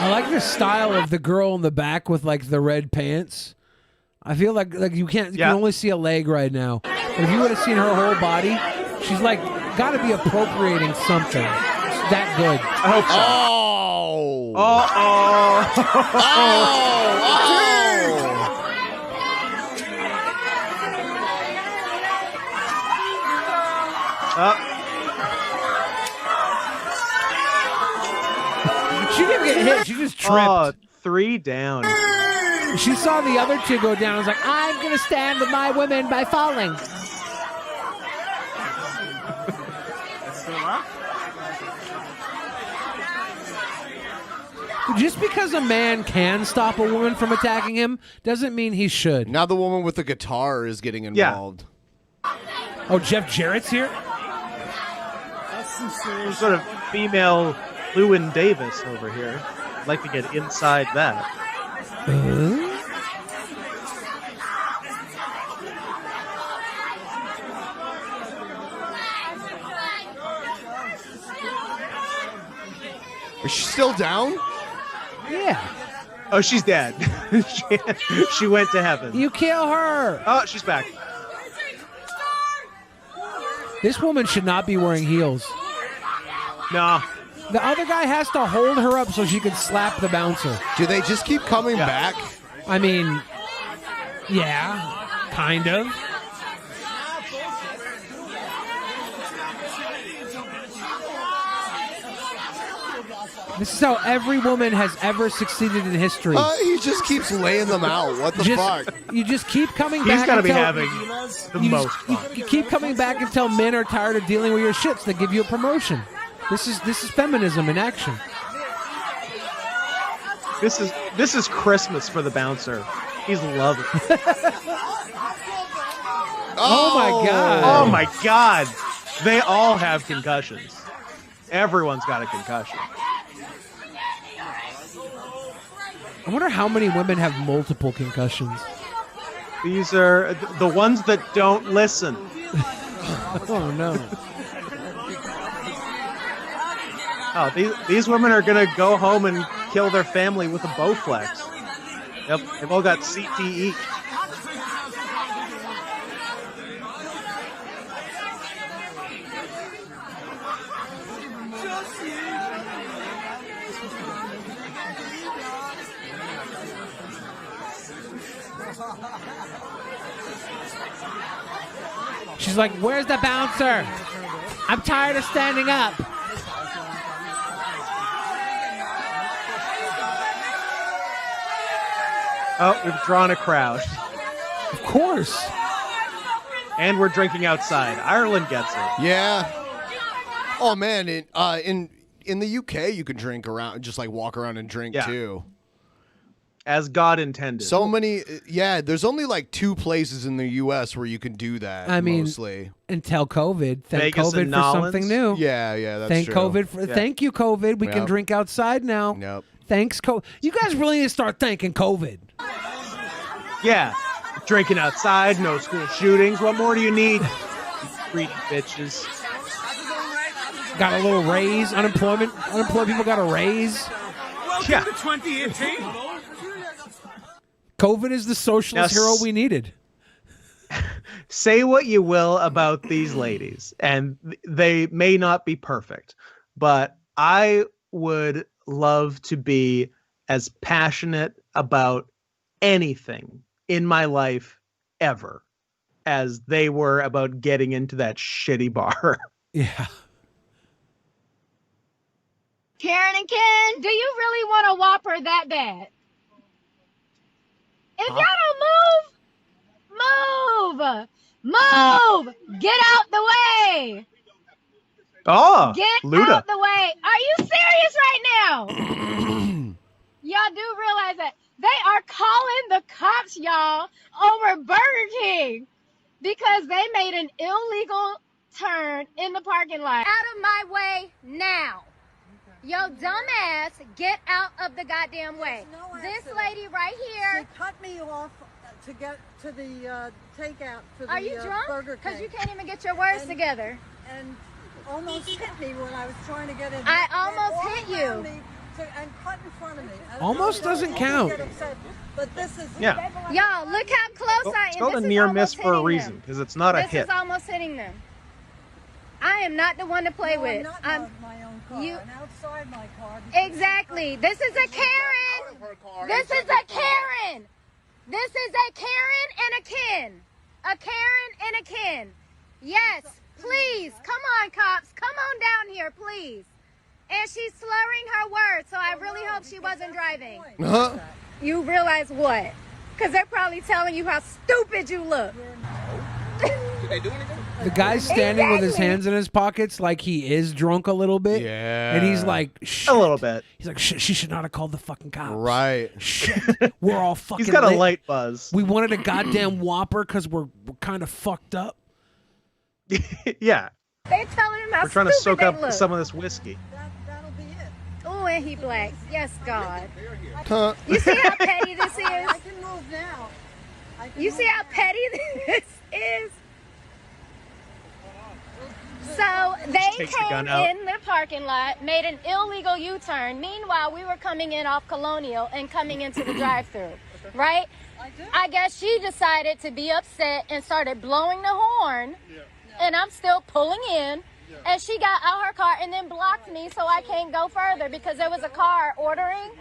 I like the style of the girl in the back with the red pants. I feel like you can only see a leg right now. But if you would have seen her whole body, she's got to be appropriating something. It's that good. I hope so. She didn't get hit. She just tripped. 3 down. She saw the other two go down. I was like, I'm going to stand with my women by falling. Just because a man can stop a woman from attacking him doesn't mean he should. Now the woman with the guitar is getting involved. Oh, Jeff Jarrett's here? Some sort of female Lewin Davis over here. I'd like to get inside that. Is she still down? Yeah. Oh, she's dead. she went to heaven. You kill her. Oh, she's back. This woman should not be wearing heels. No. The other guy has to hold her up so she can slap the bouncer. Do they just keep coming back? I mean, yeah, kind of. This is how every woman has ever succeeded in history. He just keeps laying them out. What the fuck? You just keep coming back. He's got to be until- having the most fun. You keep coming back until men are tired of dealing with your shits. They give you a promotion. This is feminism in action. This is Christmas for the bouncer. He's loving it. Oh my god. Oh my god. They all have concussions. Everyone's got a concussion. I wonder how many women have multiple concussions. These are the ones that don't listen. Oh no. Oh, these women are gonna go home and kill their family with a Bowflex. Yep, they've all got CTE. She's like, where's the bouncer? I'm tired of standing up. Oh, we've drawn a crowd. Of course. And we're drinking outside. Ireland gets it. Yeah. Oh man, in the UK you can drink around, just like walk around and drink too. As God intended. So many, yeah. There's only like 2 places in the U.S. where you can do that. I mean, mostly until COVID. Thank Vegas COVID and for something new. Yeah, that's Thank true. COVID for. Yeah. Thank you, COVID. We can Yep. drink outside now. Yep. Thanks, COVID. You guys really need to start thanking COVID. Yeah. Drinking outside, no school shootings. What more do you need? Greedy bitches. Got a little raise. Unemployed people got a raise. Yeah. 2018. COVID is the socialist hero we needed. Say what you will about these ladies, and they may not be perfect, but I would love to be as passionate about anything in my life ever as they were about getting into that shitty bar. Yeah. Karen and Ken, do you really want a Whopper that bad? If y'all don't move, get out the way. Oh, Get Luda. out the way. Are you serious right now? Y'all do realize that they are calling the cops, y'all, over Burger King because they made an illegal turn in the parking lot. Out of my way now. Yo, dumbass, get out of the goddamn way. This lady right here. She cut me off to get to the takeout for the Are you drunk? Burger King. Because you can't even get your words together. And almost hit me when I was trying to get in. I They almost all hit around you. me and cut in front of me. Almost doesn't count. But this is Yeah. Y'all, look how close I am. It's called a This is near almost miss for a hitting reason, them. because it's not a This hit. is almost hitting them. I am not the one to play with. I'm my own car. you. And outside my car. Exactly. This is a Karen. This is a Karen. This is a Karen and a Ken. A Karen and a Ken. Yes, please. Come on, cops. Come on down here, please. And she's slurring her words, so I really hope she wasn't driving. Huh? You realize what? Because they're probably telling you how stupid you look. Did they do anything? The guy's standing with his hands in his pockets like he is drunk a little bit. Yeah. And he's like, shit. A little bit. He's like, shit, she should not have called the fucking cops. Right. Shit. We're all fucking He's got a lit. light buzz. We wanted a goddamn Whopper because we're kind of fucked up. Yeah. They're telling him how We're trying to stupid soak they up look. some of this whiskey. Oh, and he black. Yes, God. Huh. You see how petty this is? I can move now. You see how petty this is? So they takes the came gun out. in the parking lot, made an illegal U-turn. Meanwhile, we were coming in off Colonial and coming into the drive-thru, right? I guess she decided to be upset and started blowing the horn, and I'm still pulling in. And she got out her car and then blocked me so I can't go further because there was a car ordering.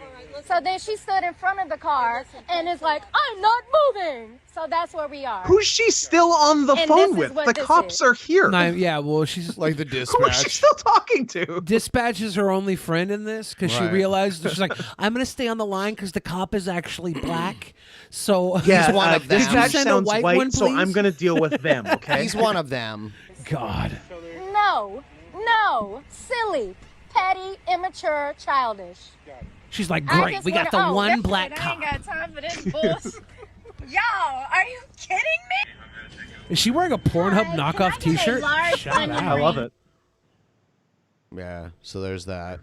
So then she stood in front of the car and is like, I'm not moving. So that's where we are. Who's she still on the And phone this is with? what The this cops is. are here. Yeah, well, she's like the Who is dispatch. she still talking to? Dispatch is her only friend in this because she Right. realized she's like, I'm gonna stay on the line because the cop is actually black. So Yeah, He's one of them. Did you Dispatch send a sounds white white, one, so please? I'm gonna deal with them. Okay. He's one of them. God. No, silly, petty, immature, childish. She's like, I great, just we got wanna- the oh, one that's black it. I cop. ain't got time for this bullshit. Y'all, are you kidding me? Is she wearing a Pornhub Hi, knockoff can I get a T-shirt? large Shout onion out. I love it. Yeah, so there's that.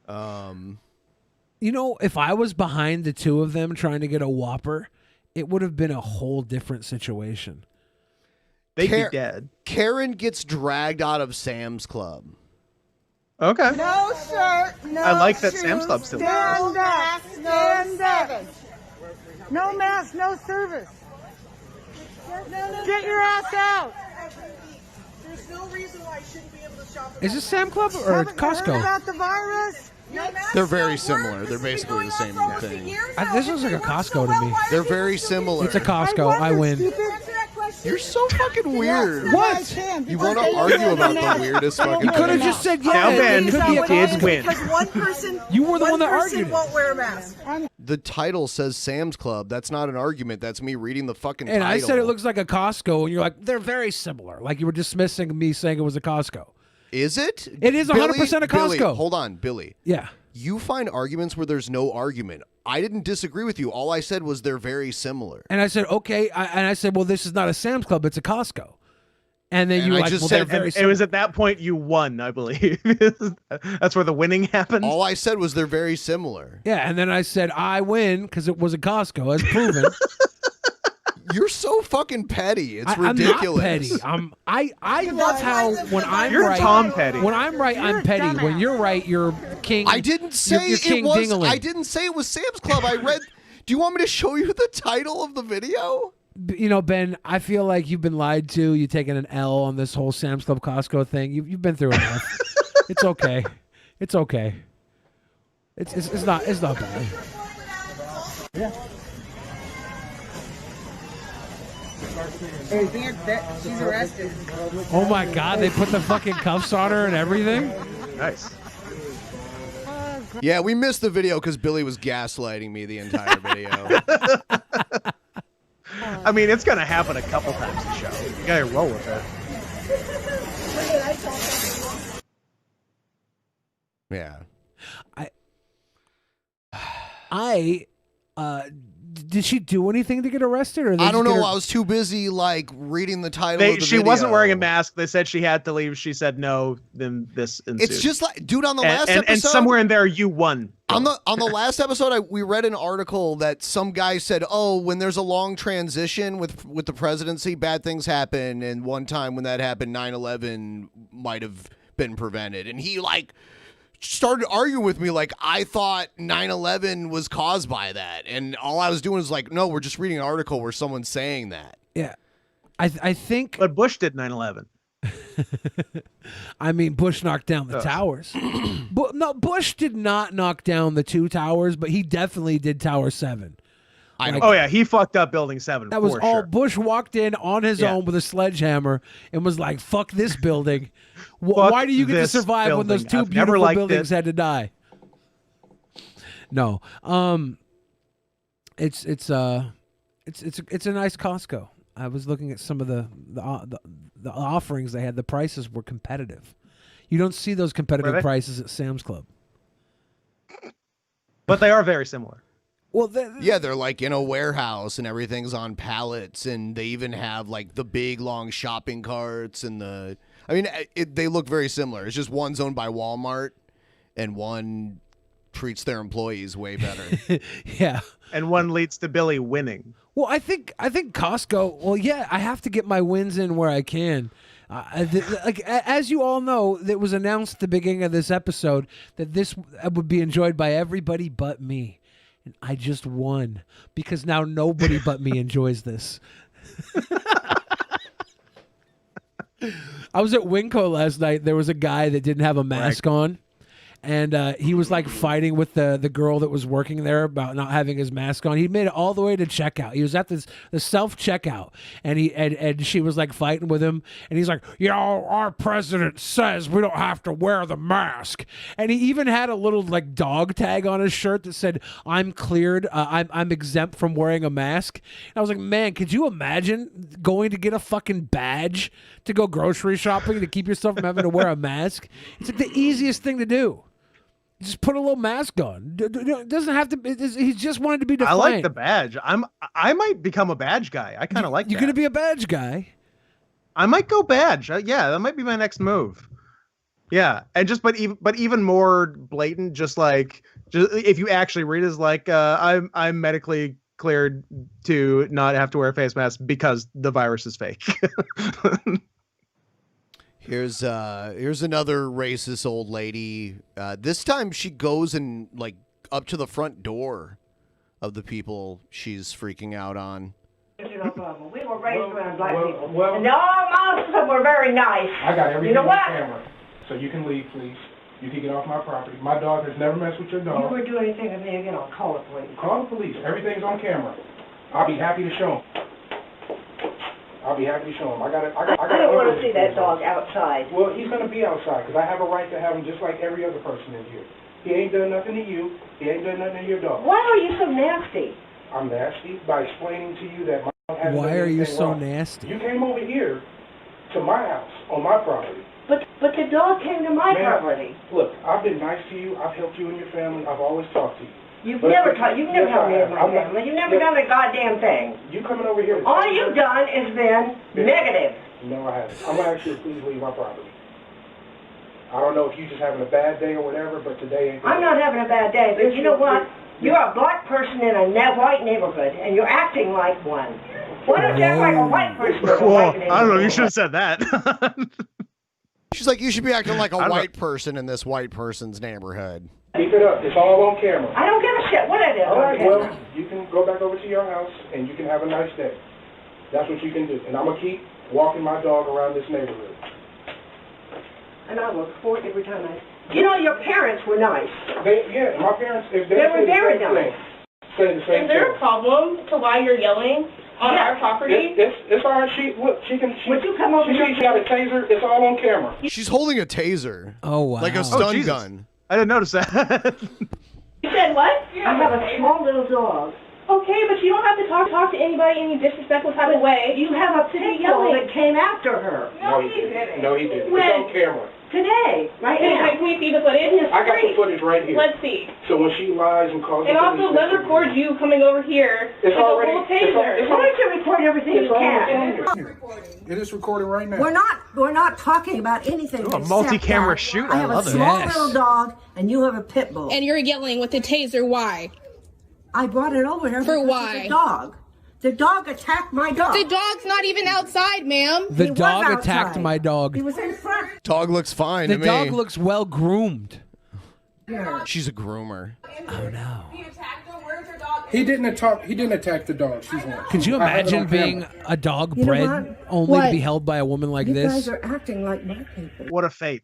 You know, if I was behind the two of them trying to get a Whopper, it would have been a whole different situation. They'd Car- be dead. Karen gets dragged out of Sam's Club. Okay. No shirt, no I like that shoes, Sam's Club still stand up, stand up. No mask, no service. Get your ass out. There's no reason why I shouldn't be able to shop. Is this Sam Club or Haven't heard Costco? about the virus? No mask, They're no very work. similar. This They're has been basically going the on same for over thing. years This now. looks like a If they work Costco so to well, me. why are They're they very doing similar. It's a Costco. I win. You're so fucking weird. What? You want to argue about the weirdest fucking You could have thing. just said Now, yeah. Ben, It could be a you did Costco. win. Because one person, You were the one that person argued it. won't wear a mask. The title says Sam's Club. That's not an argument. That's me reading the fucking And title. I said it looks like a Costco, and you're like, they're very similar. Like you were dismissing me saying it was a Costco. Is it? It is 100% a Billy, Costco. hold on, Billy. Yeah. You find arguments where there's no argument. I didn't disagree with you. All I said was they're very similar. And I said, okay. And I said, well, this is not a Sam's Club. It's a Costco. And then And you were I like, just well, said- they're very It similar. was at that point you won, I believe. That's where the winning happened. All I said was they're very similar. Yeah, and then I said, I win because it was a Costco, as proven. You're so fucking petty. It's I'm ridiculous. not petty. I love how when I'm You're right, Tom Petty. When I'm right, I'm petty. When you're right, you're king. I didn't say you're King it was. Dingaling. I didn't say it was Sam's Club. I read. Do you want me to show you the title of the video? You know, Ben, I feel like you've been lied to. You've taken an L on this whole Sam's Club Costco thing. You've been through enough. It's okay. It's okay. It's not bad. Hey, she's arrested. Oh my God, they put the fucking cuffs on her and everything. Nice. Yeah, we missed the video because Billy was gaslighting me the entire video. I mean, it's gonna happen a couple times in the show. You gotta roll with it. Yeah. Did she do anything to get arrested? Or they I don't just get know. her- I was too busy like reading the title of the She video. wasn't wearing a mask. They said she had to leave. She said no. Then this ensued. It's just like, dude, on the And- last and, episode, and somewhere in there you won. on the last episode, we read an article that some guy said, "Oh, when there's a long transition with the presidency, bad things happen." And one time when that happened, 9/11 might have been prevented. And he like started arguing with me like I thought 9/11 was caused by that, and all I was doing was like, "No, we're just reading an article where someone's saying that." Yeah, I think. But Bush did 9/11. I mean, Bush knocked down the towers. But no, Bush did not knock down the 2 towers, but he definitely did Tower 7. Oh yeah, he fucked up Building 7. That was for all. sure. Bush walked in on his Yeah. own with a sledgehammer and was like, "Fuck this building." Fuck Why do you get to this survive when those building. 2 I've never beautiful liked buildings it. had to die? No, it's a nice Costco. I was looking at some of the offerings they had. The prices were competitive. You don't see those competitive Were they? prices at Sam's Club. But they are very similar. Well, yeah, they're like in a warehouse and everything's on pallets, and they even have like the big long shopping carts and the. I mean, they look very similar. It's just one's owned by Walmart, and one treats their employees way better. Yeah, and one leads to Billy winning. Well, I think Costco. Well, yeah, I have to get my wins in where I can. As you all know, it was announced at the beginning of this episode that this would be enjoyed by everybody but me. And I just won because now nobody but me enjoys this. I was at Winco last night. There was a guy that didn't have a mask on. And he was like fighting with the girl that was working there about not having his mask on. He made it all the way to checkout. He was at the self checkout, and she was like fighting with him. And he's like, our president says we don't have to wear the mask. And he even had a little like dog tag on his shirt that said, "I'm cleared. I'm exempt from wearing a mask." And I was like, man, could you imagine going to get a fucking badge to go grocery shopping to keep yourself from having to wear a mask? It's like the easiest thing to do. Just put a little mask on. It doesn't have to. He just wanted to be defined. I like the badge. I might become a badge guy. I kind of like. You're gonna be a badge guy. I might go badge. Yeah, that might be my next move. Yeah, and but even more blatant. Just if you actually read it, is like I'm medically cleared to not have to wear a face mask because the virus is fake. Here's another racist old lady. This time she goes and like up to the front door of the people she's freaking out on. We were raised around black people. And all most of them were very nice. I got everything You know on what? camera. So you can leave, please. You can get off my property. My dog has never messed with your dog. You were doing anything to me again, I'll call the police. Call the police. Everything's on camera. I'll be happy to show them. I'll be happy to show him. I don't want to see that dog outside. Well, he's going to be outside because I have a right to have him just like every other person in here. He ain't done nothing to you. He ain't done nothing to your dog. Why are you so nasty? I'm nasty by explaining to you that my dog hasn't Why done are you anything so wrong. nasty? You came over here to my house on my property. But the dog came to my Ma'am, property. Look, I've been nice to you. I've helped you and your family. I've always talked to you. You've But never yes, helped me I in my have. family. You've never done a goddamn thing. You coming over here? All you've done is been negative. No, I haven't. I'm going to ask you to please leave my property. I don't know if you're just having a bad day or whatever, but today ain't the I'm day. not having a bad day, but you know what? You're a black person in a white neighborhood, and you're acting like one. Why don't you act like a white person in a Well, white neighborhood? I don't know. You should have said that. She's like, you should be acting like a I don't know. white person in this white person's neighborhood. Keep it up. It's all on camera. I don't give a shit what it is. All right, on camera. well, you can go back over to your house, and you can have a nice day. That's what you can do. And I'm going to keep walking my dog around this neighborhood. And I look forward every time I... You know, your parents were nice. Yeah, my parents, if They were very nice. Say the same Is there thing. a problem to why you're yelling on our property? It's all right. She can. Would you come over she here? She got a taser. It's all on camera. She's holding a taser. Oh wow! Like a stun gun. I didn't notice that. You said what? I have a small little dog. Okay, but you don't have to talk to anybody in any disrespectful type of way. You have a pit bull that came after her. No, he didn't. No, he didn't. When? It's on camera. Today, right now. Can we see the footage? I got the footage right here. Let's see. So when she lies and calls And also, let's record you coming over here with It's a already- little it's taser. Why don't you record everything you can? It is recorded right now. We're not talking about anything. Ooh, a except multi-camera that shoot. I I have love a it. small Yes. little dog, and you have a pit bull. And you're yelling with the taser. Why? I brought it over here For because why? it's a dog. The dog attacked my dog. The dog's not even outside, ma'am. The He was dog attacked outside. my dog. He was in front. Dog looks fine The to me. dog looks well groomed. She's a groomer. Oh no! He didn't attack the dog. She's one. Could you I have it imagine on being camera. a dog You know bred what? only to What? be held by a woman like You this? guys are acting like black people. What a fate.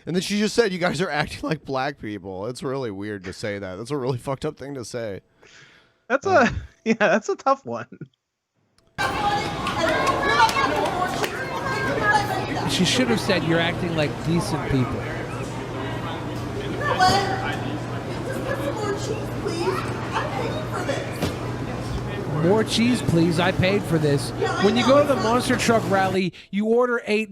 And then she just said, you guys are acting like black people. It's really weird to say that. That's a really fucked up thing to say. That's that's a tough one. She should have said, you're acting like decent people. More cheese, please. I paid for this. When you go to the monster truck rally, you order $8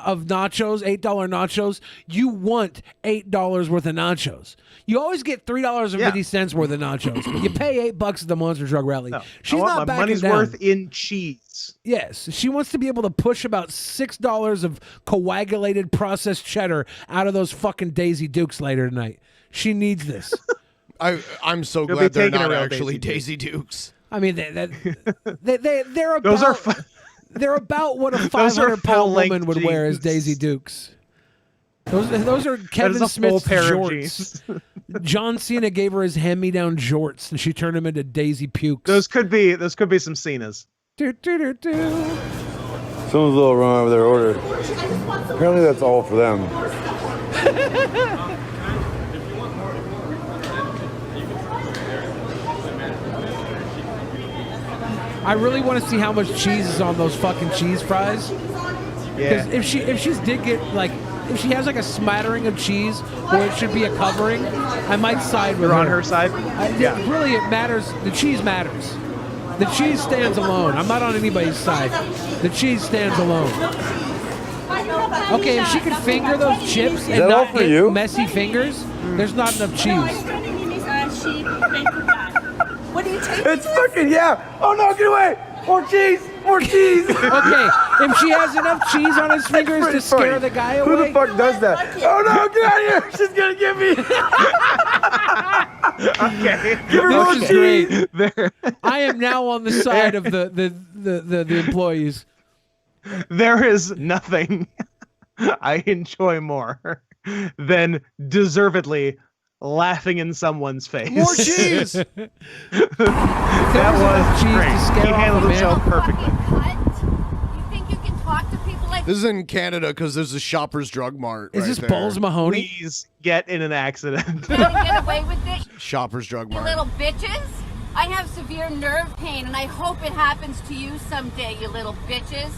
of nachos, $8 nachos. You want $8 worth of nachos. You always get $3.50 worth of nachos. But you pay $8 at the monster truck rally. She's I want not my backing money's down. worth in cheese. Yes, she wants to be able to push about $6 of coagulated processed cheddar out of those fucking Daisy Dukes later tonight. She needs this. I'm so You'll glad be they're taking a not real actually Daisy Dukes. I mean, they're about. Those are They're about what a Those are 500-pound full-length woman would wear as jeans. Daisy Dukes. Those are Kevin a full Smith's pair of jorts. John Cena gave her his hand-me-down jorts, and she turned him into Daisy Pukes. Those could be some Cenas. Someone's a little wrong with their order. Apparently that's all for them. I really want to see how much cheese is on those fucking cheese fries. Yeah. If she did get like, if she has like a smattering of cheese, or it should be a covering, I might side with You're her. on her side? Yeah. Really, it matters. The cheese matters. The cheese stands alone. I'm not on anybody's side. The cheese stands alone. Okay, if she could finger those chips and that all not for get you? messy fingers, there's not enough cheese. What do you take? It's fucking, yeah. Oh no, get away. More cheese. More cheese. Okay, if she has enough cheese on his fingers to scare the guy away. Who the fuck does that? Oh no, get out of here. She's gonna get me. Okay. Give her more This is cheese. great. I am now on the side of the employees. There is nothing I enjoy more than deservedly laughing in someone's face. More cheese. That was great. He handled himself perfectly. You think you can talk to people like This is in Canada because there's a Shoppers Drug Mart. Is right this there. Balls Mahoney? Please get in an accident. get away with it? Shoppers Drug You Mart. little bitches. I have severe nerve pain, and I hope it happens to you someday, you little bitches.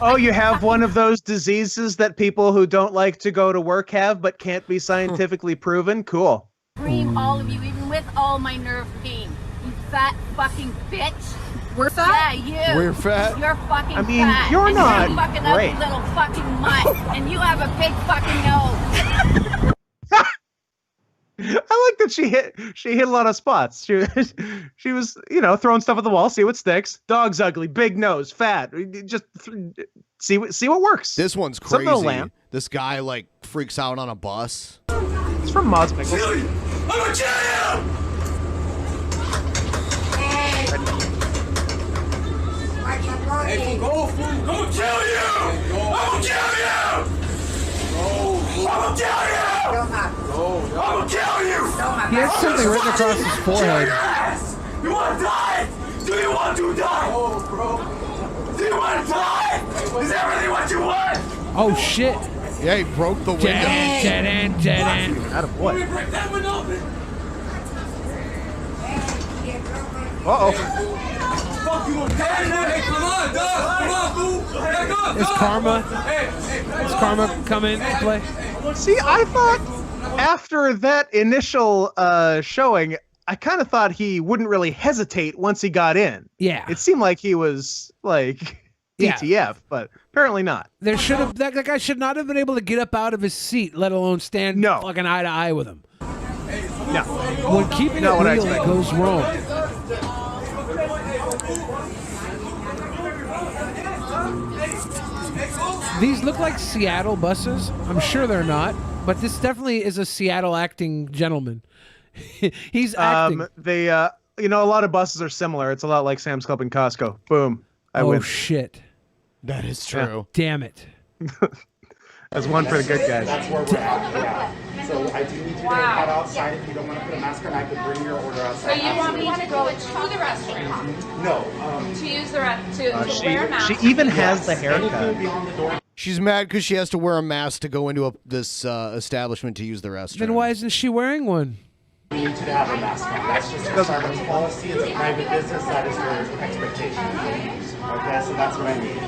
Oh, you have one of those diseases that people who don't like to go to work have but can't be scientifically proven? Cool. Scream, all of you, even with all my nerve pain. You fat fucking bitch. We're fat? Yeah, you. We're fat? You're fucking I mean, fat. you're and not You're a fucking great. ugly little fucking mutt. And you have a big fucking nose. I like that she hit a lot of spots. She was, throwing stuff at the wall, see what sticks. Dog's ugly, big nose, fat. Just see what works. This one's Something to crazy. lamp. This guy like freaks out on a bus. It's from Moz Pickles. I'm gonna kill you. Hey, go, fool. I'm gonna kill you. I'm gonna kill you. I'm gonna kill you. I'm gonna kill you. He has something written across his forehead. You wanna die? Do you want to die? Oh, bro. Do you want to die? Is that really what you want? Oh shit! Yeah, he broke the window. Dead end. Out of what? Let me break that one open. Uh-oh. Fuck you, hey, come on, dog. Come on, fool. Back up, Is dog. karma? Hey, Is karma come into play? See, I thought after that initial showing, I kind of thought he wouldn't really hesitate once he got in. Yeah. It seemed like he was like Yeah. DTF, but apparently not. There should have that guy should not have been able to get up out of his seat, let alone stand fucking eye to eye with him. No. When keeping Not it what I real, it expected. goes wrong. These look like Seattle buses. I'm sure they're not, but this definitely is a Seattle acting gentleman. He's acting. They a lot of buses are similar. It's a lot like Sam's Club and Costco. Boom. I Oh win. shit! That is true. Damn it! That's one for the good guys. That's where we're at. Yeah. So I do need you to head outside. If you don't want to put a mask on, I could bring your order outside. So you want me to go to the restaurant? No. To use the to wear a mask? She even has the haircut. She's mad because she has to wear a mask to go into this establishment to use the restroom. Then why isn't she wearing one? We need you to have a mask on. That's just the Starbucks policy. It's a private business. That is your expectation. Okay, so that's what I need.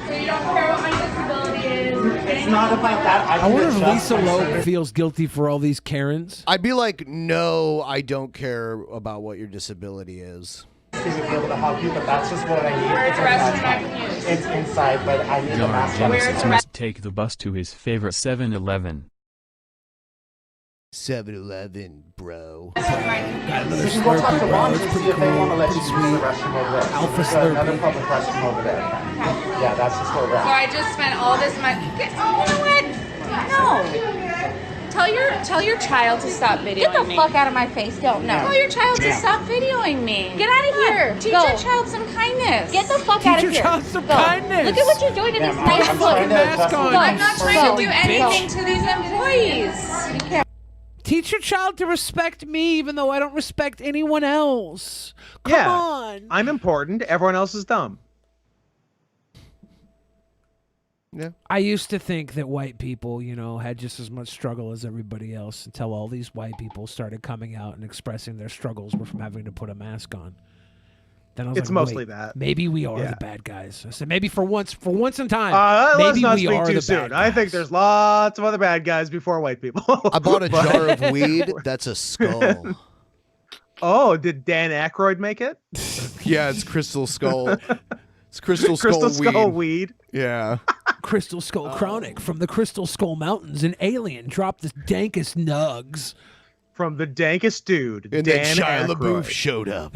So you don't care what my disability is? It's not about that. I wonder if adjust Lisa my Loeb service. feels guilty for all these Karens. I'd be like, no, I don't care about what your disability is. To be able to help you, but that's just what I need. Where's It's the restaurant I can use? It's inside, but I need a John mask on. Genesis must take the bus to his favorite 7-Eleven. 7-Eleven, bro. Got another You can go talk Slurpee, to bro. Ron It's and pretty see if they cool. want to let Pretty you use sweet. the restroom over there. Alpha There's another Slurpee. public restroom over there. Yeah, that's just where we're So at. I just spent all this money. Oh, you know what? No. Tell your child to stop videoing me. Get the fuck out of my face. Go. No. Tell your child to stop videoing me. Get out of here. Teach Go. your child some kindness. Get the fuck Teach out of your here. child some Go. kindness. Look at what you're doing to these nice I'm not trying to do anything to these employees. Teach your child to respect me, even though I don't respect anyone else. Come on. I'm important. Everyone else is dumb. Yeah. I used to think that white people, you know, had just as much struggle as everybody else until all these white people started coming out and expressing their struggles were from having to put a mask on. Then I was It's like, mostly wait, that. maybe we are Yeah. the bad guys. I said maybe for once in time, Let's maybe not we speak are too the soon. bad I think there's lots of other bad guys before white people. I bought a jar of weed. That's a skull. Oh, did Dan Aykroyd make it? Yeah, it's Crystal Skull. It's Crystal Skull weed. Yeah. Crystal Skull Chronic from the Crystal Skull Mountains. An alien dropped the dankest nugs. From the dankest dude, And Dan then Shia Aykroyd. LaBeouf showed up.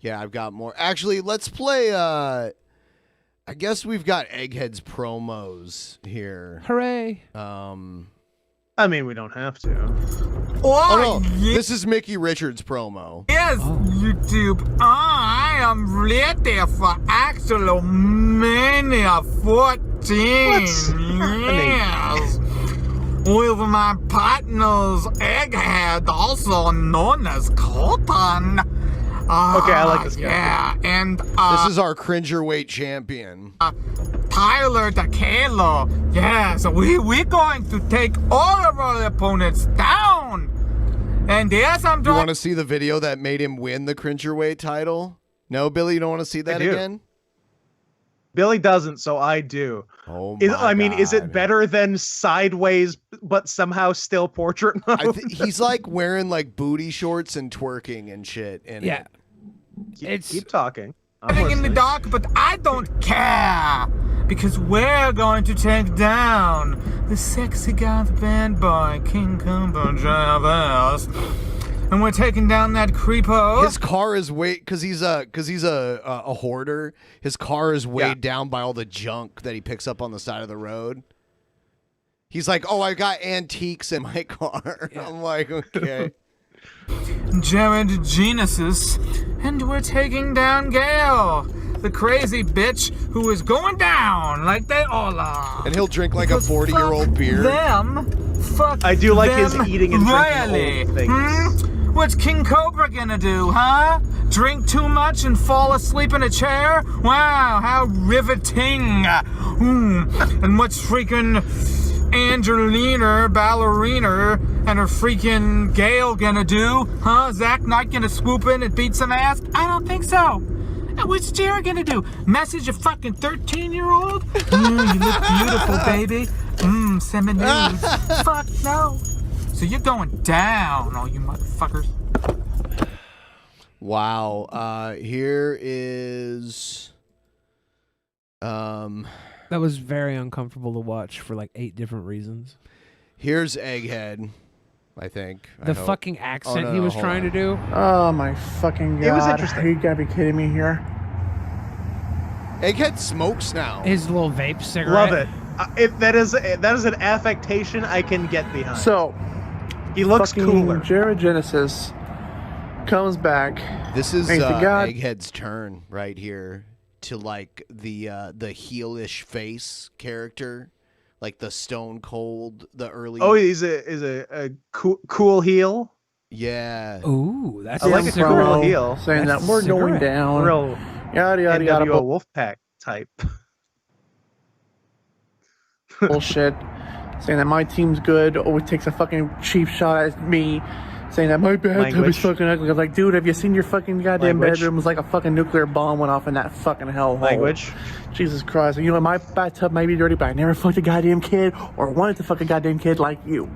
Yeah, I've got more. Actually, let's play. I guess we've got Egghead's promos here. Hooray! I mean, we don't have to. Oh no, this is Mickey Richards' promo. Yes, YouTube. I am ready for Axelomania 14. Yes. With my partners, Egghead, also known as Colton. Okay, I like this guy. Yeah, and This is our cringerweight champion. Tyler DeCalo. Yes, we're going to take all of our opponents down. And yes, I'm You doing. want to see the video that made him win the cringerweight title? No, Billy, you don't want to see that do. again? Billy doesn't, so I do. Oh I mean, is it better than Sideways, but somehow still portrait mode? He's like wearing like booty shorts and twerking and shit. And Yeah. Keep talking. I'm in the listening. dark, but I don't care because we're going to take down the sexy goth band boy King Hugo Chavez, and we're taking down that creepo. His car is because he's a hoarder. His car is weighed down by all the junk that he picks up on the side of the road. He's like, oh, I got antiques in my car. I'm like, okay. Jared Genesis, and we're taking down Gail, the crazy bitch who is going down like they all are. And he'll drink like a 40-year-old beer. Them, fuck I do like his them eating and drinking royally. old things. What's King Cobra gonna do, huh? Drink too much and fall asleep in a chair? Wow, how riveting. And what's freaking Angelina Ballerina and her freaking Gail gonna do? Huh? Zach Knight gonna swoop in and beat some ass? I don't think so. And what's Jared gonna do? Message a fucking 13-year-old? You look beautiful, baby. Send me nudes. Fuck no. So you're going down, all you motherfuckers. Wow. Here is. That was very uncomfortable to watch for like 8 different reasons. Here's Egghead, I think. The fucking accent he was trying to do. Oh my fucking god. It was interesting. Are you gotta be kidding me here? Egghead smokes now. His little vape cigarette. Love it. If that is an affectation I can get behind. So, he looks fucking cooler. Jared Genesis comes back. This is Thanks to God. Egghead's turn right here to like the heelish face character, like the Stone Cold, the early. Oh, he's a cool heel. Yeah. Ooh, that's I like a cool heel. Saying that we're going down. Real Yada yada yada. NWO Wolfpack type. Bullshit. Saying that my team's good. Always takes a fucking cheap shot at me. Saying that my bathtub is fucking ugly. I'm like, dude, have you seen your fucking goddamn bedroom? It was like a fucking nuclear bomb went off in that fucking hellhole. Language. Jesus Christ. You know, my bathtub might be dirty, but I never fucked a goddamn kid or wanted to fuck a goddamn kid like you.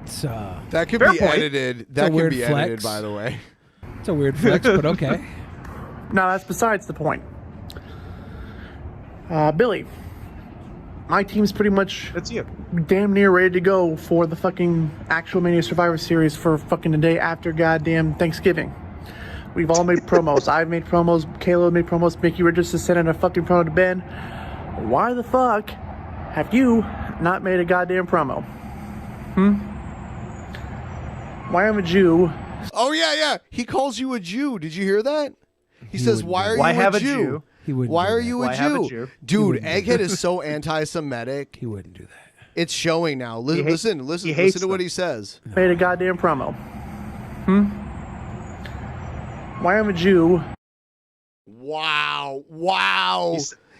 It's, that could Fair be point. edited. It's a That could weird be flex. edited, by the way. It's a weird flex, but okay. No, that's besides the point. Billy, my team's pretty much that's you. Damn near ready to go for the fucking actual Mania Survivor Series for fucking the day after goddamn Thanksgiving. We've all made promos. I've made promos. Kayla made promos. Mickey Richards is sending a fucking promo to Ben. Why the fuck have you not made a goddamn promo? Why am a Jew? Oh yeah. He calls you a Jew. Did you hear that? He says, "Why are you a Jew? He wouldn't. Why do are that. you Why a have a Jew? Jew? Dude, Egghead is so anti-Semitic. He wouldn't do that. It's showing now. Listen to what he says. Made a goddamn promo. Why am a Jew? Wow.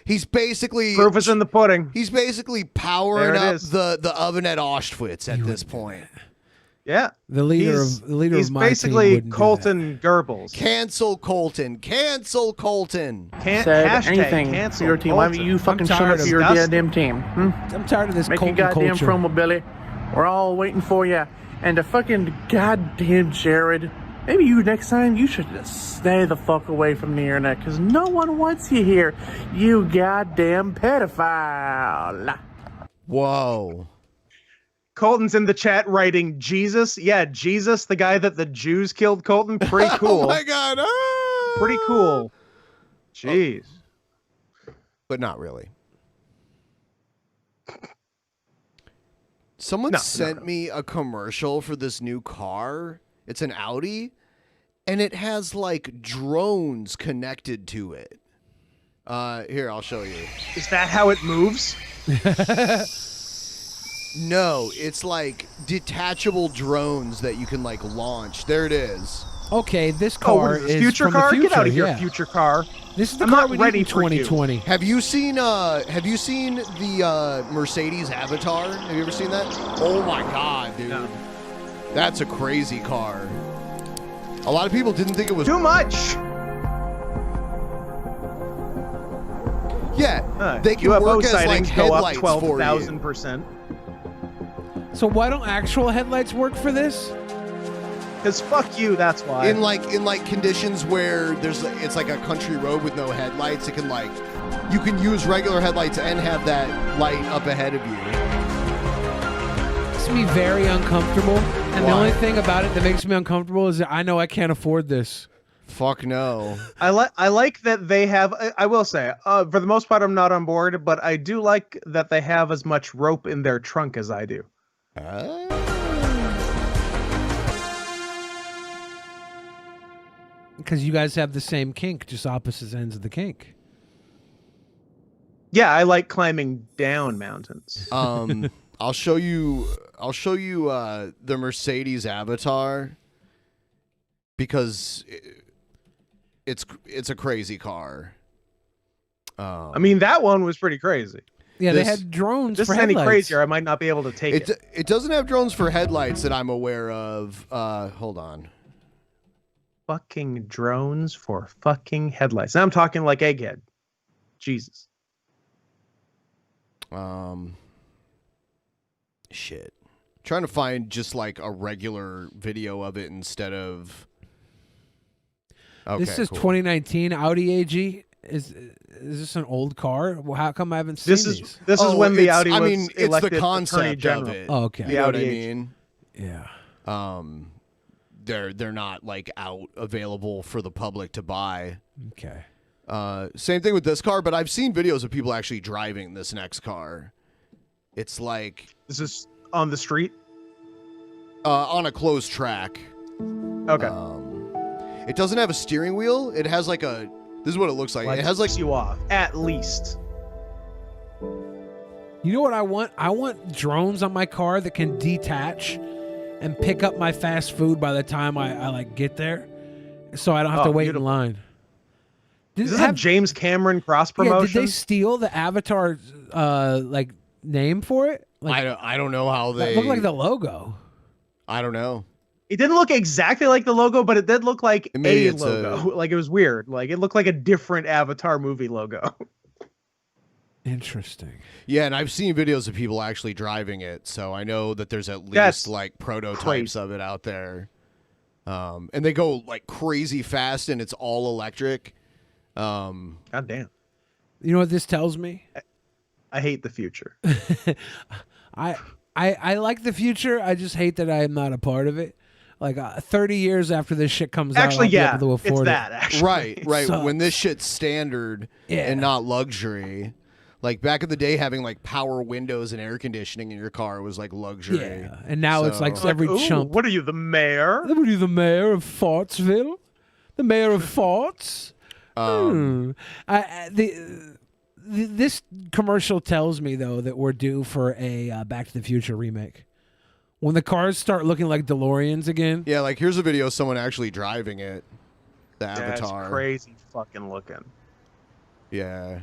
He's basically proof is in the pudding. He's basically powering There it up is. the oven at Auschwitz at this point. Yeah. The leader He's of my team basically wouldn't do Colton Goebbels. Cancel Colton. Cancel Colton. Can't Said hashtag anything cancel for your team. Why haven't Colton. you fucking I'm shut tired up of for your disgusting. goddamn team? I'm tired of this Make your Colton goddamn culture. promo, Billy. We're all waiting for you. And the fucking goddamn Jared. Maybe you next time you should just stay the fuck away from the internet because no one wants you here. You goddamn pedophile. Whoa. Colton's in the chat writing Jesus. Yeah, Jesus, the guy that the Jews killed. Colton, pretty cool. Oh my god. Ah! Pretty cool. Jeez. But not really. Someone sent me a commercial for this new car. It's an Audi, and it has like drones connected to it. Here, I'll show you. Is that how it moves? No, it's like detachable drones that you can like launch. There it is. Okay, this Oh, what car is this, is future from car? the future. Get out of here, yeah. future car. This is the I'm car not we ready need in for you. 2020. Have you seen the Mercedes Avatar? Have you ever seen that? Oh my god, dude. No. That's a crazy car. A lot of people didn't think it was too much. Yeah, they can UFO work as like sightings go up headlights for you. 12,000%. So why don't actual headlights work for this? Because fuck you, that's why. In like conditions where it's like a country road with no headlights, it can like you can use regular headlights and have that light up ahead of you. Makes me very uncomfortable, and the Why? only thing about it that makes me uncomfortable is that I know I can't afford this. Fuck no. I like that they have. I will say, for the most part, I'm not on board, but I do like that they have as much rope in their trunk as I do. Because you guys have the same kink, just opposite ends of the kink. Yeah, I like climbing down mountains. I'll show you the Mercedes Avatar because it's a crazy car. I mean, that one was pretty crazy. Yeah, they had drones This for is any headlights. crazier, I might not be able to take it. It doesn't have drones for headlights that I'm aware of. Hold on. Fucking drones for fucking headlights. Now I'm talking like Egghead. Jesus. Shit. Trying to find just like a regular video of it instead of. Okay, This is cool. 2019 Audi AG. Is this an old car? Well, how come I haven't seen This these? is when the it's- Audi I was mean, it's elected the Attorney concept of General. it. Oh, okay. You The know what I Audi mean? Yeah. They're not like out available for the public to buy. Okay. Same thing with this car, but I've seen videos of people actually driving this next car. It's like This is on the street. on a closed track. Okay. It doesn't have a steering wheel. It has like a. This is what it looks like. It has like you off at least. You know what I want? I want drones on my car that can detach and pick up my fast food by the time I like get there, so I don't have to wait in line. Is this a James Cameron cross promotion? Yeah, did they steal the Avatar like name for it? Like, I don't know how that they looked like the logo. I don't know. It didn't look exactly like the logo, but it did look like Maybe a it's logo. Like it was weird. Like it looked like a different Avatar movie logo. Interesting. Yeah, and I've seen videos of people actually driving it, so I know that there's at least That's like prototypes crazy. of it out there. And they go like crazy fast, and it's all electric. God damn. You know what this tells me? I hate the future. I like the future. I just hate that I am not a part of it. Like 30 years after this shit comes Actually, out, I'll yeah, be able to afford it's that. it. Actually, Right. It sucks. When this shit's standard Yeah. and not luxury. Like back in the day, having like power windows and air conditioning in your car was like luxury. Yeah, and now it's like every Ooh, chump. What are you, the mayor? What are you, the mayor of Fartsville? The mayor of Farts? This commercial tells me though that we're due for a Back to the Future remake. When the cars start looking like DeLoreans again. Yeah, like here's a video of someone actually driving it. The Avatar. That's crazy fucking looking. Yeah.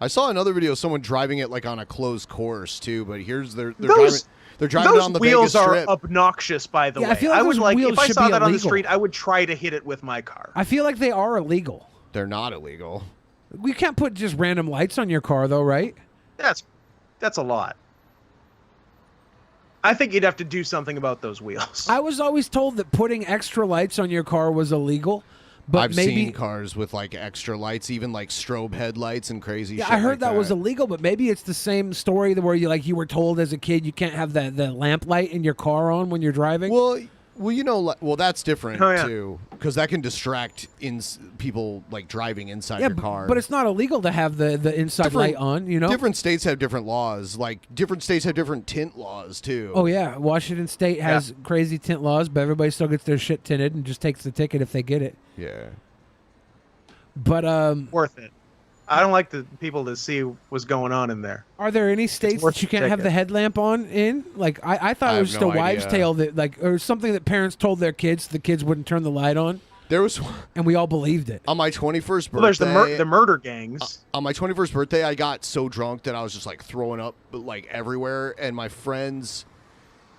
I saw another video of someone driving it like on a closed course too, but here's they're driving those on the wheels Vegas are Strip. obnoxious, by the Yeah, way. I feel like would those like wheels if I should saw be that on the illegal. street, I would try to hit it with my car. I feel like they are illegal. They're not illegal. We can't put just random lights on your car though, right? That's a lot. I think you'd have to do something about those wheels. I was always told that putting extra lights on your car was illegal, but I've maybe seen cars with like extra lights, even like strobe headlights and crazy yeah, shit. I heard like that was illegal, but maybe it's the same story where you were told as a kid you can't have the lamp light in your car on when you're driving. Well, you know, well, that's different Oh, yeah. too, because that can distract people like driving inside your car. But it's not illegal to have the inside light on, you know? Different states have different laws. Like different states have different tint laws too. Oh yeah, Washington State has crazy tint laws, but everybody still gets their shit tinted and just takes the ticket if they get it. Yeah. But worth it. I don't like the people to see what's going on in there. are there any states worth that you the can't have ticket. the headlamp on in? Like I thought I it was have just a no wives' idea. tale that like or something that parents told their kids so the kids wouldn't turn the light on. There was, and we all believed it. On my 21st birthday, Well, there's the murder gangs. On my 21st birthday, I got so drunk that I was just like throwing up like everywhere, and my friends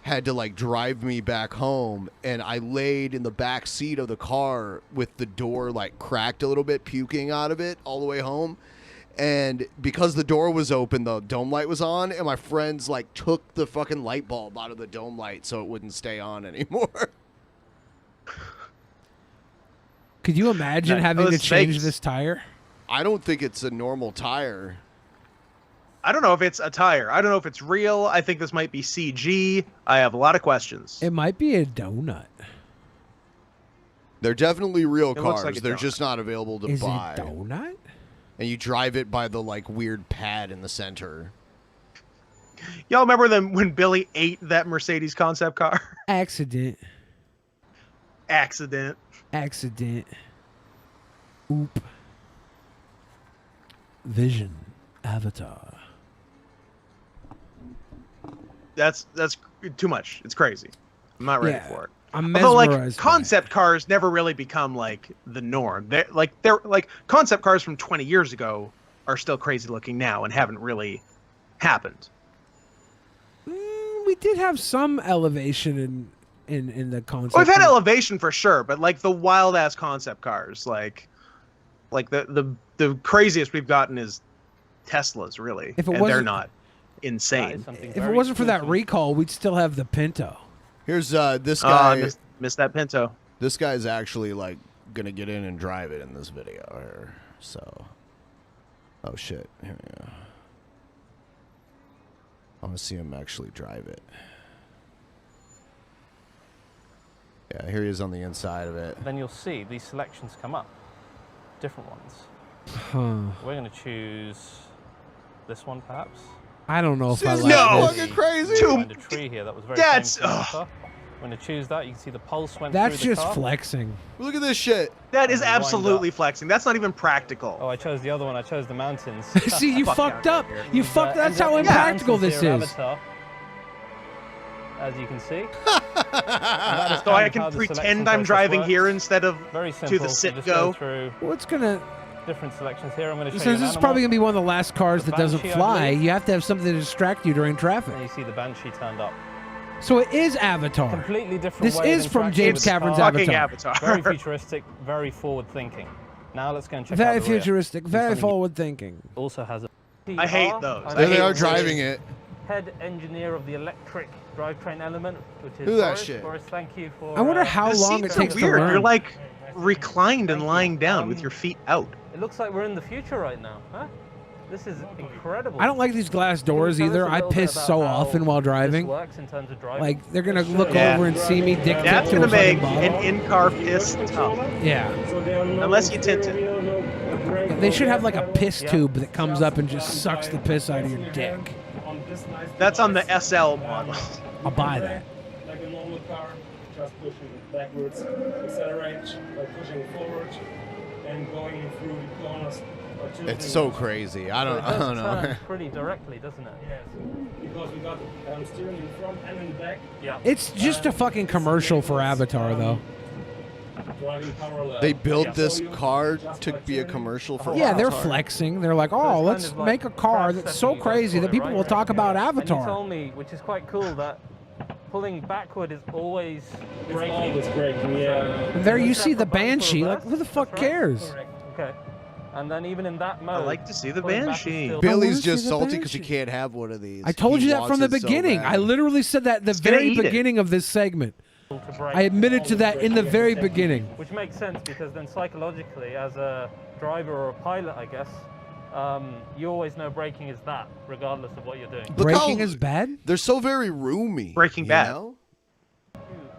had to like drive me back home, and I laid in the back seat of the car with the door like cracked a little bit, puking out of it all the way home. And because the door was open, the dome light was on, and my friends like took the fucking light bulb out of the dome light so it wouldn't stay on anymore. Could you imagine having to change this tire? I don't think it's a normal tire. I don't know if it's a tire. I don't know if it's real. I think this might be CG. I have a lot of questions. It might be a donut. They're definitely real It looks cars. like a They're donut. just not available to Is it buy. a donut? And you drive it by the like weird pad in the center. Y'all remember them when Billy ate that Mercedes concept car? Accident. Accident. Oop. Vision. Avatar. That's too much. It's crazy. I'm not ready Yeah, for it. I'm Although, like, mesmerized by concept cars never really become like the norm. They're like concept cars from 20 years ago are still crazy looking now and haven't really happened. We did have some elevation in the concept. We've had elevation for sure, but like the wild ass concept cars, like the craziest we've gotten is Teslas, really. If it and they're wasn't- not insane. If it wasn't for that recall, we'd still have the Pinto. Here's this Oh, guy. I missed that Pinto. This guy's actually like gonna get in and drive it in this video here. So, oh shit, here we go. I want to see him actually drive it. Yeah, here he is on the inside of it. Then you'll see these selections come up, different ones. Huh. We're going to choose this one, perhaps. I don't know if I No! like this. Fucking crazy! Find a tree here that was very That's- famous in the car. I'm going to choose that. You can see the pulse went That's through the just car. flexing. Look at this shit. That is And wind absolutely flexing. That's not even practical. Oh, I chose the other one. I chose the mountains. See, you fucked up. You fucked. That's how ended up impractical in the this is. mountains here, Avatar, as you can see. So I can pretend I'm driving here instead of Very to simple. the sit Just go. through What's gonna? different selections here. I'm going to show So you this an is probably animal. gonna be one of the last cars The that doesn't Banshee, I fly. believe. You have to have something to distract you during traffic. And you see the Banshee turned up. So it is Avatar. Completely different This way of is from interacting James with the Cameron's car. Avatar. Very futuristic, very forward thinking. Now let's go and check Very out the rear. futuristic, very Something forward thinking. Also has a. I hate those. I There hate they are those. driving it. Head engineer of the electric drivetrain element, which is Look at that Boris. shit. Boris, thank you for. I wonder how The long it seats are takes to weird. learn. You're like reclined and lying down with your feet out. It looks like we're in the future right now, huh? This is incredible. I don't like these glass doors Can you tell either. us a I little bit piss about so how often while driving. This works in terms of driving. Like they're gonna look Yeah. over and see me dick That's to gonna a make fucking an bottle. in-car piss tough. Yeah. Unless you tint it. They should have like a piss tube that comes up and just sucks the piss out of your dick. That's on the SL model. I'll buy that. Like a normal car, just pushing backwards, accelerate by pushing forward and going through the corners. It's so crazy. I don't know. Turn pretty directly, doesn't it? Yes, because we got steering in front and in back. Yeah. It's just a fucking commercial for Avatar, though. Driving parallel. They built this car to be a commercial for Yeah, they're Avatar. flexing. They're like, oh, let's make a car that's so crazy that people will talk about And you Avatar. told me, which is quite cool, that pulling backward is always braking. always braking, yeah. And there you see the Banshee. Like, who the fuck cares? Okay. And then even in that mode, I like to see the pulling back is Banshee. still- Billy's just salty because he can't have one of these. I told He you that from the wants it so beginning. bad. I literally said that at the gonna very eat it. beginning of this segment. I admitted to that in the very beginning. Which makes sense because then psychologically, as a driver or a pilot, I guess, you always know braking is that, regardless of what you're doing. Look Braking how- is bad? They're so very roomy. Breaking you Bad. know?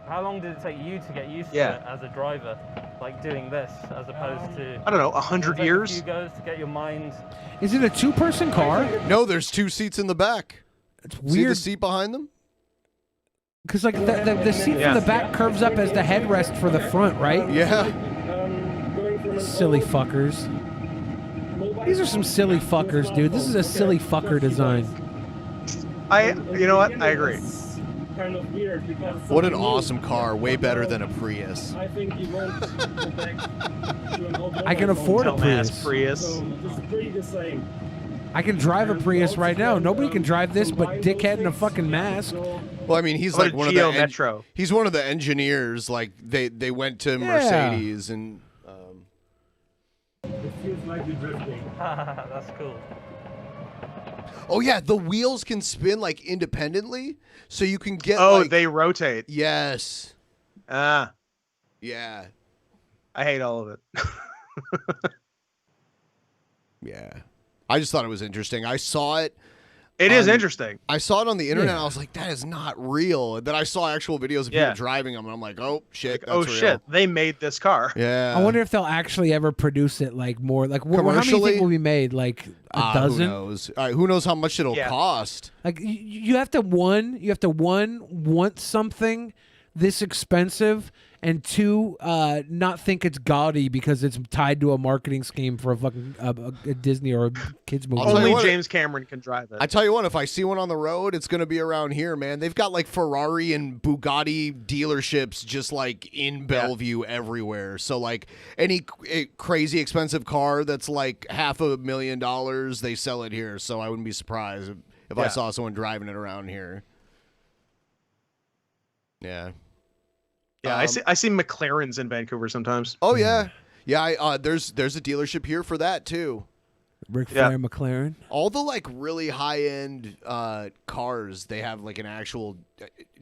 How long did it take you to get used Yeah. to it as a driver, like doing this, as opposed to? I don't know, 100 Take years? A few goes to get your mind. Is it a two-person car? No, there's 2 seats in the back. It's See the weird. seat behind them? Because like the seat from the back curves up as the headrest for the front, right? Yeah. Silly fuckers. These are some silly fuckers, dude. This is a silly fucker design. You know what? I agree. Kind of weird because What an awesome car. Way better than a Prius. I think you won't go back to an old I can mobile afford a phone. Prius. Prius. So this is pretty the same. I can drive a Prius right now. Nobody can drive this but dickhead in a fucking mask. Well, I mean, he's What like a one of Geo the Metro. he's one of the engineers. Like they went to Yeah. Mercedes and It feels like you're drifting. That's cool. oh yeah, the wheels can spin like independently, so you can get. Oh, like, they rotate. yes, Ah, yeah, I hate all of it. yeah. I just thought it was interesting. I saw it. It is interesting. I saw it on the internet. Yeah. I was like, that is not real. And then I saw actual videos of Yeah. people driving them, and I'm like, oh shit, that's Oh real. shit, they made this car. Yeah. I wonder if they'll actually ever produce it like more like how many Commercially? think will be made? Like a Who dozen? knows? All right, who knows how much it'll Yeah. cost? Like you have to want something this expensive, and two, not think it's gaudy because it's tied to a marketing scheme for a fucking a Disney or a kids movie. I'll tell you Only what, James Cameron can drive it. I tell you what, if I see one on the road, it's gonna be around here, man. They've got like Ferrari and Bugatti dealerships just like in Bellevue everywhere. So like any crazy expensive car that's like $500,000, they sell it here. So I wouldn't be surprised if I Yeah. saw someone driving it around here. Yeah. Yeah, I see McLarens in Vancouver sometimes. Oh yeah, yeah. There's a dealership here for that too. Ric Flair McLaren. All the like really high end cars, they have like an actual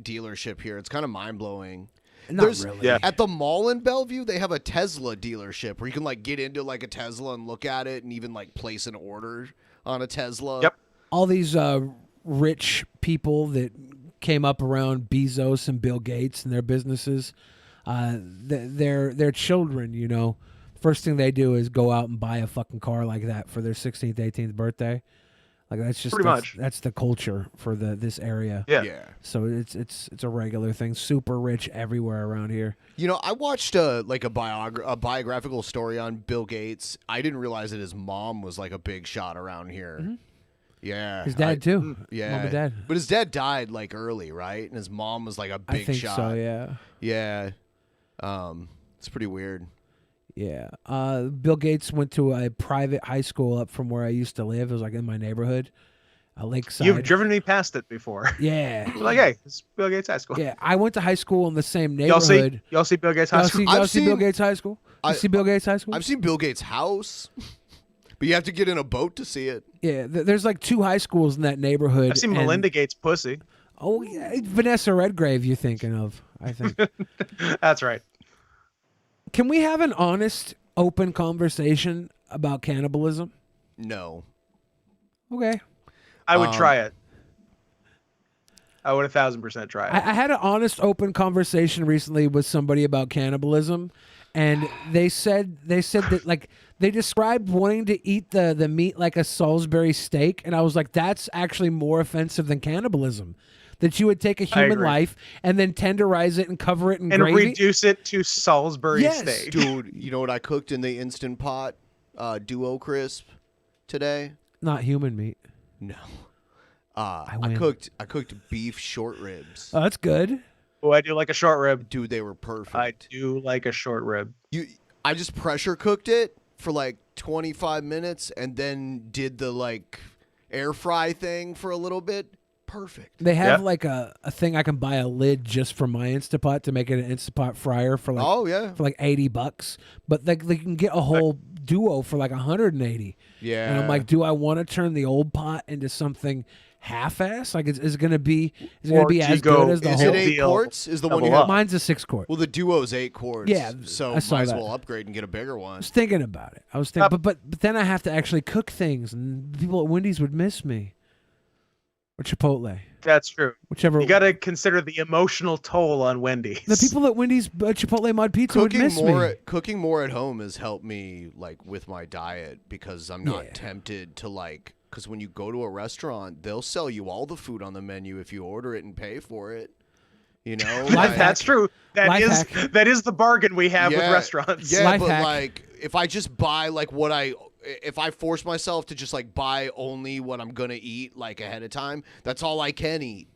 dealership here. It's kind of mind blowing. Not really. Yeah. At the mall in Bellevue, they have a Tesla dealership where you can like get into like a Tesla and look at it and even like place an order on a Tesla. Yep. All these rich people that came up around Bezos and Bill Gates and their businesses, their children, you know, first thing they do is go out and buy a fucking car like that for their 16th, 18th birthday. Like that's just Pretty much. that's the culture for this area. Yeah. Yeah. So it's a regular thing. Super rich everywhere around here. You know, I watched a biographical story on Bill Gates. I didn't realize that his mom was like a big shot around here. Mm-hmm. Yeah. His dad too. Yeah. Mom and dad. But his dad died like early, right? And his mom was like a big I think shot. so. Yeah. Yeah. It's pretty weird. Yeah. Bill Gates went to a private high school up from where I used to live. It was like in my neighborhood, Lakeside. You've driven me past it before. Yeah. You're like, hey, it's Bill Gates High School. Yeah, I went to high school in the same Y'all neighborhood. see Bill Gates High School? Y'all see Bill Gates High School? You see Bill Gates High School? I've seen Bill Gates' house, but you have to get in a boat to see it. Yeah, there's like 2 high schools in that neighborhood. I've seen and- Melinda Gates' pussy. Oh, yeah, Vanessa Redgrave you're thinking of, I think. That's right. Can we have an honest, open conversation about cannibalism? No. Okay. I would try it. I would 1,000% try it. I had an honest, open conversation recently with somebody about cannibalism, and they said that like they described wanting to eat the meat like a Salisbury steak, and I was like, that's actually more offensive than cannibalism. That you would take a human life and then tenderize it and cover it in and gravy. reduce it to Salisbury Yes. steak. Dude, you know what I cooked in the Instant Pot Duo Crisp today? Not human meat. No. I cooked beef short ribs. Oh, that's good. Oh, I do like a short rib. Dude, they were perfect. I do like a short rib. I just pressure cooked it for like 25 minutes and then did the like air fry thing for a little bit. Perfect. They have like a thing I can buy a lid just for my Instapot to make it an Instapot fryer for like for like $80, but they can get a whole Duo for like 180. Yeah. And I'm like, do I want to turn the old pot into something half-ass? Like, is it gonna be as good as the whole? Is it 8 quarts? Is the one you have? Mine's a 6 quart. Well, the Duo's 8 quarts. Yeah, so I saw might as that. well upgrade and get a bigger one. I was thinking about it. I was thinking, but then I have to actually cook things, and people at Wendy's would miss me. Or Chipotle. That's true. Whichever. You got to consider the emotional toll on Wendy's. The people at Wendy's Chipotle Mod Pizza would miss me. Cooking more at home has helped me like with my diet because I'm not tempted to like. Because when you go to a restaurant, they'll sell you all the food on the menu if you order it and pay for it. You know, That's true. That is the bargain we have with restaurants. Yeah, but like if I just buy like if I force myself to just like buy only what I'm gonna eat like ahead of time, that's all I can eat.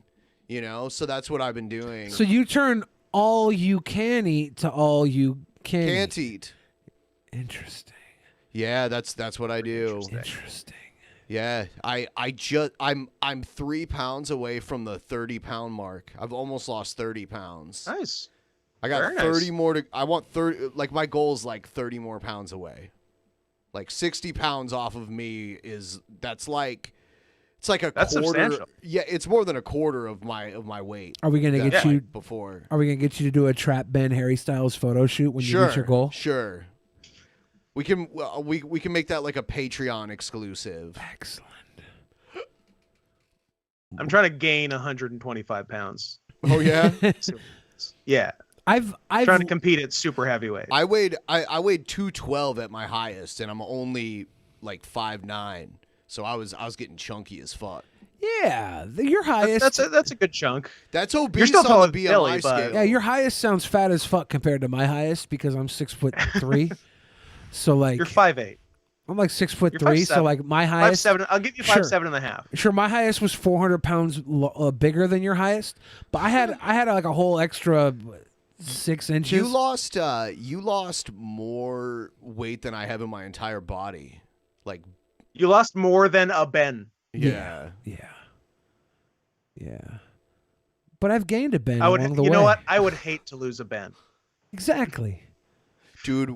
You know, so that's what I've been doing. So you turn all you can eat to all you can't eat. Interesting. Yeah, that's what I do. Interesting. Yeah, I'm 3 pounds away from the 30-pound mark. I've almost lost 30 pounds. Nice. I got Very 30 nice. more to. I want 30. Like my goal is like 30 more pounds away. Like 60 pounds off of me that's like it's like a That's quarter. substantial. Yeah, it's more than a quarter of my weight. Are we gonna that get I you had before? Are we gonna get you to do a Trap Ben Harry Styles photo shoot when you reach your goal? Sure. We can we can make that like a Patreon exclusive. Excellent. I'm trying to gain 125 pounds. Oh yeah. Yeah. I've trying to compete at super heavyweight. I weighed 212 at my highest, and I'm only like 5'9", so I was getting chunky as fuck. Yeah, your highest. That's a good chunk. That's obese. You're still on taller the than BMI Billy, but scale. Yeah, your highest sounds fat as fuck compared to my highest because I'm 6'3". So like you're 5'8". I'm like 6'3", 5'7". so like my highest 5'7". I'll give you 5'7.5". Sure, my highest was 400 pounds bigger than your highest, but I had like a whole extra 6 inches. You lost more weight than I have in my entire body. Like you lost more than a Ben. Yeah. But I've gained a Ben I would. along the You way. know what? I would hate to lose a Ben. Exactly. Dude,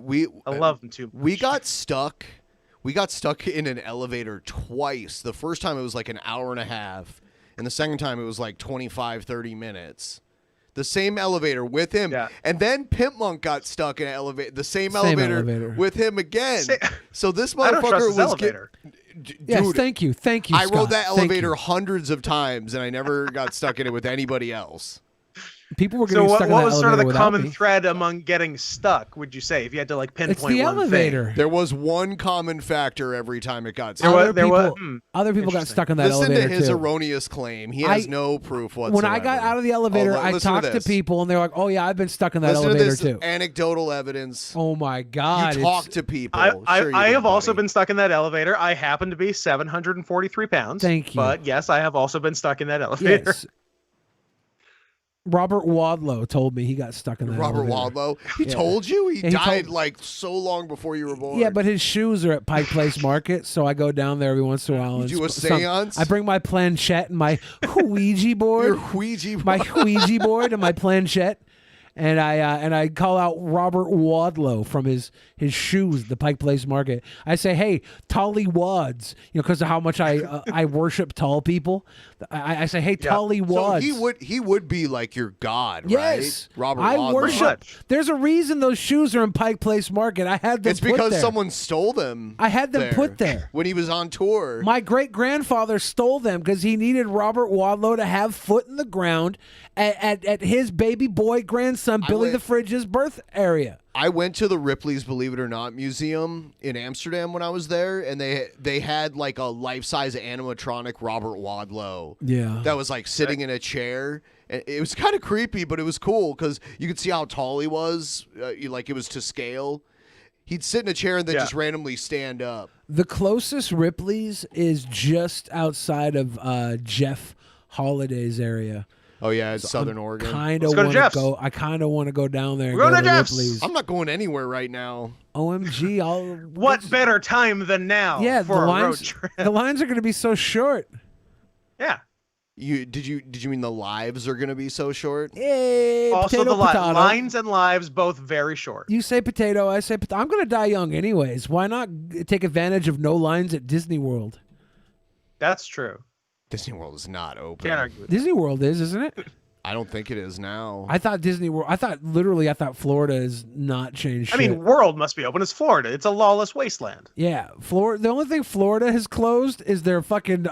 I love them too much. We got stuck in an elevator twice. The first time it was like an hour and a half, and the second time it was like 25-30 minutes. The same elevator with him. Yeah. And then Pimp Monk got stuck in an the same elevator with him again. So this motherfucker was elevator. Yes, dude, thank you. I Scott. rode that Thank elevator you. hundreds of times, and I never got stuck in it with anybody else. People were So getting stuck in that what was sort of elevator the without common me. thread among getting stuck? Would you say if you had to like pinpoint It's the one elevator. thing? There was one common factor every time it got There stuck. was- Other people got stuck in that Listen elevator to his too. erroneous claim. He has no proof whatsoever. When I got out of the elevator, I listen talked to this. people, and they're like, "Oh yeah, I've been stuck in that Listen to elevator this too." anecdotal evidence. Oh my god! You talk to people. I Sure you have did, also buddy. been stuck in that elevator. I happen to be 743 pounds. Thank you. But yes, I have also been stuck in that elevator. Yes. Robert Wadlow told me he got stuck in that Robert elevator. Wadlow. He Yeah. told you he Yeah, died told- like so long before you were born. Yeah, but his shoes are at Pike Place Market, so I go down there every once in a while. You and do a some- seance? I bring my planchette and my Ouija board. Your Ouija My Ouija board and my planchette. And I call out Robert Wadlow from his shoes, the Pike Place Market. I say, hey, Tolly Wads, because of how much I worship tall people. I say, hey, Tolly Wads. So he would be like your god, Yes, right? Robert I Wadlow. worship. There's a reason those shoes are in Pike Place Market. I had them. It's put because there. someone stole them. I had them put there when he was on tour. My great grandfather stole them because he needed Robert Wadlow to have foot in the ground at his baby boy grandson's son Billy the Fridge's birth area. I went to the Ripley's Believe It or Not museum in Amsterdam when I was there, and they had like a life-size animatronic Robert Wadlow. Yeah. That was like sitting in a chair. And it was kind of creepy, but it was cool because you could see how tall he was. Like it was to scale. He'd sit in a chair and then just randomly stand up. The closest Ripley's is just outside of Jeff Holiday's area. Oh yeah, it's Southern Oregon. I kind of want to go down there. We're going to Jeff's. Ripley's. I'm not going anywhere right now. OMG! What better time than now? Yeah, for a road lines. trip. The lines are going to be so short. Yeah. Did you mean the lives are going to be so short? Hey, Also, potato, the potato. lines and lives both very short. You say potato, I say potato. I'm going to die young anyways. Why not take advantage of no lines at Disney World? That's true. Disney World is not open. Can't argue with Disney World is, isn't it? I don't think it is now. I thought Disney World. I thought Florida is not changed. I mean, world must be open. It's Florida. It's a lawless wasteland. Yeah, Florida. The only thing Florida has closed is their fucking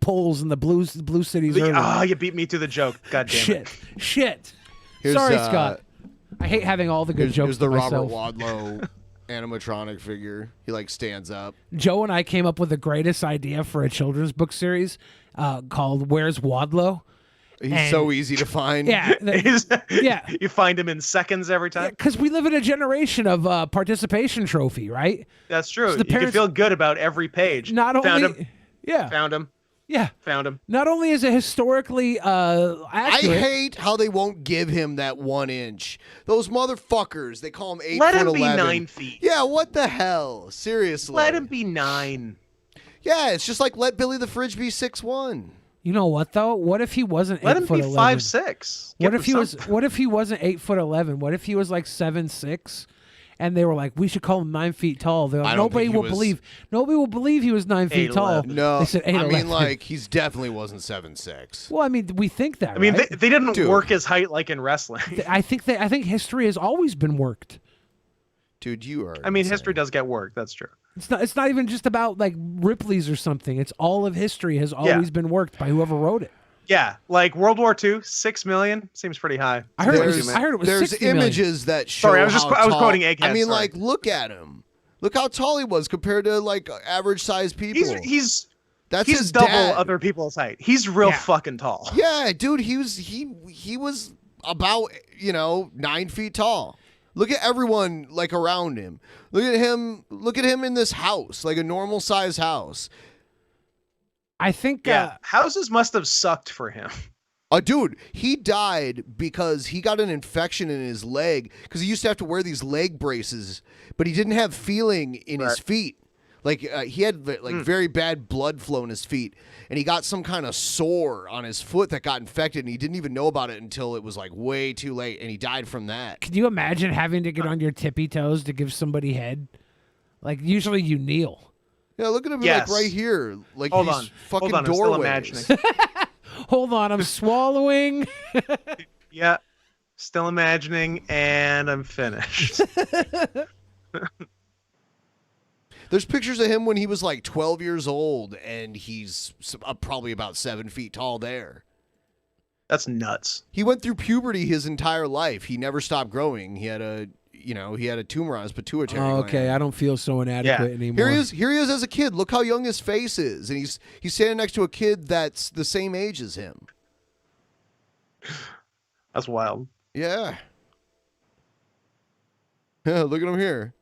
polls in the blue cities. You beat me to the joke. God damn it. Shit. Here's, Sorry, Scott. I hate having all the good jokes. Here's the to Robert myself. Wadlow animatronic figure. He like stands up. Joe and I came up with the greatest idea for a children's book series called "Where's Wadlow." He's so easy to find. Yeah, yeah. You find him in seconds every time. Because we live in a generation of participation trophy, right? That's true. So You can feel good about every page. Not Found only, him. yeah, Found him. Yeah. Found him. Not only is it historically accurate. I hate how they won't give him that 1 inch. Those motherfuckers, they call him 8 Let foot him be 11. 9 feet. Yeah, what the hell? Seriously. Let him be 9. Yeah, it's just like let Billy the Fridge be 6'1". You know what though? What if he wasn't? Let 8 him foot be 11? 5'6". What if he was? What if he wasn't 8'11"? What if he was like 7'6"? And they were like, we should call him 9 feet tall. They're like, nobody will believe he was 9 feet tall. No, they said 8'11". I mean, like, he's definitely wasn't 7'6". Well, I mean, we think that. I mean, right? they didn't work his height like in wrestling. I think history has always been worked. Dude, you are. I mean, history does get worked. That's true. It's not even just about like Ripley's or something. It's all of history has always been worked by whoever wrote it. Yeah, like World War II, 6 million seems pretty high. I heard it was There's 60 million. images that show. Sorry, I was tall- quoting Egghead. I mean, sorry. like, look at him. Look how tall he was compared to like average sized people. He's That's he's his double dad. other people's height. He's real fucking tall. Yeah, dude, he was about 9 feet tall. Look at everyone like around him. Look at him. Look at him in this house, like a normal size house. I think houses must have sucked for him. Dude, he died because he got an infection in his leg because he used to have to wear these leg braces, but he didn't have feeling in his feet. Like he had very bad blood flow in his feet, and he got some kind of sore on his foot that got infected, and he didn't even know about it until it was like way too late, and he died from that. Can you imagine having to get on your tippy toes to give somebody head? Like usually you kneel. Yeah, look at him like right here, like Hold these on. fucking Hold on, I'm still doorways. imagining. Hold on, I'm swallowing. Yeah, still imagining, and I'm finished. There's pictures of him when he was like 12 years old, and he's probably about 7 feet tall there. That's nuts. He went through puberty his entire life. He never stopped growing. He had a tumor on his pituitary Oh, okay, gland. I don't feel so inadequate anymore. Here he is as a kid. Look how young his face is, and he's standing next to a kid that's the same age as him. That's wild. Yeah. Yeah, look at him here.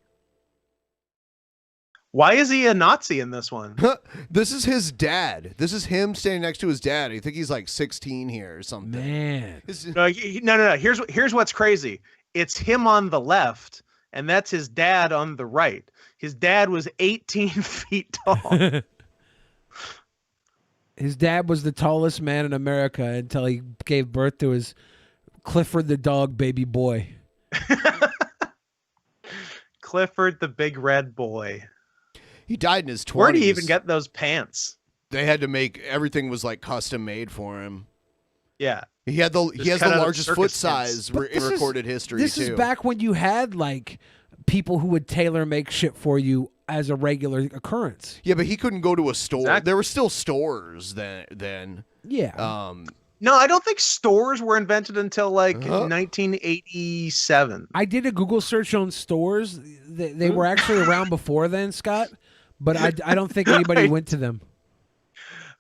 Why is he a Nazi in this one? This is his dad. This is him standing next to his dad. I think he's like 16 here or something. Man. No. Here's what's crazy. It's him on the left, and that's his dad on the right. His dad was 18 feet tall. His dad was the tallest man in America until he gave birth to his Clifford the dog baby boy. Clifford the big red boy. He died in his 20s. Where do you even get those pants? They had to make everything was like custom made for him. Yeah. He has the largest foot size in recorded history This is back when you had like people who would tailor make shit for you as a regular occurrence. Yeah, but he couldn't go to a store. Exactly. There were still stores then. Yeah. No, I don't think stores were invented until like 1987. I did a Google search on stores. They were actually around before then, Scott, but I don't think anybody Right. went to them.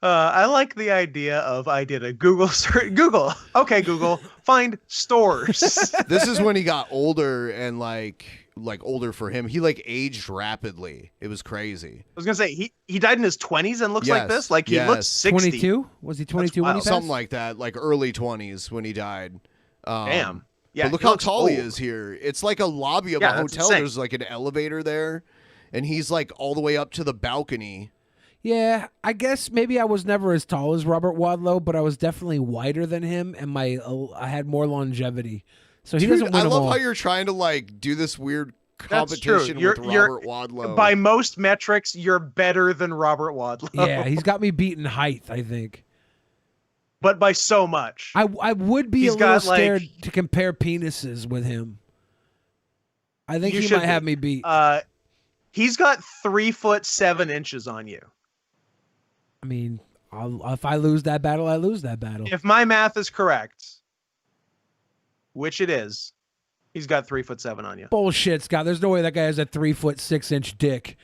I like the idea of I did a Google search. Google. Okay, Google. Find stores. This is when he got older and like older for him. He like aged rapidly. It was crazy. I was gonna say he died in his 20s and looks like this. Like he looks 60. 22? Was he 22 when he passed? Something like that. Like early 20s when he died. Damn. Yeah. But look he how looks tall he old. is here. It's like a lobby of Yeah, a that's hotel. insane. There's like an elevator there, and he's like all the way up to the balcony. Yeah, I guess maybe I was never as tall as Robert Wadlow, but I was definitely wider than him, and I had more longevity. So he Dude, doesn't win I them love all. how you're trying to like do this weird That's true. competition with Robert Wadlow. By most metrics, you're better than Robert Wadlow. Yeah, he's got me beat in height, I think. But by so much. I would be He's a little got, like- scared to compare penises with him. I think You he should might have me beat. He's got 3'7" on you. I mean, if I lose that battle, I lose that battle. If my math is correct, which it is, he's got 3'7" on you. Bullshit, Scott. There's no way that guy has a 3'6" dick.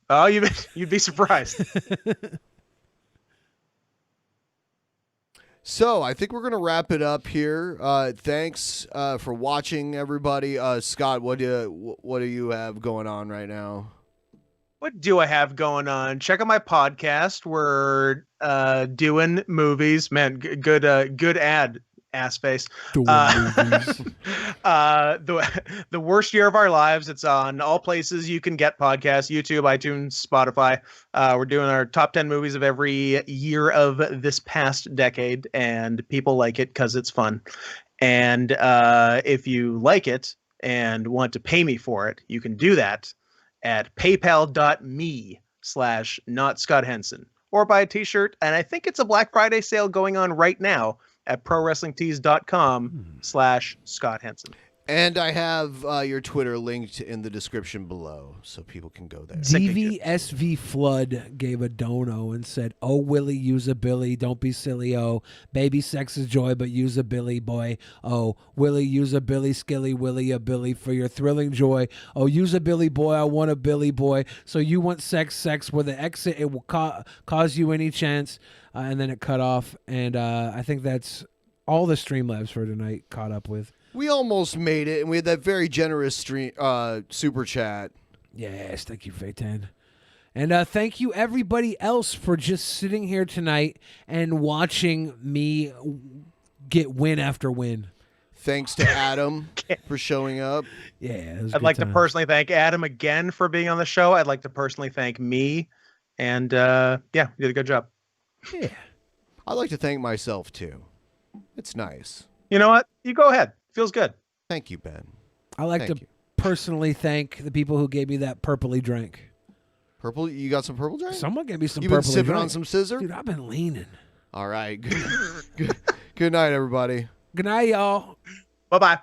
Oh, you'd be surprised. So I think we're gonna wrap it up here. Thanks for watching, everybody. Scott, what do you have going on right now? What do I have going on? Check out my podcast. We're doing movies. Man, good ad, ass face. The worst year of our lives. It's on all places you can get podcasts: YouTube, iTunes, Spotify. We're doing our top 10 movies of every year of this past decade, and people like it because it's fun. And if you like it and want to pay me for it, you can do that at paypal.me/notscotthenson, or buy a t-shirt. And I think it's a Black Friday sale going on right now at prowrestlingtees.com/Scott Henson. And I have your Twitter linked in the description below, so people can go there. DVSV Flood gave a dono and said, "Oh, Willie, use a Billy. Don't be silly, oh. Baby sex is joy, but use a Billy, boy. Oh, Willie, use a Billy, skilly, Willie, a Billy for your thrilling joy. Oh, use a Billy, boy. I want a Billy, boy. So you want sex where the exit, it will cause you any chance." And then it cut off. And I think that's all the Streamlabs for tonight caught up with. We almost made it, and we had that very generous super chat. Yes, thank you, Faytan. And thank you, everybody else, for just sitting here tonight and watching me get win after win. Thanks to Adum for showing up. Yeah, it was a I'd good like time. to personally thank Adam again for being on the show. I'd like to personally thank me. And yeah, you did a good job. Yeah. I'd like to thank myself, too. It's nice. You know what? You go ahead. Feels good. Thank you, Ben. I like to personally thank the people who gave me that purpley drink. Purple? You got some purple drink? Someone gave me some You've been purpley sipping drink. on some scissor? Dude, I've been leaning. All right. Good night, everybody. Good night, y'all. Bye-bye.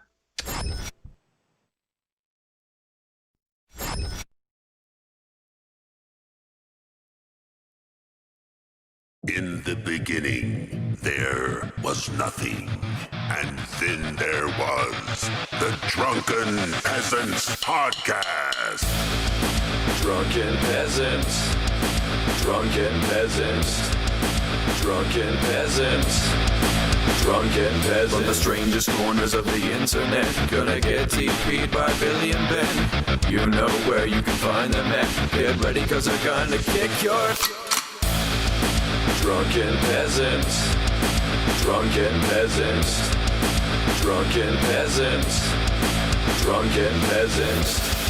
In the beginning, there was nothing. And then there was the Drunken Peasants Podcast. Drunken peasants, drunken peasants, drunken peasants, drunken peasants. From the strangest corners of the internet, gonna get TP'd by Billy and Ben. You know where you can find them at. Get ready, cause they're gonna kick your drunken peasants, drunken peasants, drunken peasants, drunken peasants.